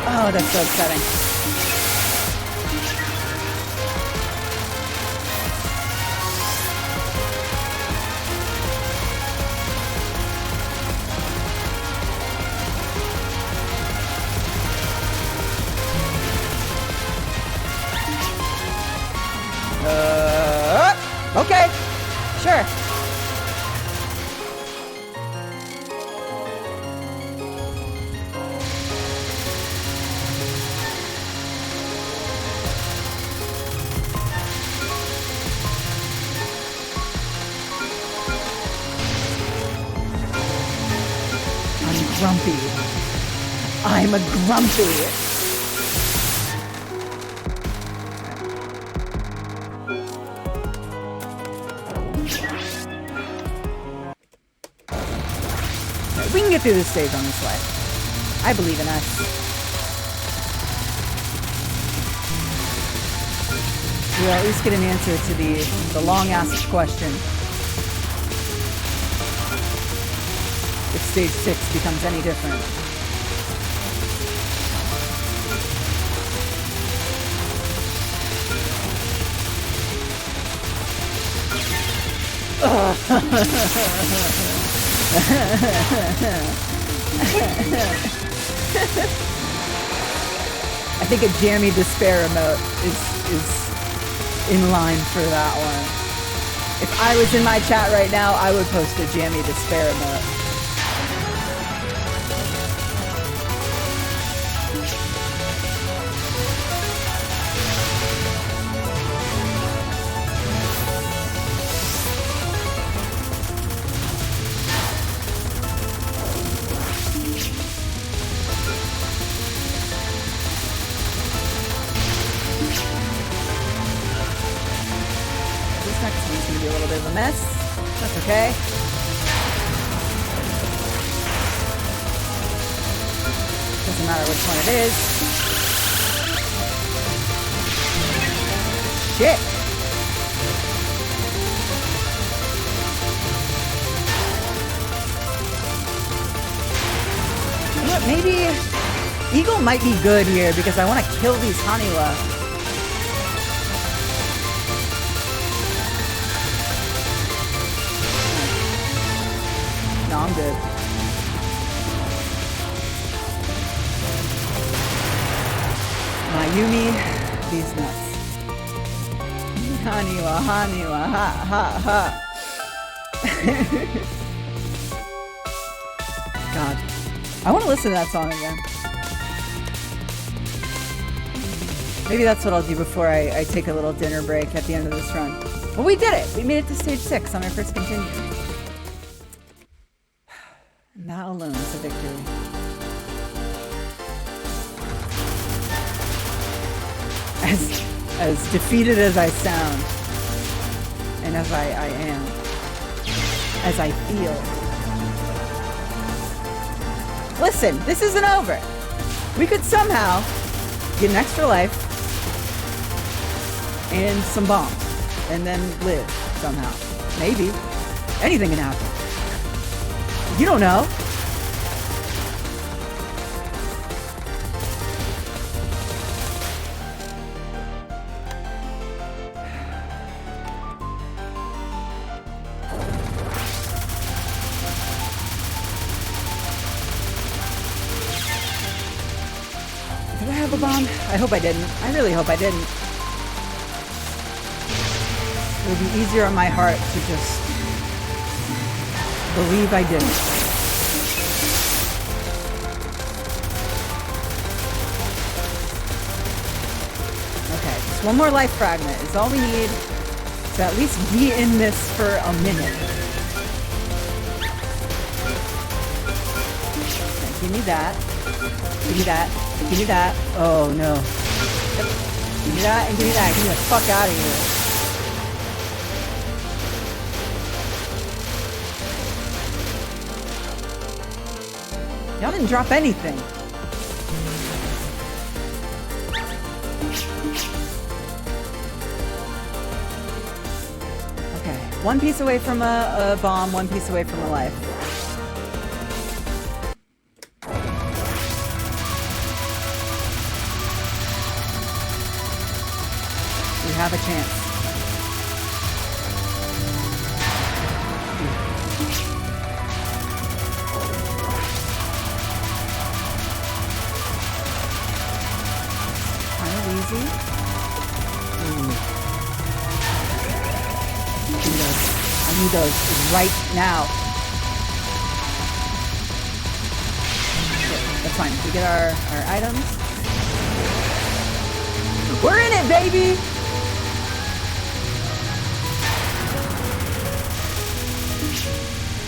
Oh, that's so upsetting. Okay, sure. Grumpy. I'm a grumpy. We can get through this stage on this way. I believe in us. We'll at least get an answer to the long-asked question. If stage 6 becomes any different. I think a jammy despair emote is in line for that one. If I was in my chat right now, I would post a jammy despair emote. Mess. That's okay. Doesn't matter which one it is. Shit. You know what? Maybe Eagle might be good here because I want to kill these Haniwa. No, I'm good. Mayumi, these nuts. Haniwa, Haniwa, ha, ha, ha. God. I want to listen to that song again. Maybe that's what I'll do before I take a little dinner break at the end of this run. Well, we did it! We made it to stage 6 on our first continue. And that alone is a victory. As defeated as I sound, and as I am, as I feel. Listen, this isn't over. We could somehow get an extra life and some bombs, and then live somehow. Maybe. Anything can happen. You don't know. Did I have a bomb? I hope I didn't. I really hope I didn't. It would be easier on my heart to just believe I didn't. Okay, just one more life fragment is all we need to at least be in this for a minute. Okay, give me that. Give me that. Give me that. Oh no. Yep. Give me that and give me that. Get me the fuck out of here. Y'all didn't drop anything. Okay, one piece away from a bomb, one piece away from a life. We have a chance. Easy. I need those right now. That's fine. We get our items. We're in it, baby!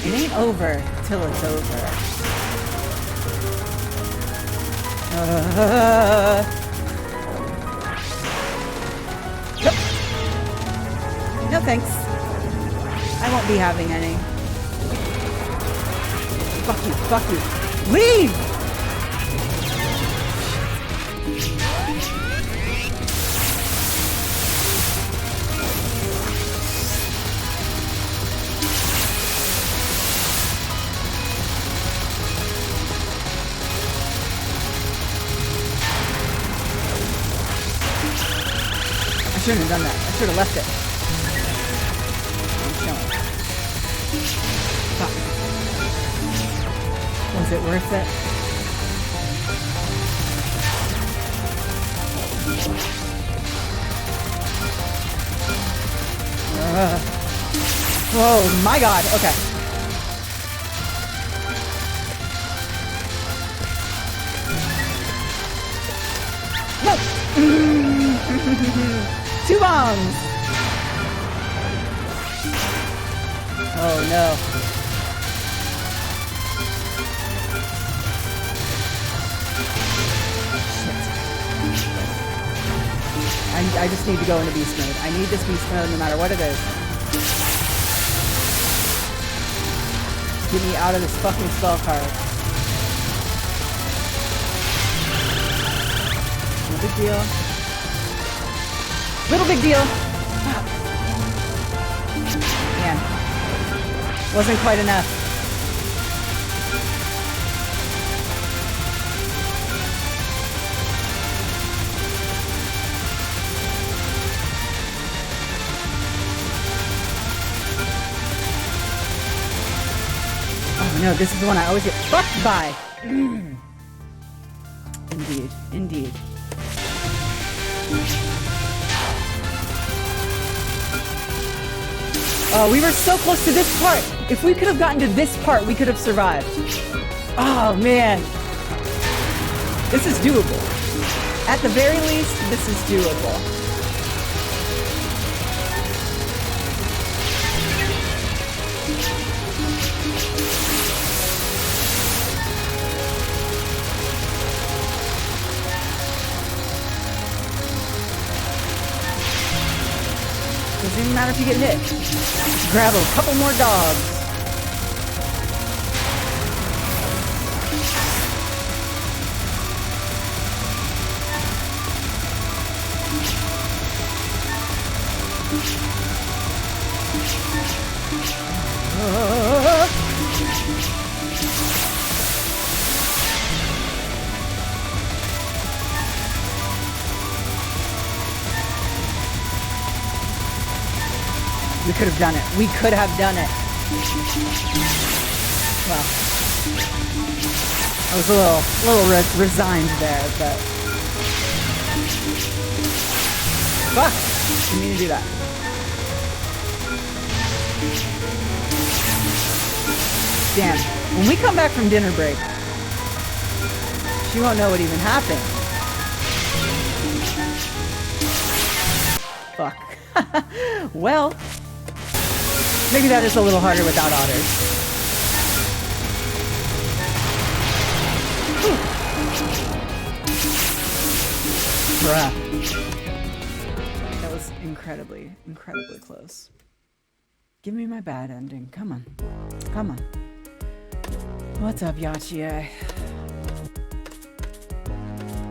It ain't over till it's over. No thanks. I won't be having any. Fuck you, fuck you. Leave! I shouldn't have done that. I should have left it. Was it worth it? Oh my god, okay. No! 2 bombs! Oh no. I just need to go into beast mode. I need this beast mode no matter what it is. Get me out of this fucking spell card. No big deal. Little big deal. Man. Wasn't quite enough. No, this is the one I always get fucked by. Indeed, indeed. Oh, we were so close to this part. If we could have gotten to this part, we could have survived. Oh, man. This is doable. At the very least, this is doable. Doesn't even matter if you get hit. Just grab a couple more dogs. We could have done it. We could have done it. Well, I was a little resigned there, but fuck! Didn't mean to do that. Damn. When we come back from dinner break, she won't know what even happened. Fuck. Well, maybe that is a little harder without otters. Bruh. That was incredibly, incredibly close. Give me my bad ending. Come on. Come on. What's up, Yachi?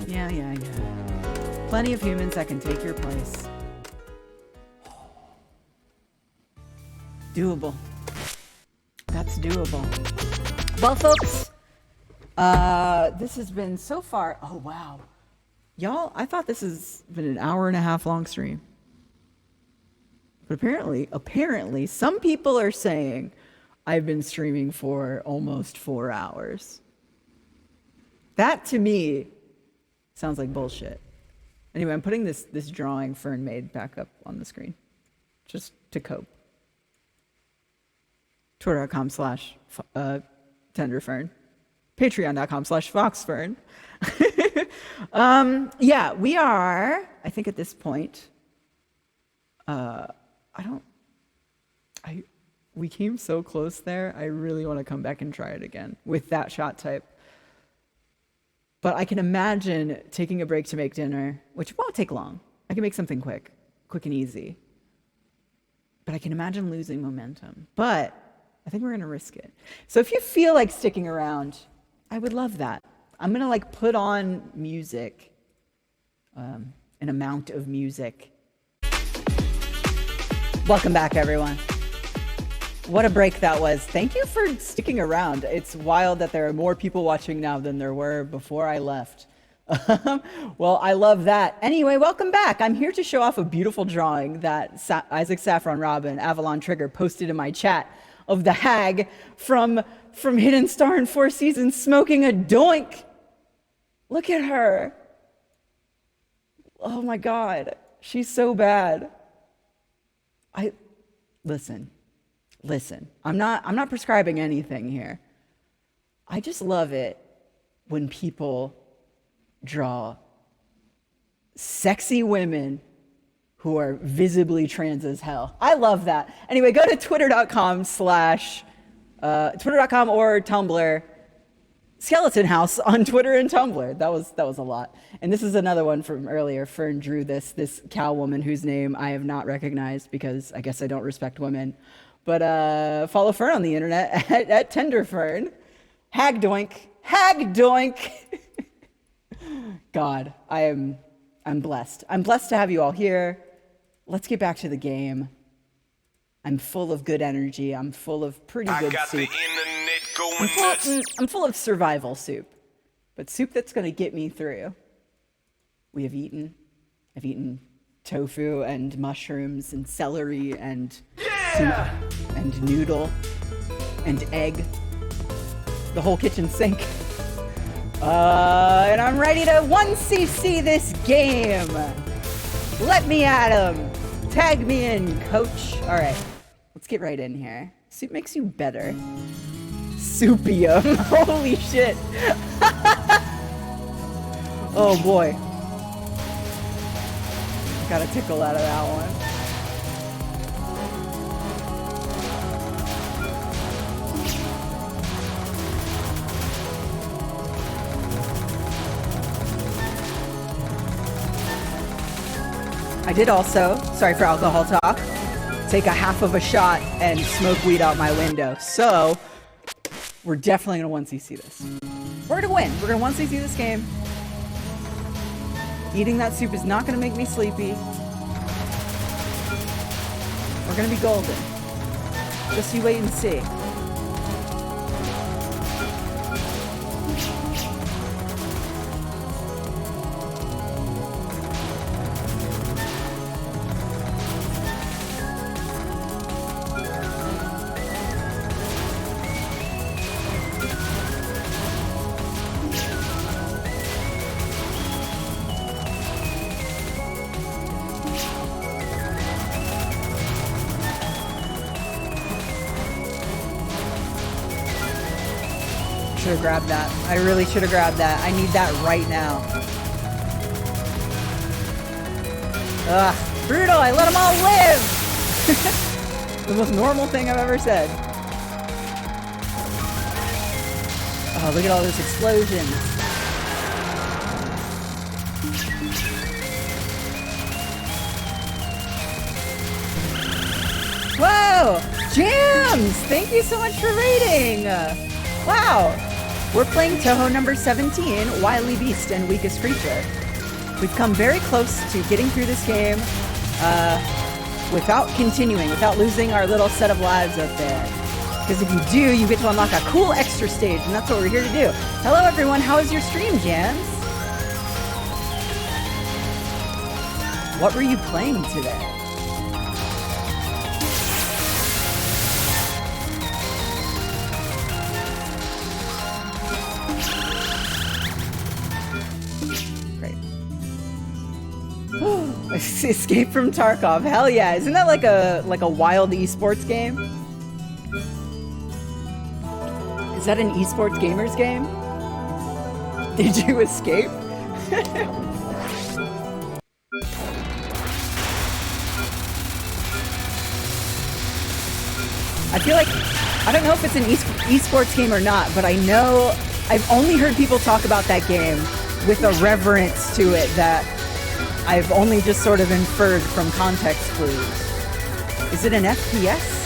Yeah. Plenty of humans that can take your place. Doable. That's doable. Well, folks, this has been so far. Oh, wow. Y'all, I thought this has been an hour and a half long stream. But apparently, some people are saying I've been streaming for almost 4 hours. That, to me, sounds like bullshit. Anyway, I'm putting this drawing Fern made back up on the screen, just to cope. Twitter.com/tenderfern. Patreon.com/foxfern. Yeah, we are, I think at this point, we came so close there. I really want to come back and try it again with that shot type. But I can imagine taking a break to make dinner, which won't take long. I can make something quick and easy. But I can imagine losing momentum. But I think we're going to risk it. So if you feel like sticking around, I would love that. I'm going to put on music, an amount of music. Welcome back, everyone. What a break that was. Thank you for sticking around. It's wild that there are more people watching now than there were before I left. Well, I love that. Anyway, welcome back. I'm here to show off a beautiful drawing that Isaac Saffron Robin, Avalon Trigger, posted in my chat of the hag from Hidden Star in Four Seasons smoking a doink. Look at her. Oh my God. She's so bad. Listen, I'm not prescribing anything here. I just love it when people draw sexy women who are visibly trans as hell. I love that. Anyway, go to twitter.com or Tumblr. Skeleton House on Twitter and Tumblr. That was a lot. And this is another one from earlier. Fern drew this cow woman whose name I have not recognized because I guess I don't respect women. But follow Fern on the internet at TenderFern. Hag doink. God, I'm blessed. I'm blessed to have you all here. Let's get back to the game. I'm full of good energy. I'm full of pretty good soup. I'm full of survival soup, but soup that's going to get me through. I've eaten tofu and mushrooms and celery and soup and noodle and egg, the whole kitchen sink. And I'm ready to 1cc this game. Let me at him. Tag me in, coach. All right, let's get right in here. Soup makes you better. Soupium. Holy shit. Oh boy. Got a tickle out of that one. I did also, sorry for alcohol talk, take a half of a shot and smoke weed out my window. So we're definitely going to 1cc this. We're going to win. We're going to 1cc this game. Eating that soup is not going to make me sleepy. We're going to be golden. Just you wait and see. should have grabbed that. I really should have grabbed that. I need that right now. Ugh, brutal, I let them all live! The most normal thing I've ever said. Oh, look at all those explosions. Whoa! Jams! Thank you so much for raiding! Wow! We're playing touhou number 17, Wily Beast and Weakest Creature. We've come very close to getting through this game without continuing, without losing our little set of lives up there. Because if you do, you get to unlock a cool extra stage, and that's what we're here to do. Hello everyone, how is your stream, Jams? What were you playing today? Escape from Tarkov. Hell yeah. Isn't that like a wild esports game? Is that an esports gamers game? Did you escape? I feel like, I don't know if it's an esports game or not, but I know I've only heard people talk about that game with a reverence to it that I've only just sort of inferred from context clues. Is it an FPS?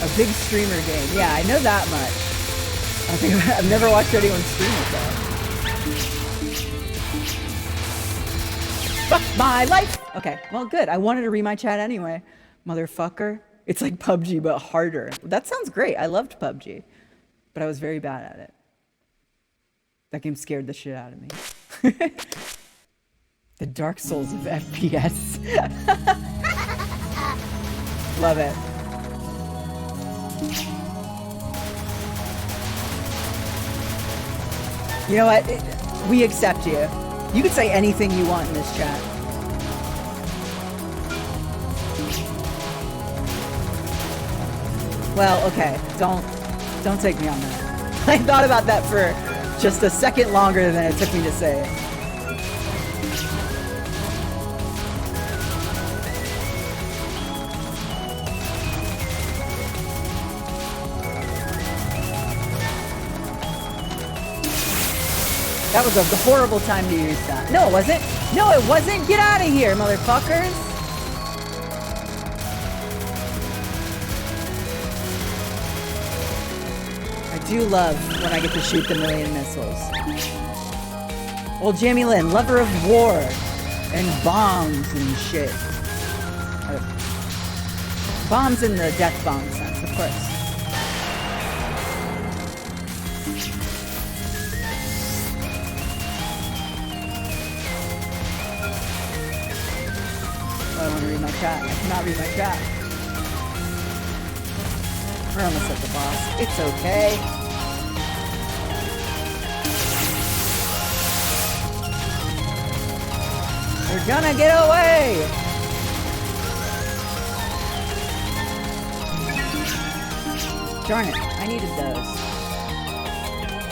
A big streamer game. Yeah, I know that much. I've never watched anyone stream it though. Fuck my life! Okay, well good. I wanted to read my chat anyway. Motherfucker. It's like PUBG, but harder. That sounds great. I loved PUBG. But I was very bad at it. That game scared the shit out of me. The Dark Souls of FPS. Love it. You know what? We accept you. You can say anything you want in this chat. Well, okay. Don't take me on that. I thought about that for just a second longer than it took me to say it. That was a horrible time to use that. No, it wasn't. No, it wasn't. Get out of here, motherfuckers. I do love when I get to shoot the million missiles. Old Jamie Lynn, lover of war and bombs and shit. Bombs in the death bomb sense, of course. I want to read my chat. I cannot read my chat. We're almost at the boss. It's okay. We're gonna get away! Darn it, I needed those.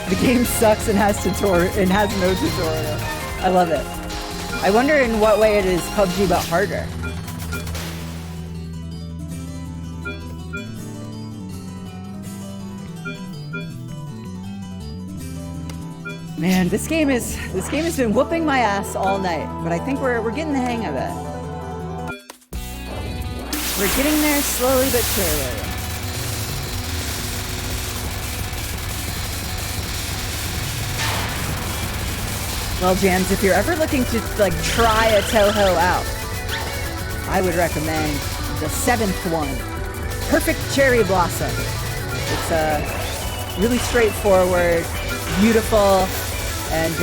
The game sucks and has no tutorial. I love it. I wonder in what way it is PUBG but harder. Man, this game has been whooping my ass all night, but I think we're getting the hang of it. We're getting there slowly but surely. Well, Jams, if you're ever looking to like try a touhou out, I would recommend the 7th one, Perfect Cherry Blossom. It's really straightforward, beautiful, and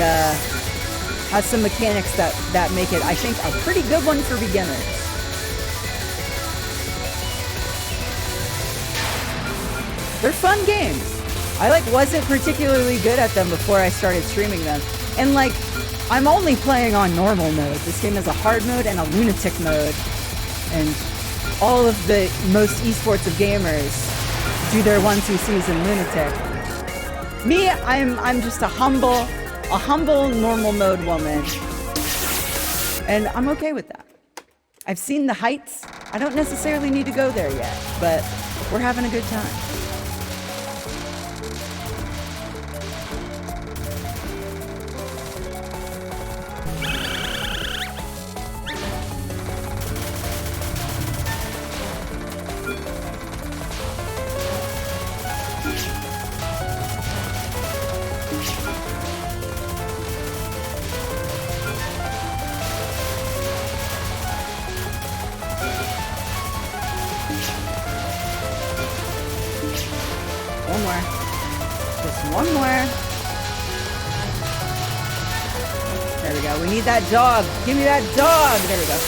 has some mechanics that make it, I think, a pretty good one for beginners. They're fun games. I like wasn't particularly good at them before I started streaming them. And like, I'm only playing on normal mode. This game has a hard mode and a lunatic mode. And all of the most esports of gamers do their 1-2-Cs in lunatic. Me, I'm just a humble normal mode woman. And I'm okay with that. I've seen the heights. I don't necessarily need to go there yet, but we're having a good time. One more. Just one more. There we go. We need that dog. Give me that dog. There we go.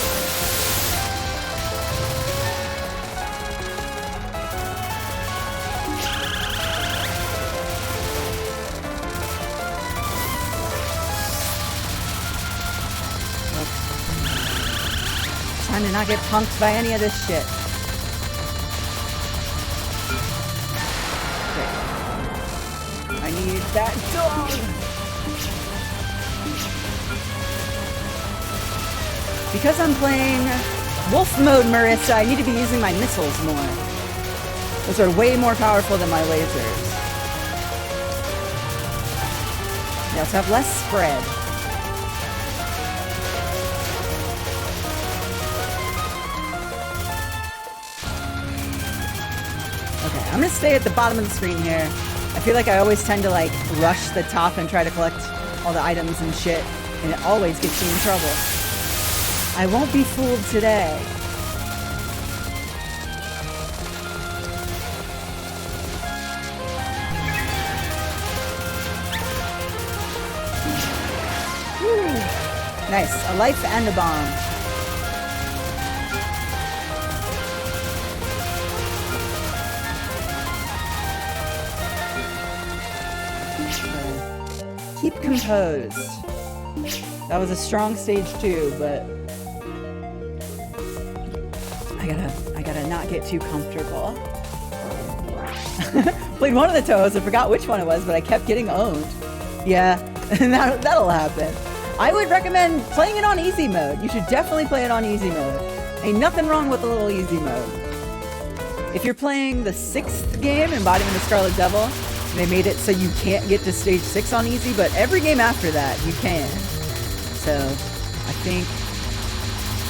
Time to not get punked by any of this shit. I need that dog! Because I'm playing wolf mode, Marissa, I need to be using my missiles more. Those are way more powerful than my lasers. They also have less spread. Okay, I'm gonna stay at the bottom of the screen here. I feel like I always tend to like rush the top and try to collect all the items and shit, and it always gets me in trouble. I won't be fooled today. Whew. Nice, a life and a bomb. Keep composed. That was a strong stage 2, but I gotta not get too comfortable. Played one of the touhous, I forgot which one it was, but I kept getting owned. Yeah, and that'll happen. I would recommend playing it on easy mode. You should definitely play it on easy mode. Ain't nothing wrong with a little easy mode. If you're playing the 6th game, Embodying the Scarlet Devil, they made it so you can't get to stage 6 on easy, but every game after that, you can. So, I think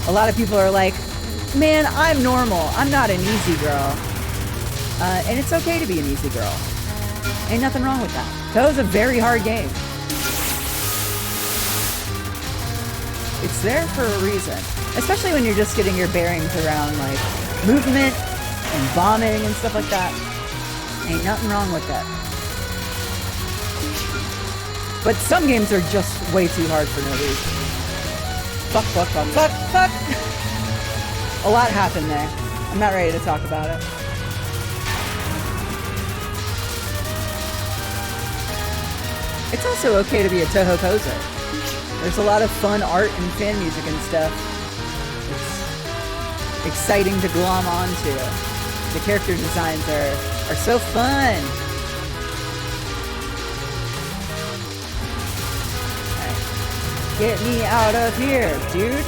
a lot of people are like, man, I'm normal. I'm not an easy girl. And it's okay to be an easy girl. Ain't nothing wrong with that. That was a very hard game. It's there for a reason. Especially when you're just getting your bearings around, like, movement and bombing and stuff like that. Ain't nothing wrong with that. But some games are just way too hard for no reason. Fuck, fuck, fuck, fuck, fuck! A lot happened there. I'm not ready to talk about it. It's also okay to be a touhou poser. There's a lot of fun art and fan music and stuff. It's exciting to glom onto. The character designs are so fun. Get me out of here, dude.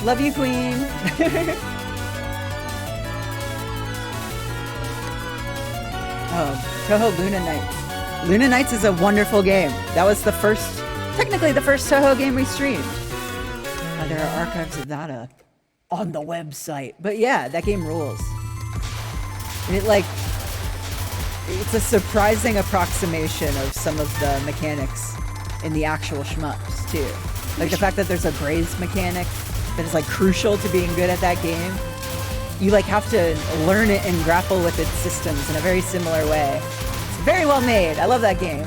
Love you, Queen. Oh, touhou Luna Nights. Luna Nights is a wonderful game. That was the first, technically the first touhou game we streamed. There are archives of that up on the website. But yeah, that game rules. And it's a surprising approximation of some of the mechanics in the actual shmups too. Like the fact that there's a braze mechanic that is like crucial to being good at that game. you like have to learn it and grapple with its systems in a very similar way. It's very well made. I love that game.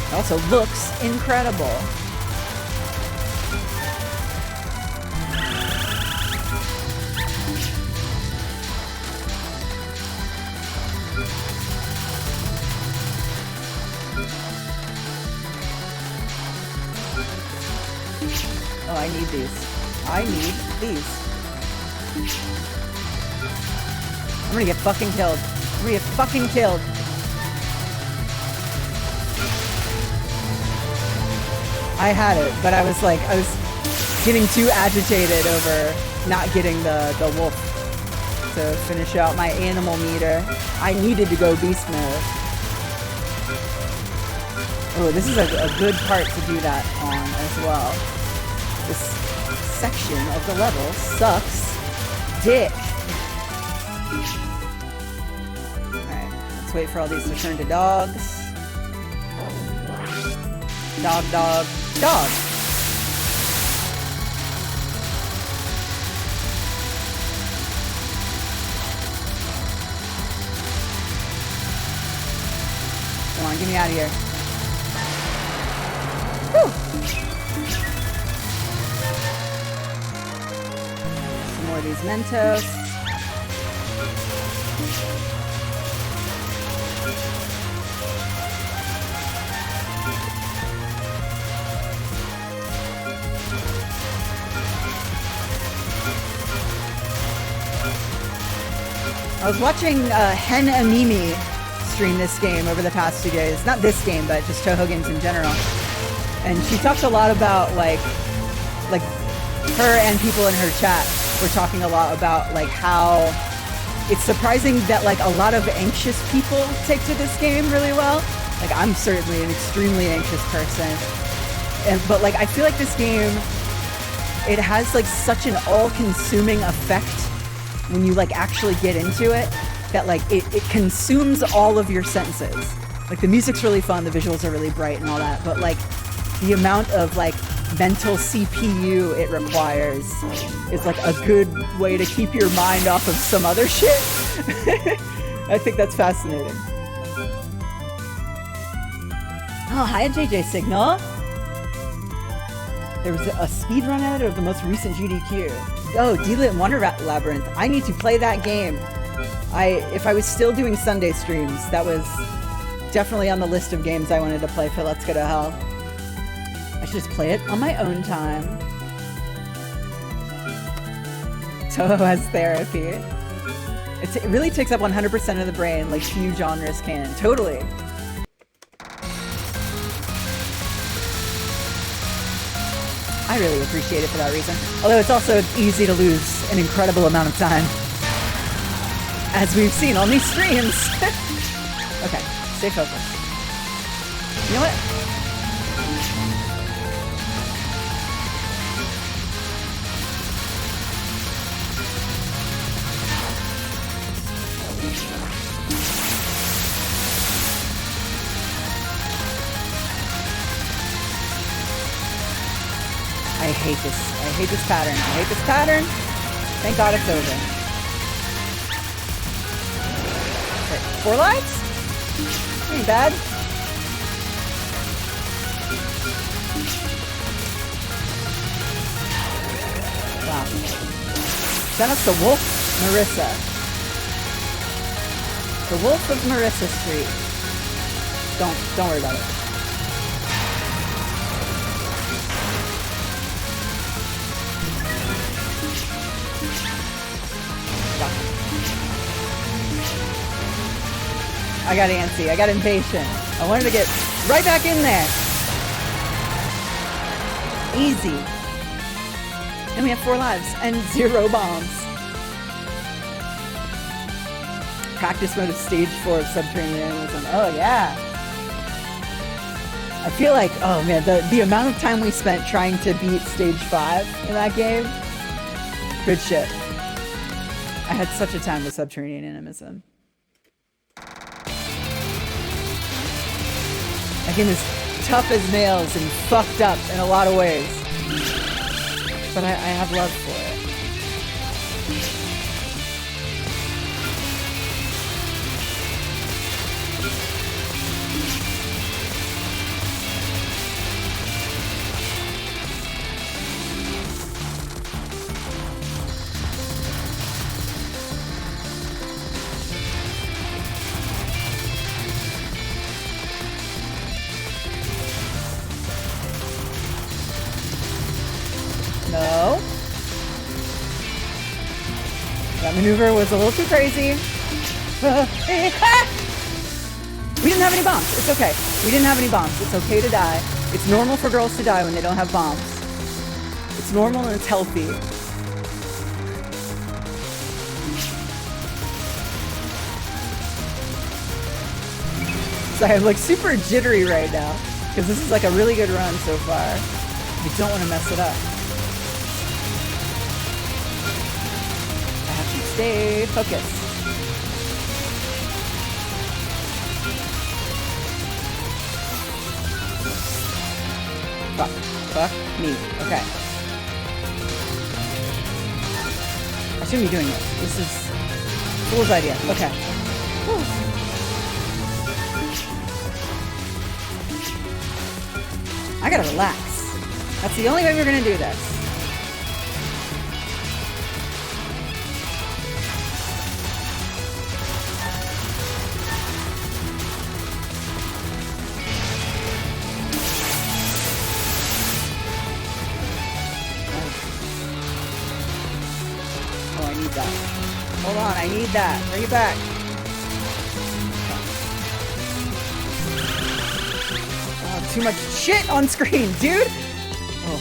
It also looks incredible. Oh, I need these. I need these. I'm gonna get fucking killed. I'm gonna get fucking killed. I had it, but I was getting too agitated over not getting the wolf to finish out my animal meter. I needed to go beast mode. Oh, this is a good part to do that on as well. This section of the level sucks dick. Alright, let's wait for all these to turn to dogs. Dog, dog, dog. Come on, get me out of here. Whew. Some more of these Mentos. I was watching Hen Amimi stream this game over the past 2 days. Not this game, but just touhou games in general. And she talked a lot about like her and people in her chat were talking a lot about like how it's surprising that like a lot of anxious people take to this game really well. Like I'm certainly an extremely anxious person. But like I feel like this game, it has like such an all-consuming effect when you like actually get into it, that like it consumes all of your senses. Like the music's really fun, the visuals are really bright and all that, but like the amount of like mental CPU it requires is like a good way to keep your mind off of some other shit. I think that's fascinating. Oh, hi JJ Signal. There was a speedrun edit of the most recent GDQ. Oh, D-Lit Wonder Labyrinth. I need to play that game. If I was still doing Sunday streams, that was definitely on the list of games I wanted to play for Let's Go to Hell. I should just play it on my own time. Touhou has therapy. It really takes up 100% of the brain, like few genres can. Totally. I really appreciate it for that reason. Although it's also easy to lose an incredible amount of time. As we've seen on these streams. Okay, stay focused. You know what? I hate this. I hate this pattern. I hate this pattern. Thank God it's over. Wait, 4 lives? Ain't bad. Wow. Send us the Wolf Marissa. The Wolf of Marissa Street. Don't worry about it. I got antsy. I got impatient. I wanted to get right back in there. Easy. And we have 4 lives and 0 bombs. Practice mode of stage 4 of Subterranean Animalism. Oh yeah. I feel like, oh man, the amount of time we spent trying to beat stage 5 in that game. Good shit. I had such a time with Subterranean Animism. That game is tough as nails and fucked up in a lot of ways. But I have love for it. No. That maneuver was a little too crazy. We didn't have any bombs. It's okay. We didn't have any bombs. It's okay to die. It's normal for girls to die when they don't have bombs. It's normal and it's healthy. So I'm like super jittery right now because this is like a really good run so far. We don't want to mess it up. I have to stay focused. Fuck me. Okay. I shouldn't be doing this. This is fool's idea. Okay. Whew. I gotta relax. That's the only way we're gonna do this. Oh, I need that. Hold on, I need that. Bring it back. Oh, too much shit on screen, dude! Oh.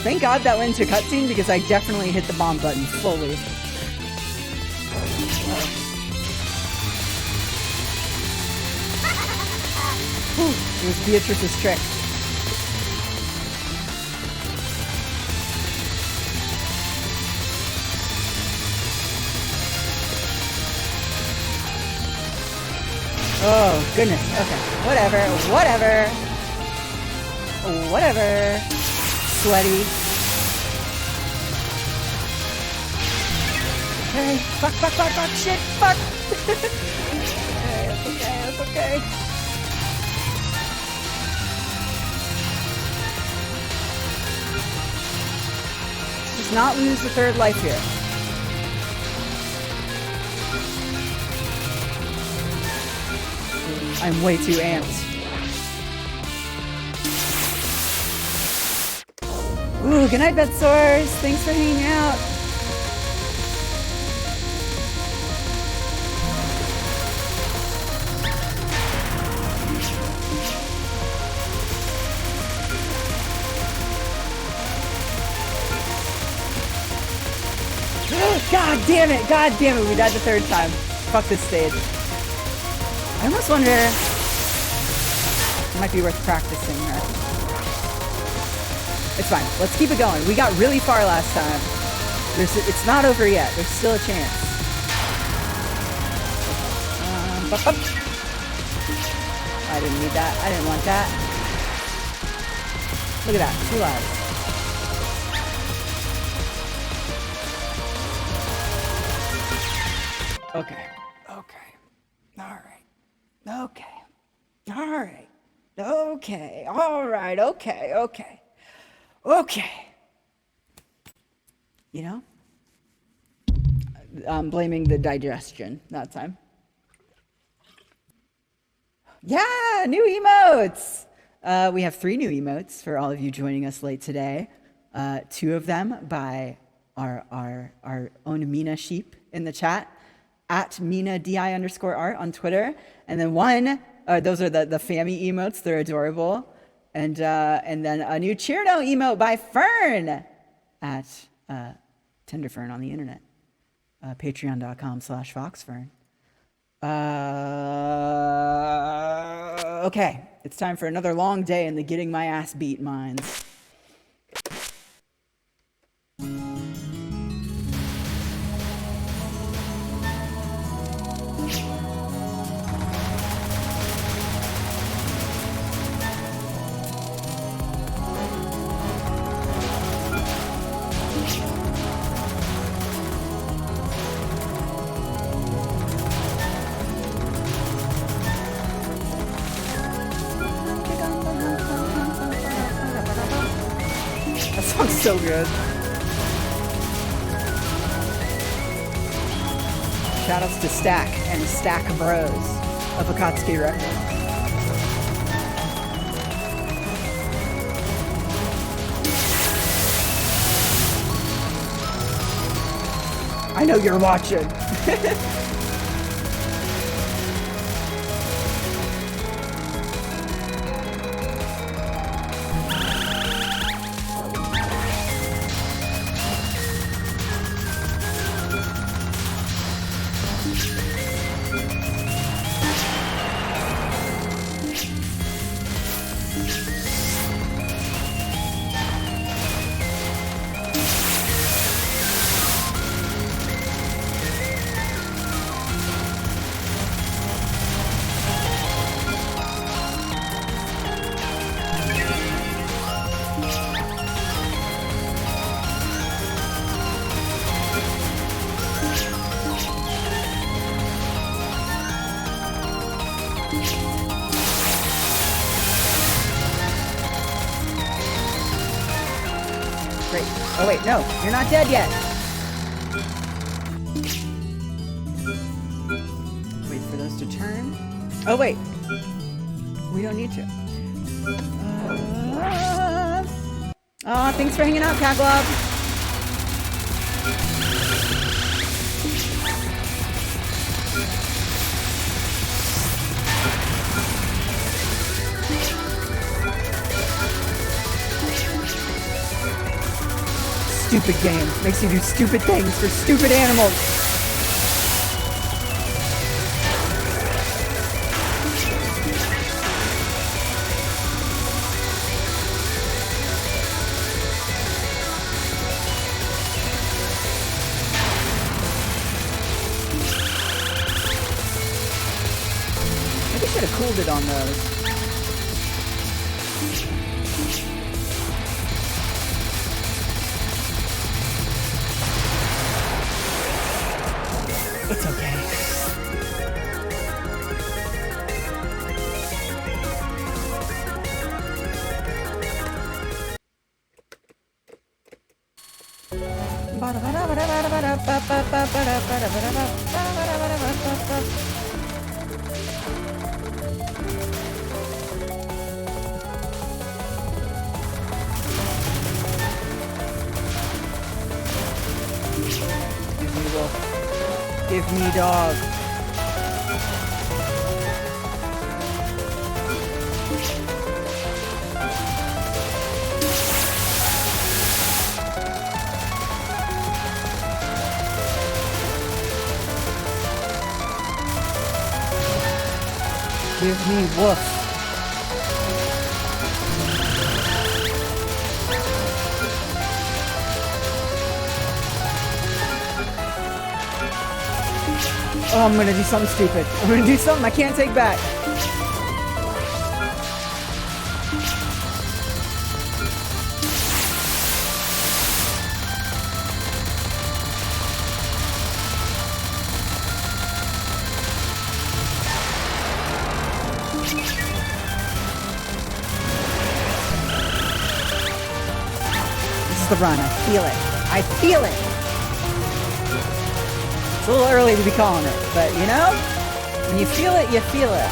Thank God that went into cutscene because I definitely hit the bomb button fully. It was Beatrice's trick. Oh, goodness. Okay. Whatever. Whatever. Whatever. Sweaty. Okay. Fuck, fuck, fuck, fuck. Shit. Fuck. Okay, that's okay. That's okay. Let's not lose the third life here. I'm way too amped. Ooh, good night, Betsores. Thanks for hanging out. God damn it! God damn it! We died the third time. Fuck this stage. I almost wonder... It might be worth practicing here. It's fine. Let's keep it going. We got really far last time. It's not over yet. There's still a chance. I didn't need that. I didn't want that. Look at that. 2 lives. Okay. Okay. All right. Okay. All right. Okay. All right. Okay. Okay. Okay. You know? I'm blaming the digestion that time. Yeah, new emotes! We have 3 new emotes for all of you joining us late today. 2 of them by our own Mina Sheep in the chat, at Mina_DI_art on Twitter. And then 1, those are the Fammy emotes, they're adorable. And then a new Cheerno emote by Fern at Tenderfern on the internet. Patreon.com/FoxFern. Okay, it's time for another long day in the getting my ass beat mines. song's so good. Shoutouts to Stack and Stack Bros, a Bukatsuki record. I know you're watching. Oh wait, no, you're not dead yet. Wait for those to turn. Oh wait, we don't need to. Thanks for hanging out, Caglob. Stupid game. Makes you do stupid things for stupid animals. Maybe I should have cooled it on those. It's okay. Give me dog. Give me woof. Oh, I'm gonna do something stupid. I'm gonna do something I can't take back. This is the run. I feel it. I feel it. It's a little early to be calling it, but you know, when you feel it, you feel it.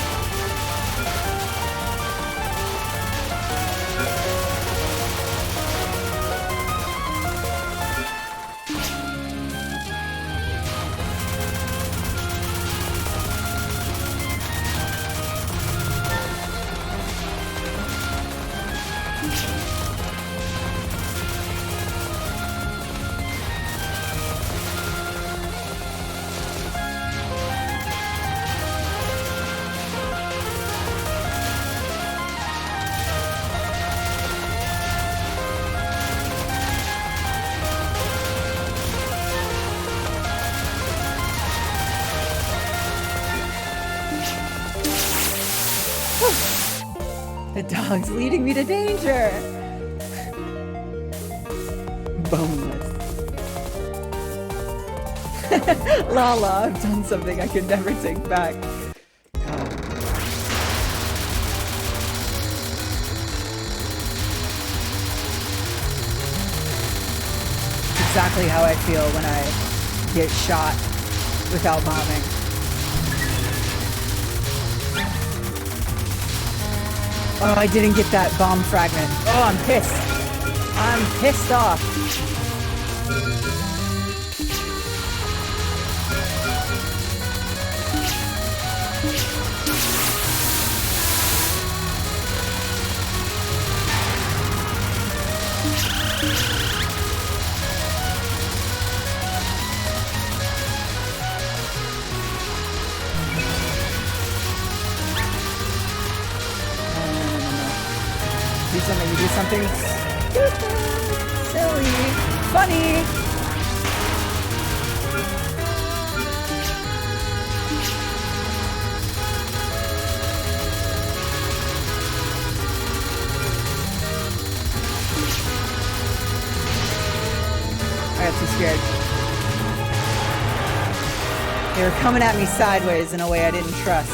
The dog's leading me to danger! Boneless. Lala, I've done something I could never take back. exactly how I feel when I get shot without bombing. Oh, I didn't get that bomb fragment. Oh, I'm pissed. I'm pissed off. Do something stupid, silly, funny. I got too scared. They were coming at me sideways in a way I didn't trust.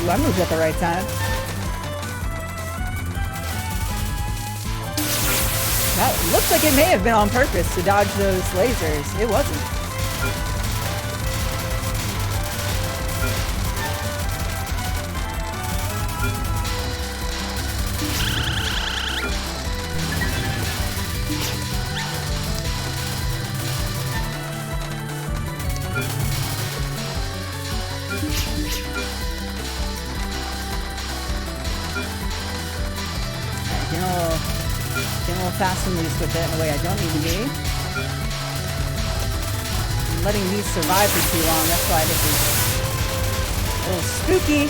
Ooh, I moved at the right time. That looks like it may have been on purpose to dodge those lasers. It wasn't. Getting a little fast and loose with it in a way I don't need to be. I'm letting these survive for too long, that's why this is a little spooky.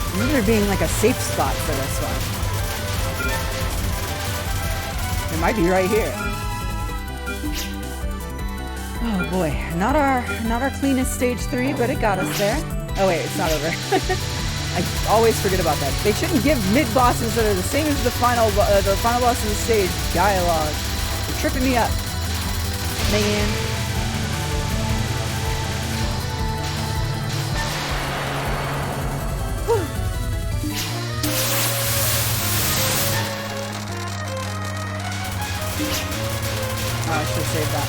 I remember there being like a safe spot for this one. It might be right here. Oh boy, not our cleanest stage 3, but it got us there. Oh wait, it's not over. I always forget about that. They shouldn't give mid-bosses that are the same as the final boss of the stage dialogue. You're tripping me up, man. Oh, I should have saved that.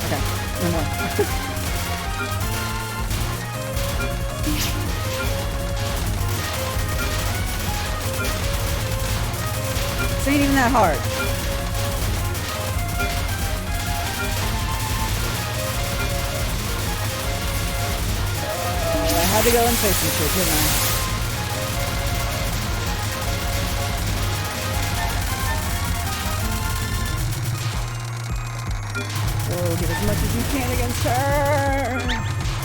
Okay, no more. This ain't even that hard. I had to go and play some shit, didn't I? Oh, get as much as you can against her!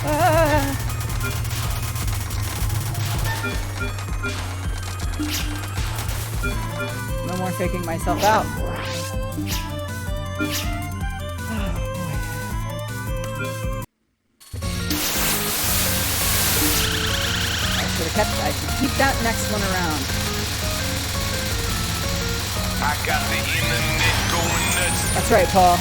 Ah. No more faking myself out. I should keep that next one around. I got the internet going nuts. That's right, Paul.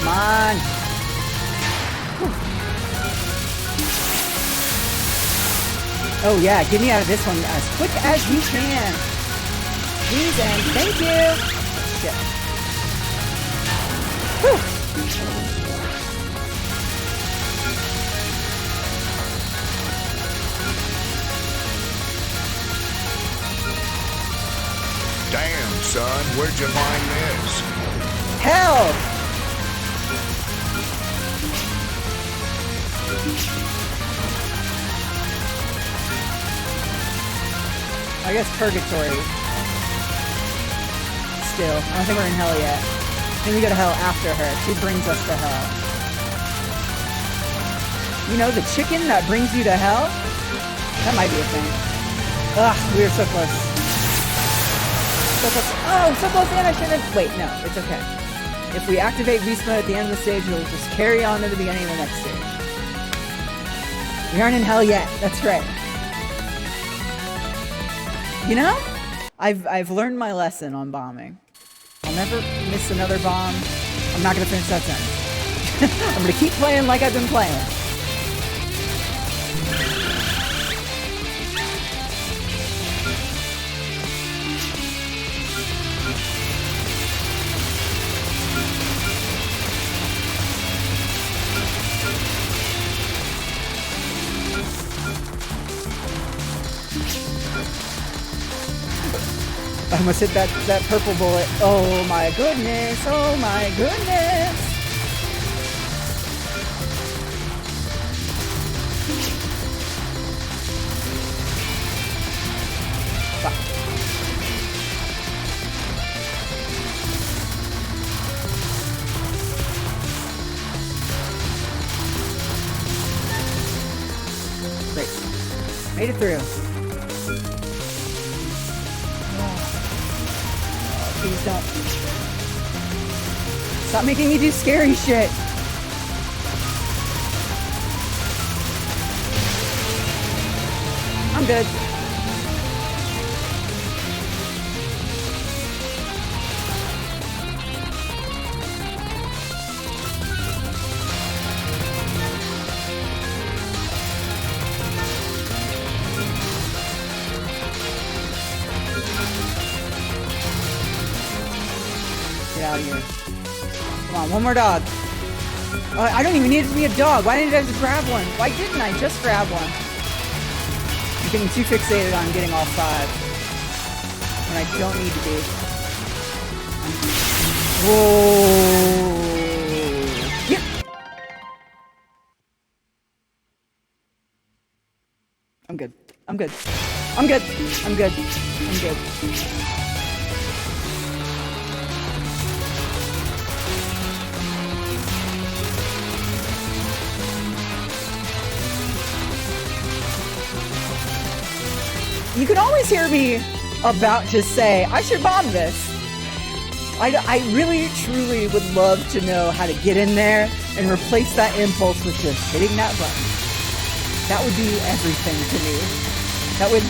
Come on. Oh yeah, get me out of this one as quick as you can. Please and thank you. Shit. Whew. son. Where'd you find this? Hell! I guess purgatory. Still, I don't think we're in hell yet. Then we go to hell after her. She brings us to hell. You know, the chicken that brings you to hell? That might be a thing. Ugh, we were so close. So close. Oh, so close, and I should have... Wait, no, it's okay. If we activate beast mode at the end of the stage, it'll just carry on to the beginning of the next stage. We aren't in hell yet. That's right. You know, I've learned my lesson on bombing. I'll never miss another bomb. I'm not gonna finish that sentence. I'm gonna keep playing like I've been playing. I almost hit that purple bullet. Oh my goodness, oh my goodness. Fuck. Great. Made it through. Please don't. Stop making me do scary shit. I'm good. Out of here. Come on, one more dog. I don't even need it to be a dog. Why didn't I just grab one? Why didn't I just grab one? I'm getting too fixated on getting all 5 when I don't need to be. Whoa! Yep. I'm good. I'm good. I'm good. I'm good. I'm good. You can always hear me about to say, I should bomb this. I really, truly would love to know how to get in there and replace that impulse with just hitting that button. That would be everything to me. That would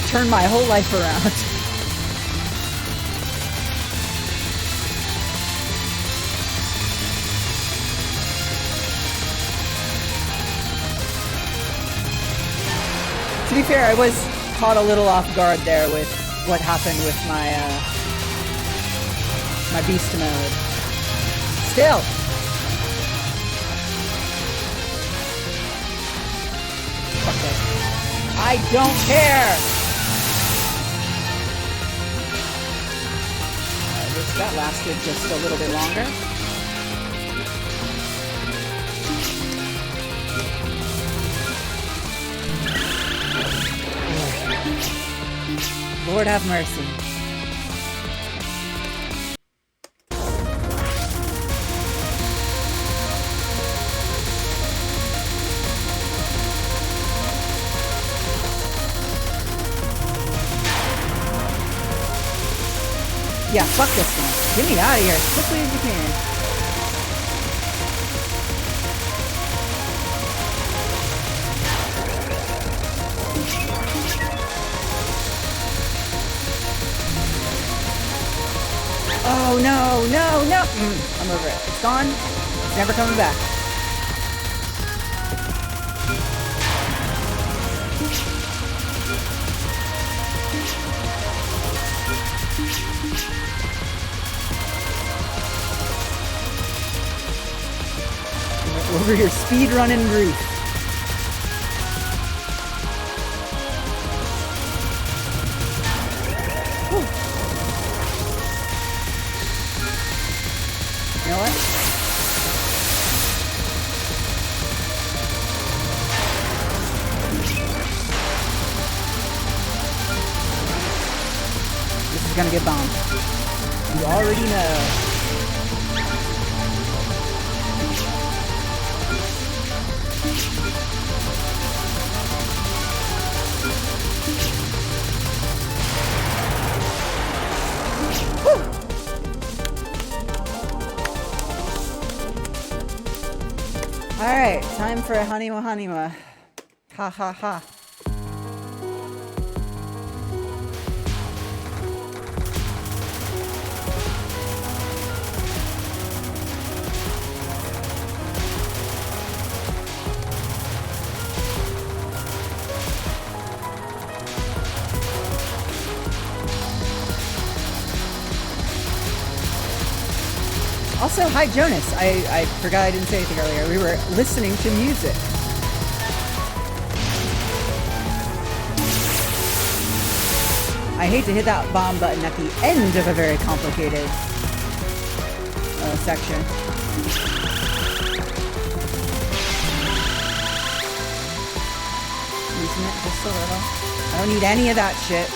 turn my whole life around. To be fair, I was caught a little off guard there with what happened with my my beast mode. Still. Fuck it. I don't care. That lasted just a little bit longer. Lord have mercy. Yeah, fuck this one. Get me out of here as quickly as you can. Oh no, no, no! I'm over it. It's gone. It's never coming back. Over your speed running grief. Whew. You know what? This is gonna get bombed. You already know. Alright, time for a Hanima Hanima. Ha ha ha. Also, hi Jonas. I forgot I didn't say anything earlier. We were listening to music. I hate to hit that bomb button at the end of a very complicated section. Loosen it just a little. I don't need any of that shit.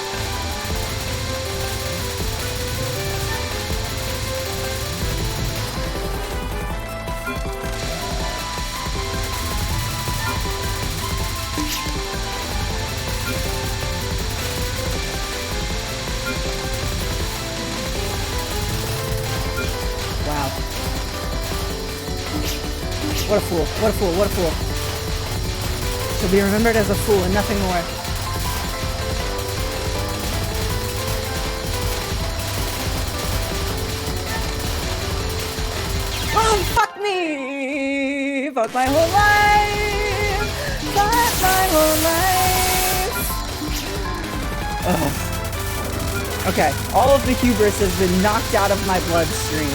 What a fool, what a fool, what a fool. She'll be remembered as a fool and nothing more. Oh, fuck me! Fuck my whole life! Fuck my whole life! Ugh. Okay, all of the hubris has been knocked out of my bloodstream.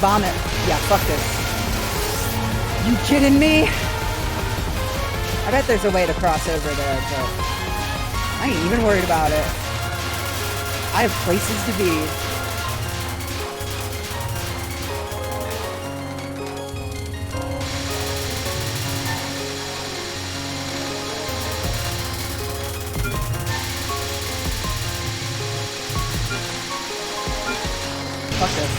Bomb it. Yeah, fuck this. You kidding me? I bet there's a way to cross over there, but I ain't even worried about it. I have places to be. Fuck this.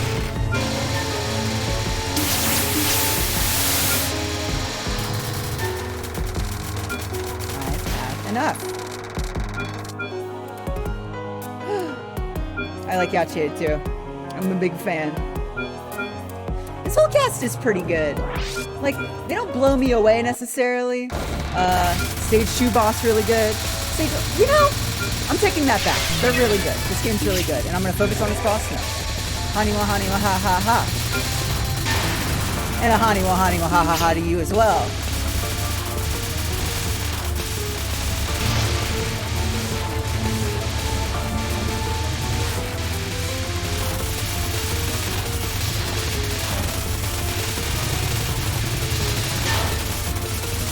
Enough. I like Yachi too. I'm a big fan. This whole cast is pretty good. Like, they don't blow me away necessarily. Stage 2 boss really good. You know, I'm taking that back. They're really good. This game's really good. And I'm gonna focus on this boss now. Haniwa Haniwa ha ha ha. And a Haniwa Haniwa ha ha ha to you as well.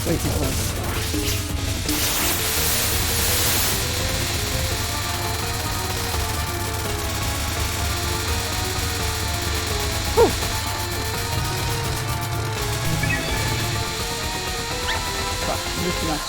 Way too close. Whew. Fuck, this too much.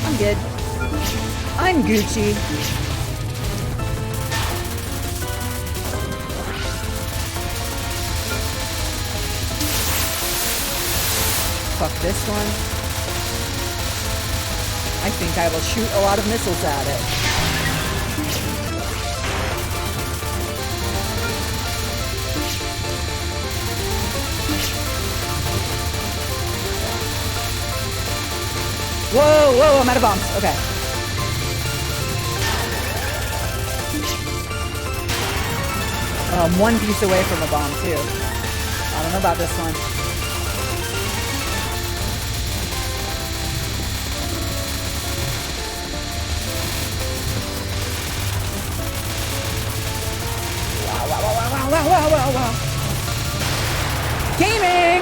I'm good. I'm Gucci. Fuck this one. I think I will shoot a lot of missiles at it. Whoa, whoa, I'm out of bombs. Okay. I'm one piece away from a bomb, too. I don't know about this one. Wow. Gaming!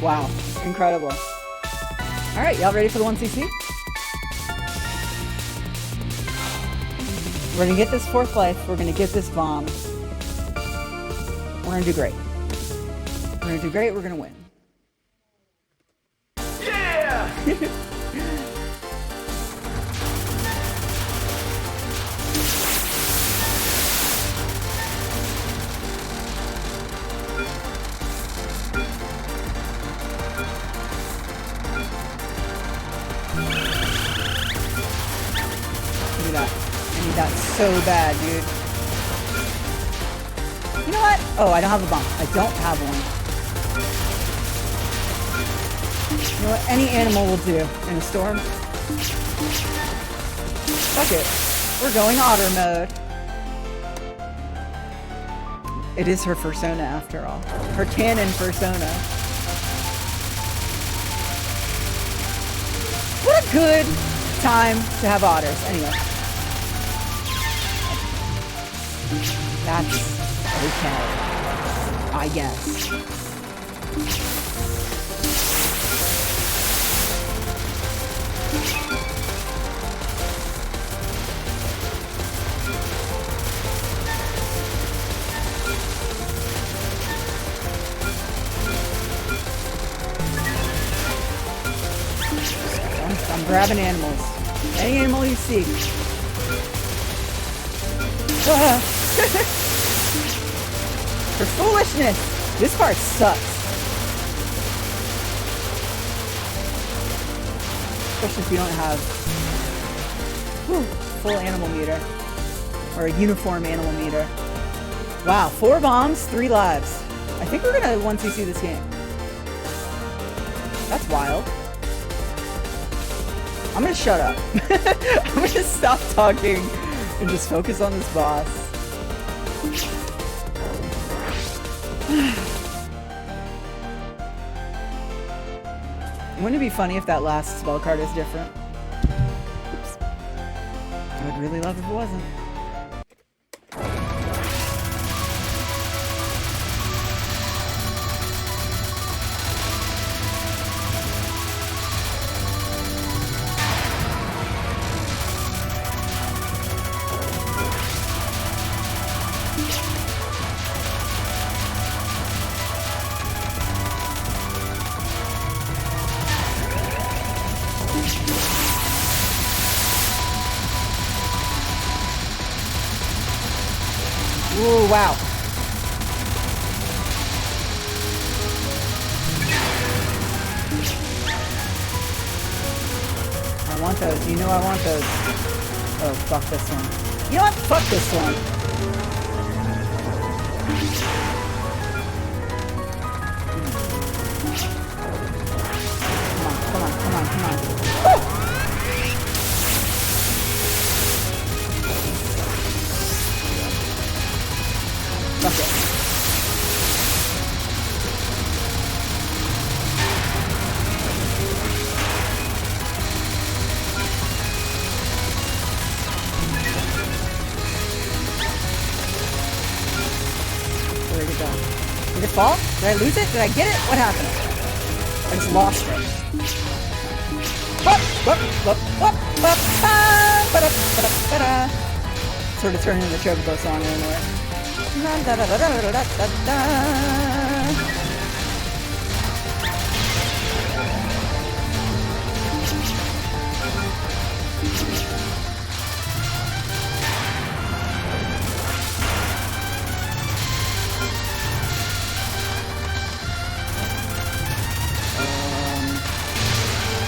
Wow, incredible. Alright, y'all ready for the 1cc? We're gonna get this 4th life, we're gonna get this bomb. We're gonna do great. We're gonna do great, we're gonna win. Yeah! I need that so bad, dude. You know what? Oh, I don't have a bomb. I don't have one. You know what? Any animal will do in a storm. Fuck it. We're going otter mode. It is her persona after all. Her canon persona. What a good time to have otters. Anyway. That's okay, I guess. I'm grabbing animals. Any animal you see. For foolishness! This part sucks. Especially if you don't have full animal meter. Or a uniform animal meter. Wow, 4 bombs, 3 lives. I think we're gonna 1cc this game. That's wild. I'm gonna shut up. I'm gonna stop talking and just focus on this boss. Wouldn't it be funny if that last spell card is different? Oops. I would really love if it wasn't. Ooh, wow. I want those. You know I want those. Oh, fuck this one. You know what? Fuck this one. Come on. Woo! Fuck it. Where'd it go? Did it fall? Did I lose it? Did I get it? What happened? I just lost it. Sort of turning into the Chocobo song anyway.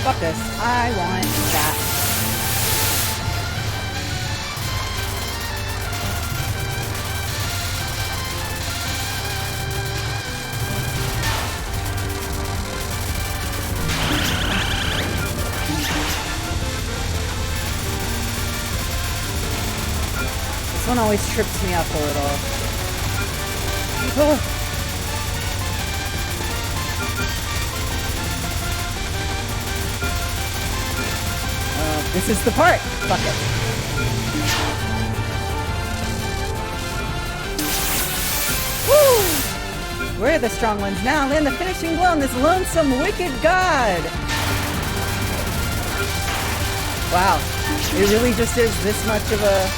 Fuck this. I want that. one always trips me up a little. Oh. This is the part. Fuck it. Woo! We're the strong ones now. Land the finishing blow on this lonesome, wicked god. Wow. It really just is this much of a...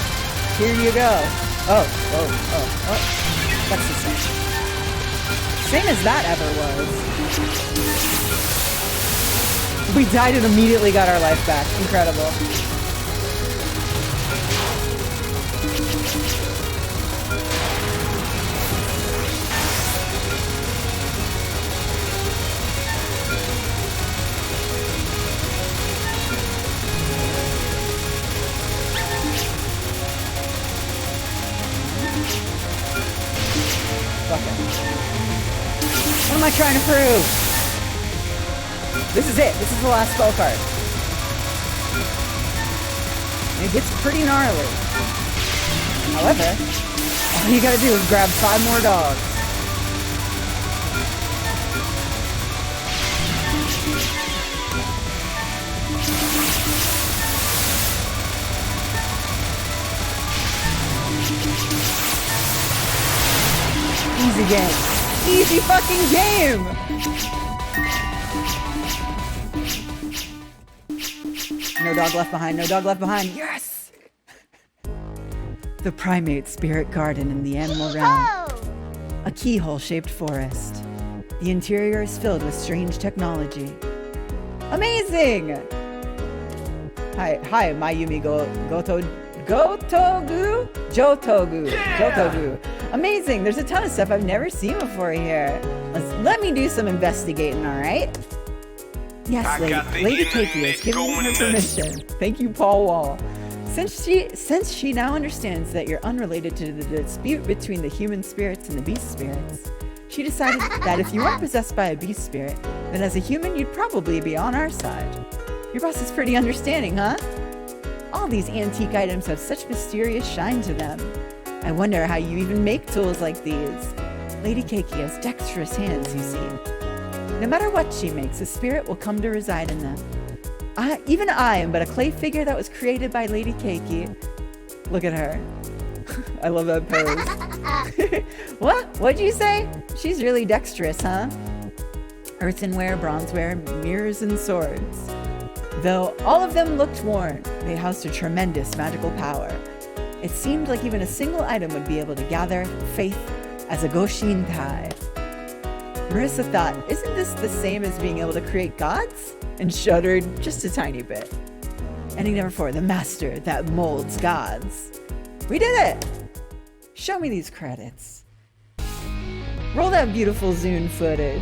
Here you go. Oh. That's the same. Same as that ever was. We died and immediately got our life back. Incredible. What am I trying to prove? This is it. This is the last spell card. It gets pretty gnarly. However, all you gotta do is grab 5 more dogs. Easy game. Easy fucking game! No dog left behind, no dog left behind. Yes! The primate spirit garden in the animal realm. A keyhole-shaped forest. The interior is filled with strange technology. Amazing! Hi, Mayumi Jotogu. Amazing! There's a ton of stuff I've never seen before here. Let me do some investigating, alright? Yes, Lady Keiki has given me her permission. Thank you, Paul Wall. Since she now understands that you're unrelated to the dispute between the human spirits and the beast spirits, she decided that if you weren't possessed by a beast spirit, then as a human you'd probably be on our side. Your boss is pretty understanding, huh? All these antique items have such mysterious shine to them. I wonder how you even make tools like these. Lady Keiki has dexterous hands, you see. No matter what she makes, a spirit will come to reside in them. Even I am but a clay figure that was created by Lady Keiki. Look at her. I love that pose. What? What'd you say? She's really dexterous, huh? Earthenware, bronzeware, mirrors, and swords. Though all of them looked worn, they housed a tremendous magical power. It seemed like even a single item would be able to gather faith as a Goshin Tai. Marissa thought, isn't this the same as being able to create gods? And shuddered just a tiny bit. Ending number 4, the master that molds gods. We did it! Show me these credits. Roll that beautiful Zune footage.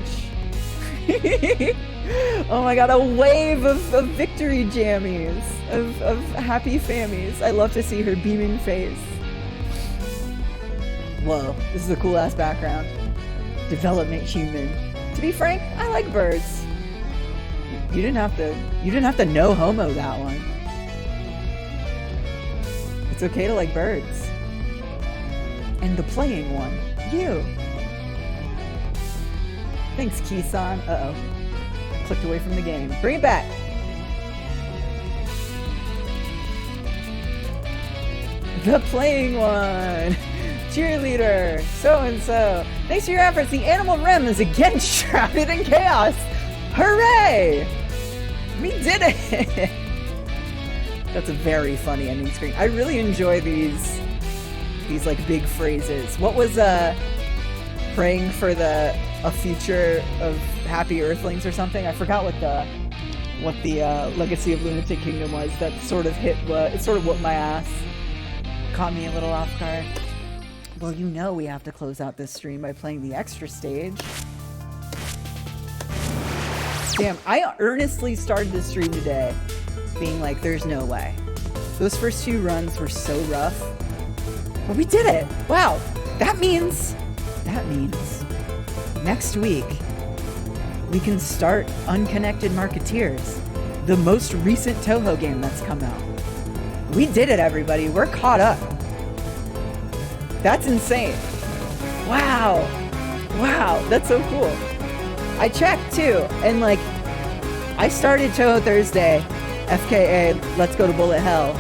Oh my god, a wave of victory jammies, of happy fammies. I love to see her beaming face. Whoa, this is a cool ass background. Development human. To be frank, I like birds. You didn't have to no homo that one. It's okay to like birds. And the playing one, you. Thanks, Kisan. Uh-oh. Clicked away from the game. Bring it back. The playing one. Cheerleader. So-and-so. Thanks for your efforts. The animal realm is again shrouded in chaos. Hooray! We did it! That's a very funny ending screen. I really enjoy these like big phrases. What was praying for a future of happy earthlings or something? I forgot what the Legacy of Lunatic Kingdom was. That sort of it sort of whooped my ass. Caught me a little off guard. Well, you know we have to close out this stream by playing the extra stage. Damn, I earnestly started this stream today being like, there's no way. Those first few runs were so rough. But we did it! Wow! That means next week we can start Unconnected Marketeers, the most recent Touhou game that's come out. We did it, everybody. We're caught up. That's insane. Wow. Wow, that's so cool. I checked too, and like, I started Touhou Thursday, FKA, Let's Go to Bullet Hell,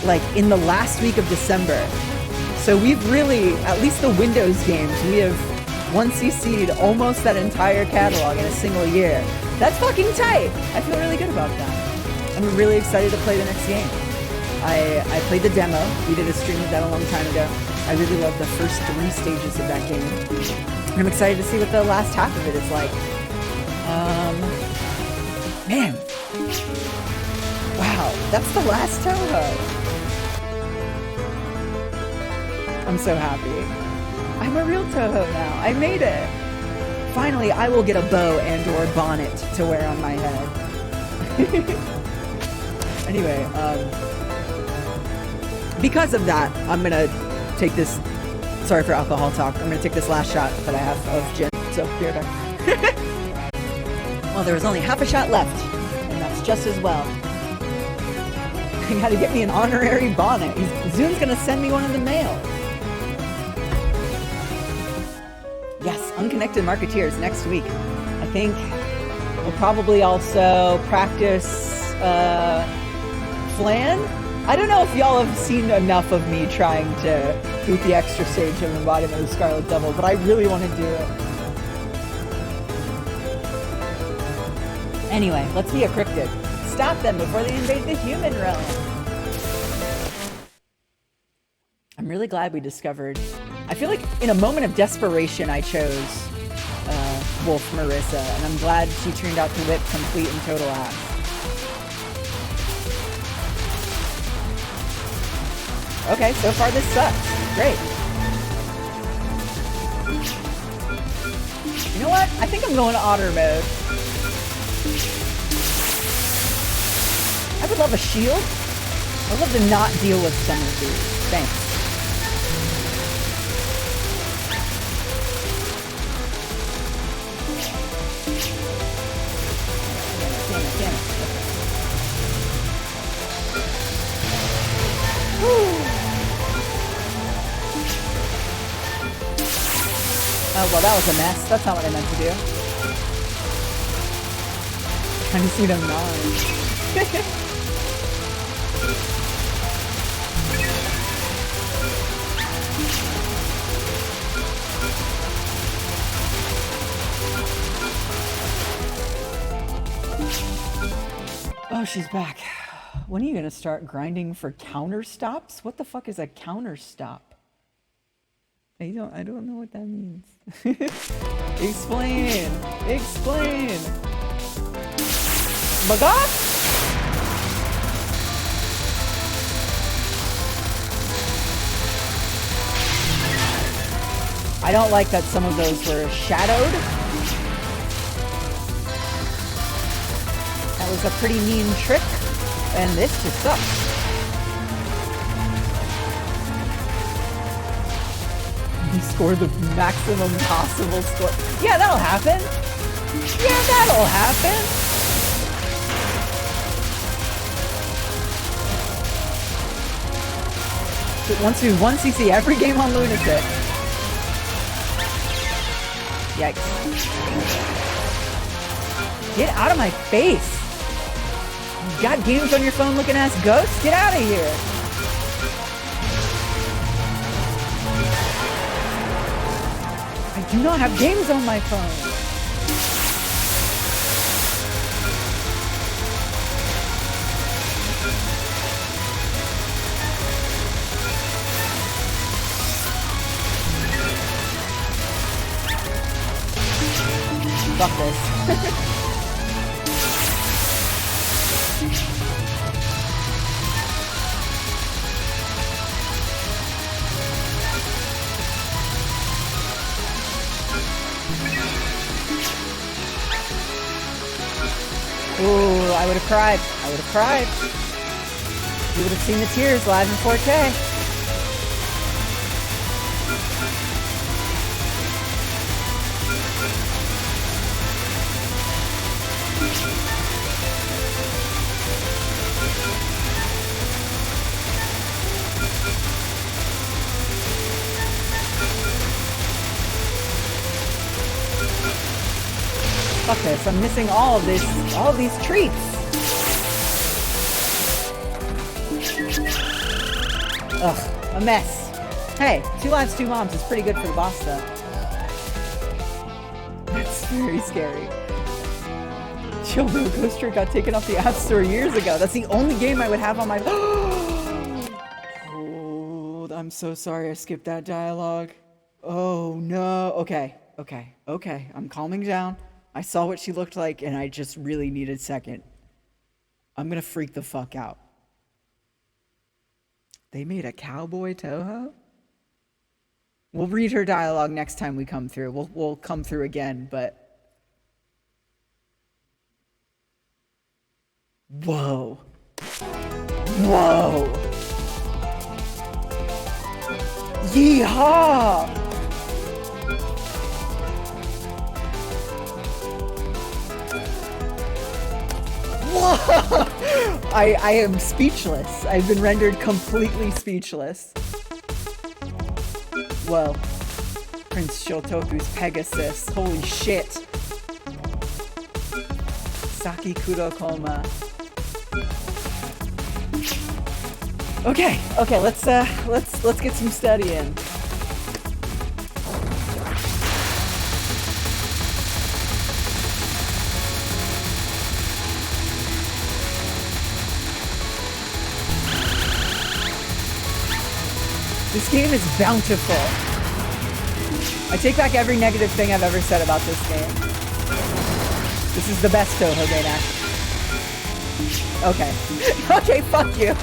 like in the last week of December. So we've really, at least the Windows games, we have 1cc'd almost that entire catalog in a single year. That's fucking tight. I feel really good about that. I'm really excited to play the next game. I played the demo. We did a stream of that a long time ago. I really loved the first 3 stages of that game. And I'm excited to see what the last half of it is like. Man. Wow, that's the last Touhou. I'm so happy. I'm a real Touhou now. I made it. Finally, I will get a bow and or bonnet to wear on my head. Anyway, because of that, I'm gonna take this, sorry for alcohol talk, I'm gonna take this last shot that I have of gin. So, here we go. Well, there was only half a shot left, and that's just as well. I gotta get me an honorary bonnet. Zoom's gonna send me one in the mail. Yes, Unconnected Marketeers next week. I think we'll probably also practice Flan. I don't know if y'all have seen enough of me trying to boot the extra stage of Embodiment of Scarlet Devil, but I really want to do it. Anyway, let's be a cryptid. Stop them before they invade the human realm. I'm really glad we discovered... I feel like in a moment of desperation I chose Wolf Marissa, and I'm glad she turned out to whip complete and total ass. Okay, so far this sucks. Great. You know what? I think I'm going to otter mode. I would love a shield. I'd love to not deal with some of these. Thanks. Damn it. Oh, well, that was a mess. That's not what I meant to do. Trying to see them nod. Oh, she's back. When are you gonna start grinding for counter stops? What the fuck is a counter stop? I don't know what that means. Explain! Explain! Bagat? I don't like that some of those were shadowed. That was a pretty mean trick, and this just sucks. You score the maximum possible score. Yeah, that'll happen. Yeah, that'll happen. But once we 1cc every game on Lunatic. Yikes. Get out of my face. You got games on your phone looking ass ghosts? Get out of here. I do not have games on my phone. Fuck this. Ooh, I would have cried. I would have cried. You would have seen the tears live in 4K. Fuck this, I'm missing all of these treats. Ugh, a mess. Hey, 2 lives, 2 moms is pretty good for the boss though. That's very scary. Chill, bro, Ghost Trick got taken off the App Store years ago. That's the only game I would have on my... Oh, I'm so sorry I skipped that dialogue. Oh no, okay. I'm calming down. I saw what she looked like and I just really needed a second. I'm gonna freak the fuck out. They made a cowboy touhou? We'll read her dialogue next time we come through. We'll come through again, but... Whoa. Whoa. Yeehaw! Whoa! I am speechless. I've been rendered completely speechless. Whoa. Prince Shotoku's Pegasus. Holy shit. Saki Kurokoma. Okay, let's get some studying. This game is bountiful. I take back every negative thing I've ever said about this game. This is the best touhou game, actually. Okay. Okay, fuck you.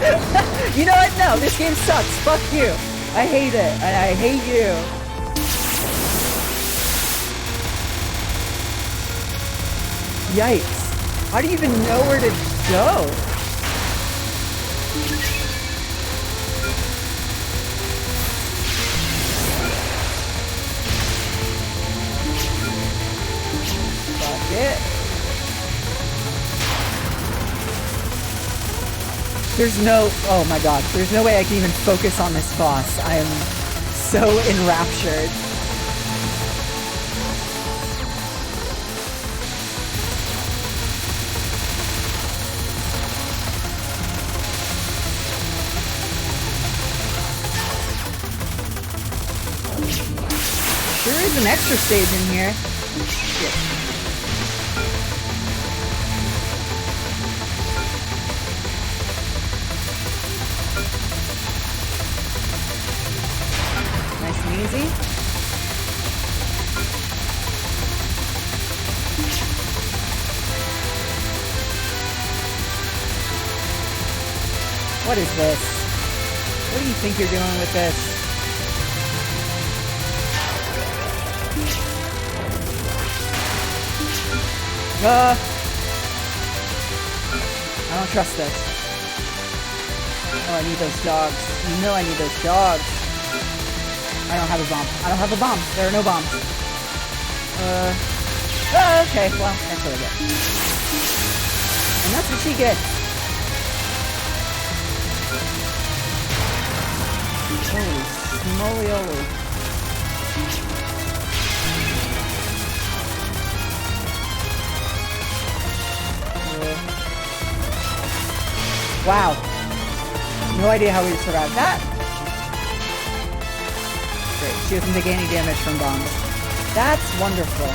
You know what? No, this game sucks. Fuck you. I hate it. I hate you. Yikes. How do you even know where to go? Fuck it. There's no, oh my god, there's no way I can even focus on this boss. I am so enraptured. There is an extra stage in here. Shit. Nice and easy. What is this? What do you think you're doing with this? I don't trust this. Oh, I need those dogs. You know I need those dogs. I don't have a bomb. I don't have a bomb. There are no bombs. Okay, well, that's what I get. And that's what she gets. Holy smolioli. Wow. No idea how we survived that. Great. She doesn't take any damage from bombs. That's wonderful.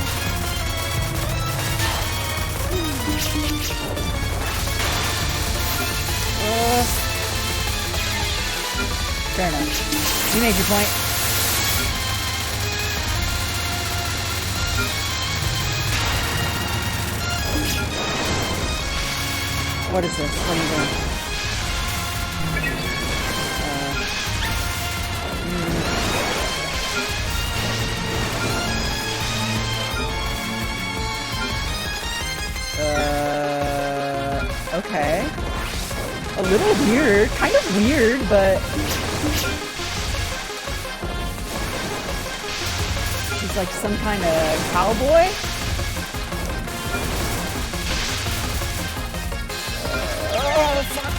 Fair enough. You made your point. What is this? What are you doing? Okay. A little weird. Kind of weird, but... She's like some kind of cowboy? Oh, fuck.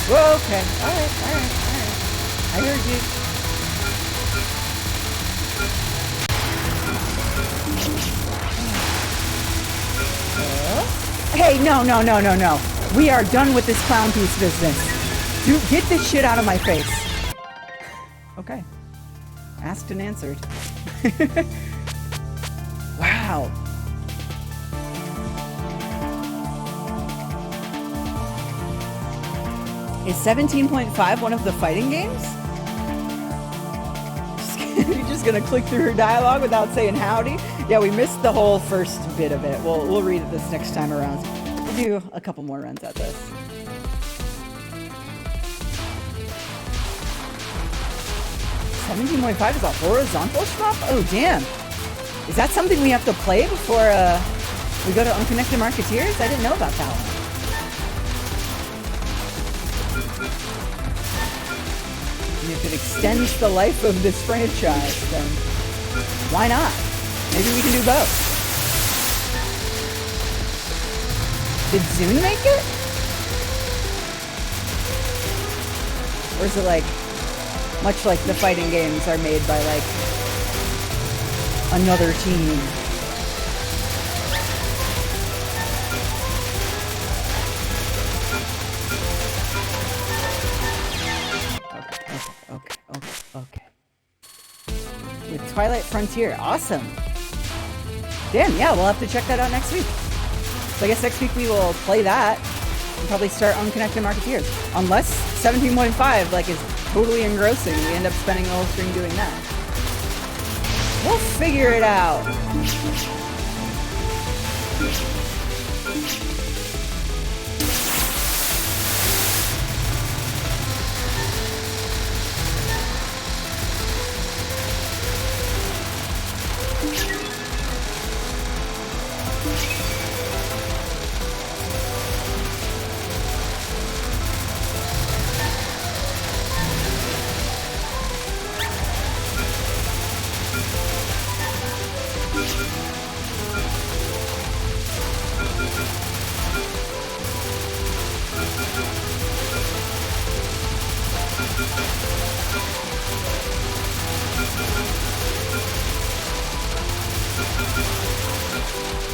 Whoa, okay. Alright. I heard you. Hey, no. We are done with this clown piece business. Dude, get this shit out of my face. Okay. Asked and answered. Wow. Is 17.5 one of the fighting games? You're just gonna click through her dialogue without saying howdy? Yeah, we missed the whole first bit of it. We'll read it this next time around. We'll do a couple more runs at this. $17.5 is a horizontal shmup? Oh, damn. Is that something we have to play before we go to Unconnected Marketeers? I didn't know about that one. And if it extends the life of this franchise, then why not? Maybe we can do both. Did Zune make it? Or is it like, much like the fighting games are made by like another team? Okay. With Twilight Frontier, awesome. Damn, yeah, we'll have to check that out next week. So I guess next week we will play that and probably start Unconnected Marketeers. Unless 17.5 like is totally engrossing, we end up spending the whole stream doing that. We'll figure it out.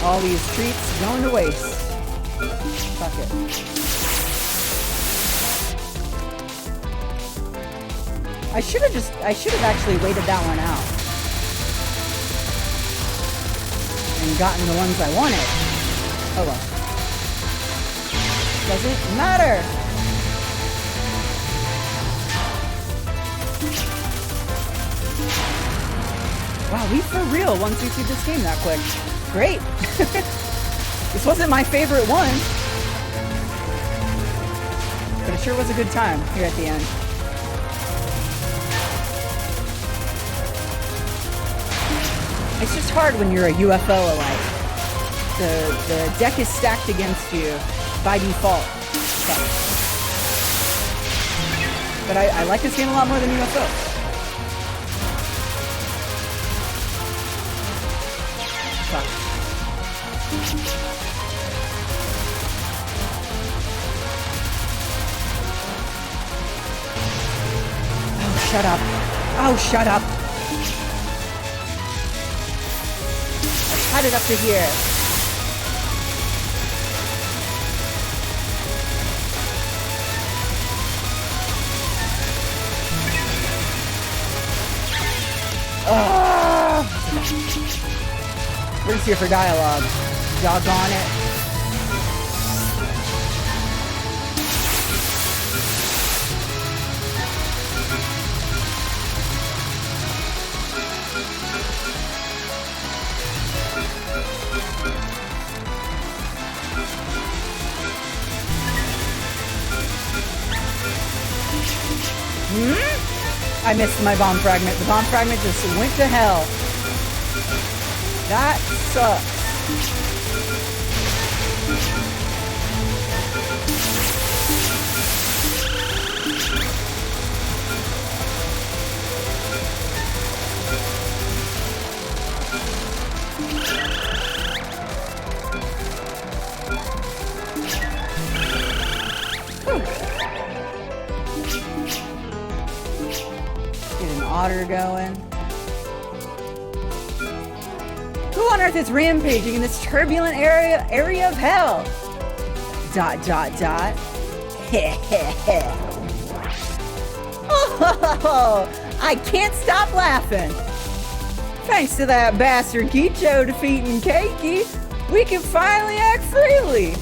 All these treats going to waste. Fuck it. I should have actually waited that one out. And gotten the ones I wanted. Oh well. Doesn't matter. Wow, we for real once we see this game that quick. Great. This wasn't my favorite one, but it sure was a good time here at the end. It's just hard when you're a UFO alike. The deck is stacked against you by default. But I like this game a lot more than UFO. Fuck. Oh, shut up. Oh, shut up. I had it up to here. We're just here for dialogue. Doggone it. I missed my bomb fragment. The bomb fragment just went to hell. That sucks. water going. Who on earth is rampaging in this turbulent area of hell? ... Oh, I can't stop laughing. Thanks to that bastard Kicho defeating Keiki, we can finally act freely.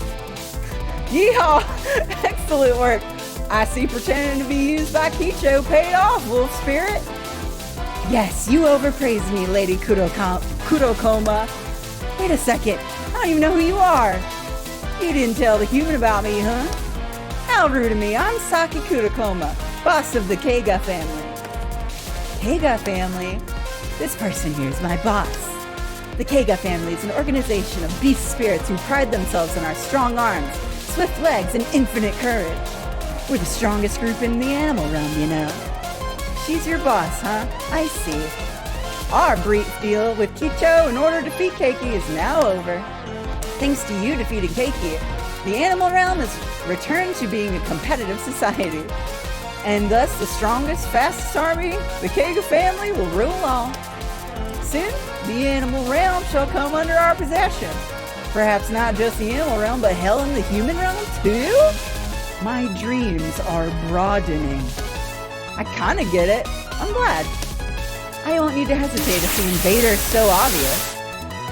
Yeehaw! Excellent work. I see pretending to be used by Kicho paid off, Wolf Spirit. Yes, you overpraised me, Lady Kurokoma. Wait a second. I don't even know who you are. You didn't tell the human about me, huh? How rude of me. I'm Saki Kurokoma, boss of the Keiga family. Keiga family? This person here is my boss. The Keiga family is an organization of beast spirits who pride themselves on our strong arms, swift legs, and infinite courage. We're the strongest group in the animal realm, you know. She's your boss, huh? I see. Our brief deal with Kicho in order to defeat Keiki is now over. Thanks to you defeating Keiki, the animal realm has returned to being a competitive society. And thus the strongest, fastest army, the Keiga family, will rule all. Soon, the animal realm shall come under our possession. Perhaps not just the animal realm, but hell in the human realm too? My dreams are broadening. I kinda get it. I'm glad. I won't need to hesitate if the invader is so obvious.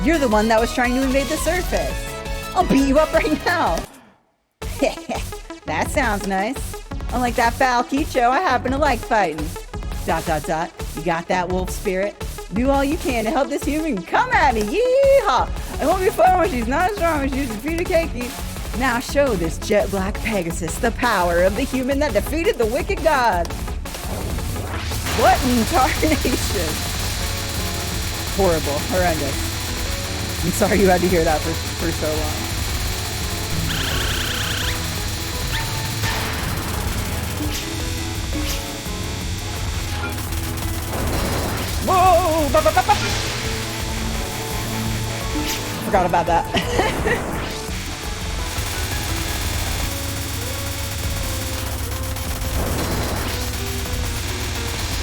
You're the one that was trying to invade the surface. I'll beat you up right now. That sounds nice. Unlike that foul Kicho, I happen to like fighting. ... You got that, Wolf Spirit? Do all you can to help this human come at me. Yeehaw! I won't be fun when she's not as strong as she's defeated Keiki. Now show this jet black Pegasus the power of the human that defeated the wicked god. What in tarnation? Horrible. Horrendous. I'm sorry you had to hear that for so long. Whoa! Forgot about that.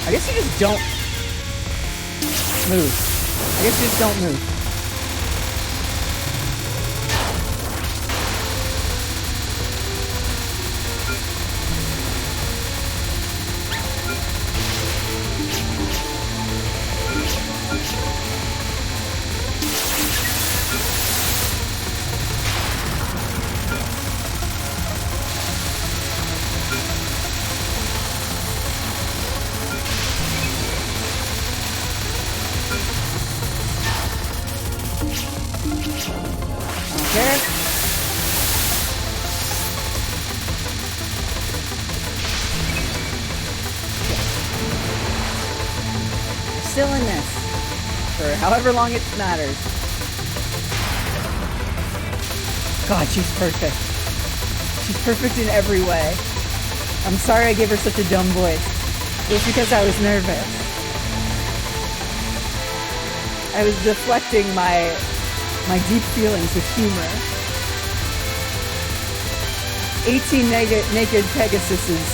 I guess you just don't move. I guess you just don't move. Okay. Still in this for however long it matters. God, she's perfect. She's perfect in every way. I'm sorry I gave her such a dumb voice. It was because I was nervous. I was deflecting my deep feelings with humor. 18 naked Pegasuses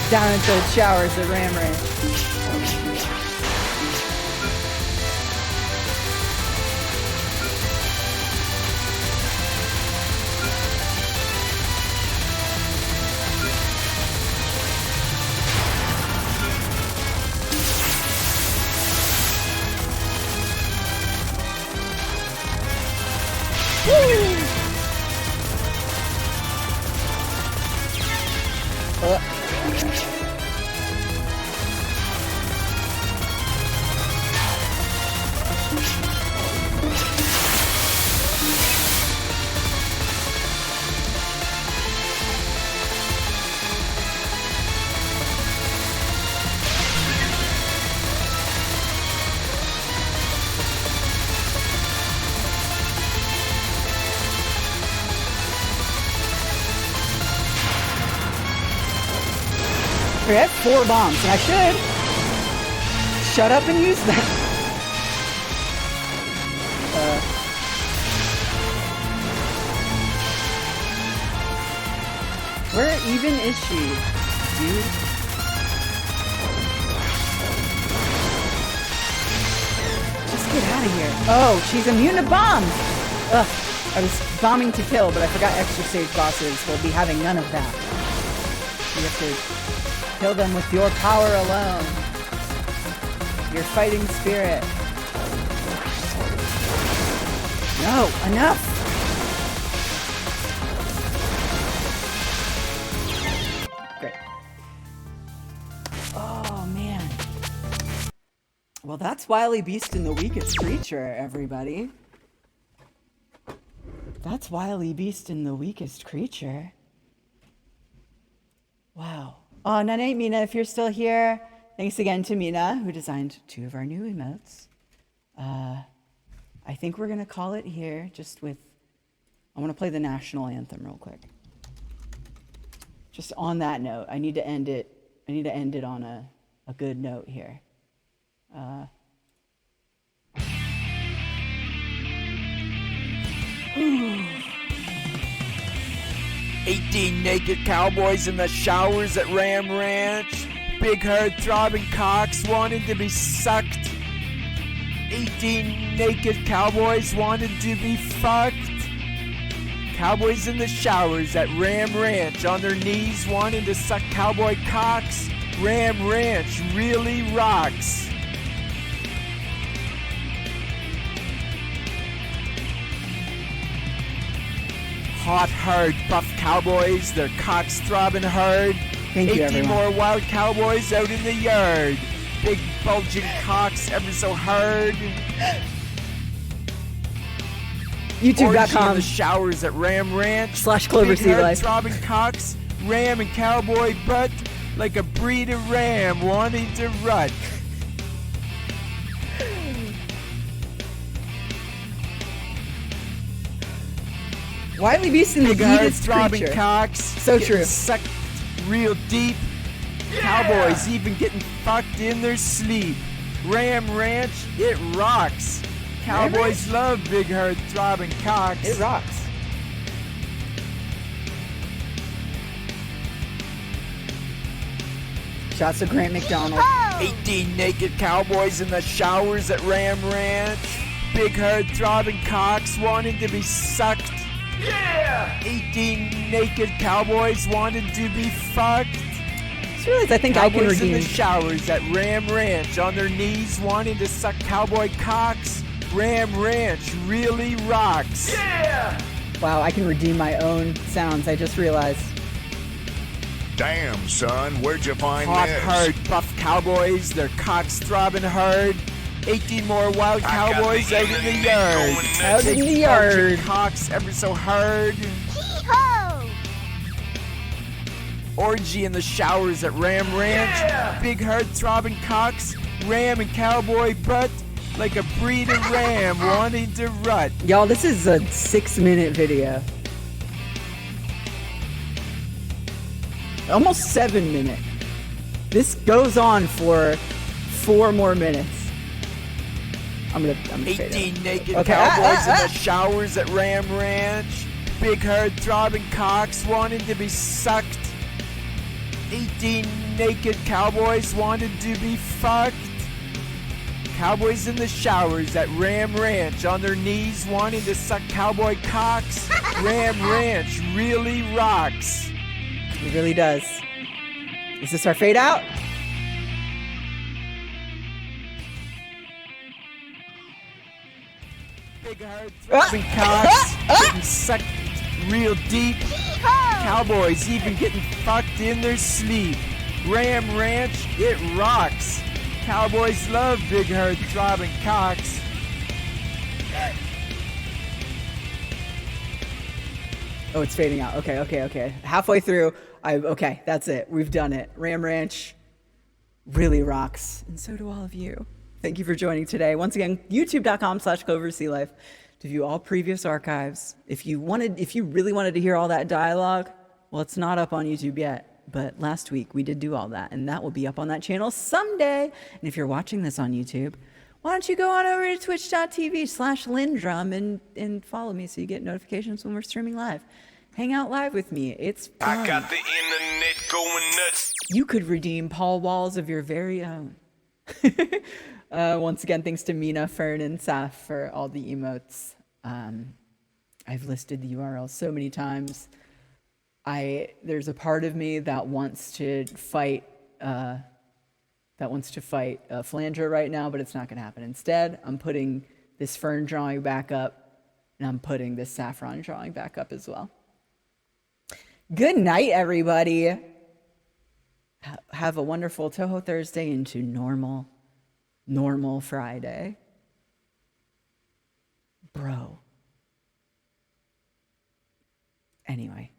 down at the showers at Ram Ranch. I have 4 bombs, and I should shut up and use them. Where even is she, dude? Get out of here. Oh, she's immune to bombs. Ugh. I was bombing to kill, but I forgot extra stage bosses will be having none of that. You have to kill them with your power alone. Your fighting spirit. No, enough. Great. Oh, man. Well, that's Wily Beast and the Weakest Creature, everybody. That's Wily Beast and the Weakest Creature. Wow. Oh, Nana Mina, if you're still here, thanks again to Mina, who designed 2 of our new emotes. I think we're going to call it here just with... I want to play the national anthem real quick. Just on that note, I need to end it on a good note here. 18 naked cowboys in the showers at Ram Ranch. Big herd throbbing cocks wanting to be sucked. 18 naked cowboys wanted to be fucked. Cowboys in the showers at Ram Ranch on their knees wanting to suck cowboy cocks. Ram Ranch really rocks. Hot herd buff cowboys, their cocks throbbing hard. Thank you, 18 everyone. more wild cowboys out in the yard. Big bulging cocks ever so hard. Orgy in YouTube.com the showers at Ram Ranch. /Clover Big Sea herd Life. throbbing cocks, ram and cowboy butt like a breed of ram wanting to rut. Wily Beast and the Big herd Weakest throbbing Creature. cocks. So getting true. Sucked real deep. Cowboys even getting fucked in their sleep. Ram Ranch, it rocks. Cowboys love big herd throbbing cocks. It rocks. Shots to Grant McDonald. 18 naked cowboys in the showers at Ram Ranch. Big herd throbbing cocks wanting to be sucked. Yeah! 18 naked cowboys wanted to be fucked. Just realized I think I can Cowboys in redeem. the showers at Ram Ranch on their knees wanting to suck cowboy cocks. Ram Ranch really rocks. Yeah! Wow, I can redeem my own sounds. I just realized. Damn, son, where'd you find Hot this? herd buff cowboys, their cocks throbbing hard. 18 more wild I got cowboys the out in the internet yard. going nuts. Out in the Bulging yard. cocks ever so hard. Orgy in the showers at Ram Ranch. Big herd throbbing cocks, ram and cowboy butt like a breed of ram wanting to rut. Y'all, this is a 6-minute video. Almost 7 minutes. This goes on for 4 more minutes. I'm gonna fade 18 it. naked Okay, cowboys in the showers at Ram Ranch. Big herd throbbing cocks wanting to be sucked. 18 naked cowboys wanted to be fucked. Cowboys in the showers at Ram Ranch on their knees wanting to suck cowboy cocks. Ram Ranch really rocks. It really does. Is this our fade out? Big herd throbbing cocks getting sucked real deep. Cowboys even getting fucked in their sleep. Ram Ranch, it rocks. Cowboys love big herd throbbing cocks. Oh, it's fading out. Okay. Halfway through. Okay, that's it. We've done it. Ram Ranch really rocks. And so do all of you. Thank you for joining today. Once again, youtube.com/CloverSeaLife to view all previous archives. If you really wanted to hear all that dialogue, well, it's not up on YouTube yet. But last week we did do all that, and that will be up on that channel someday. And if you're watching this on YouTube, why don't you go on over to twitch.tv/Lindrum and follow me so you get notifications when we're streaming live. Hang out live with me. It's fun. I got the internet going nuts. You could redeem Paul Walls of your very own. Once again, thanks to Mina, Fern, and Saf for all the emotes. I've listed the URL so many times. There's a part of me that wants to fight Flanger right now, but it's not going to happen. Instead, I'm putting this Fern drawing back up, and I'm putting this Saffron drawing back up as well. Good night, everybody. Have a wonderful Touhou Thursday into normal Friday. Bro. Anyway.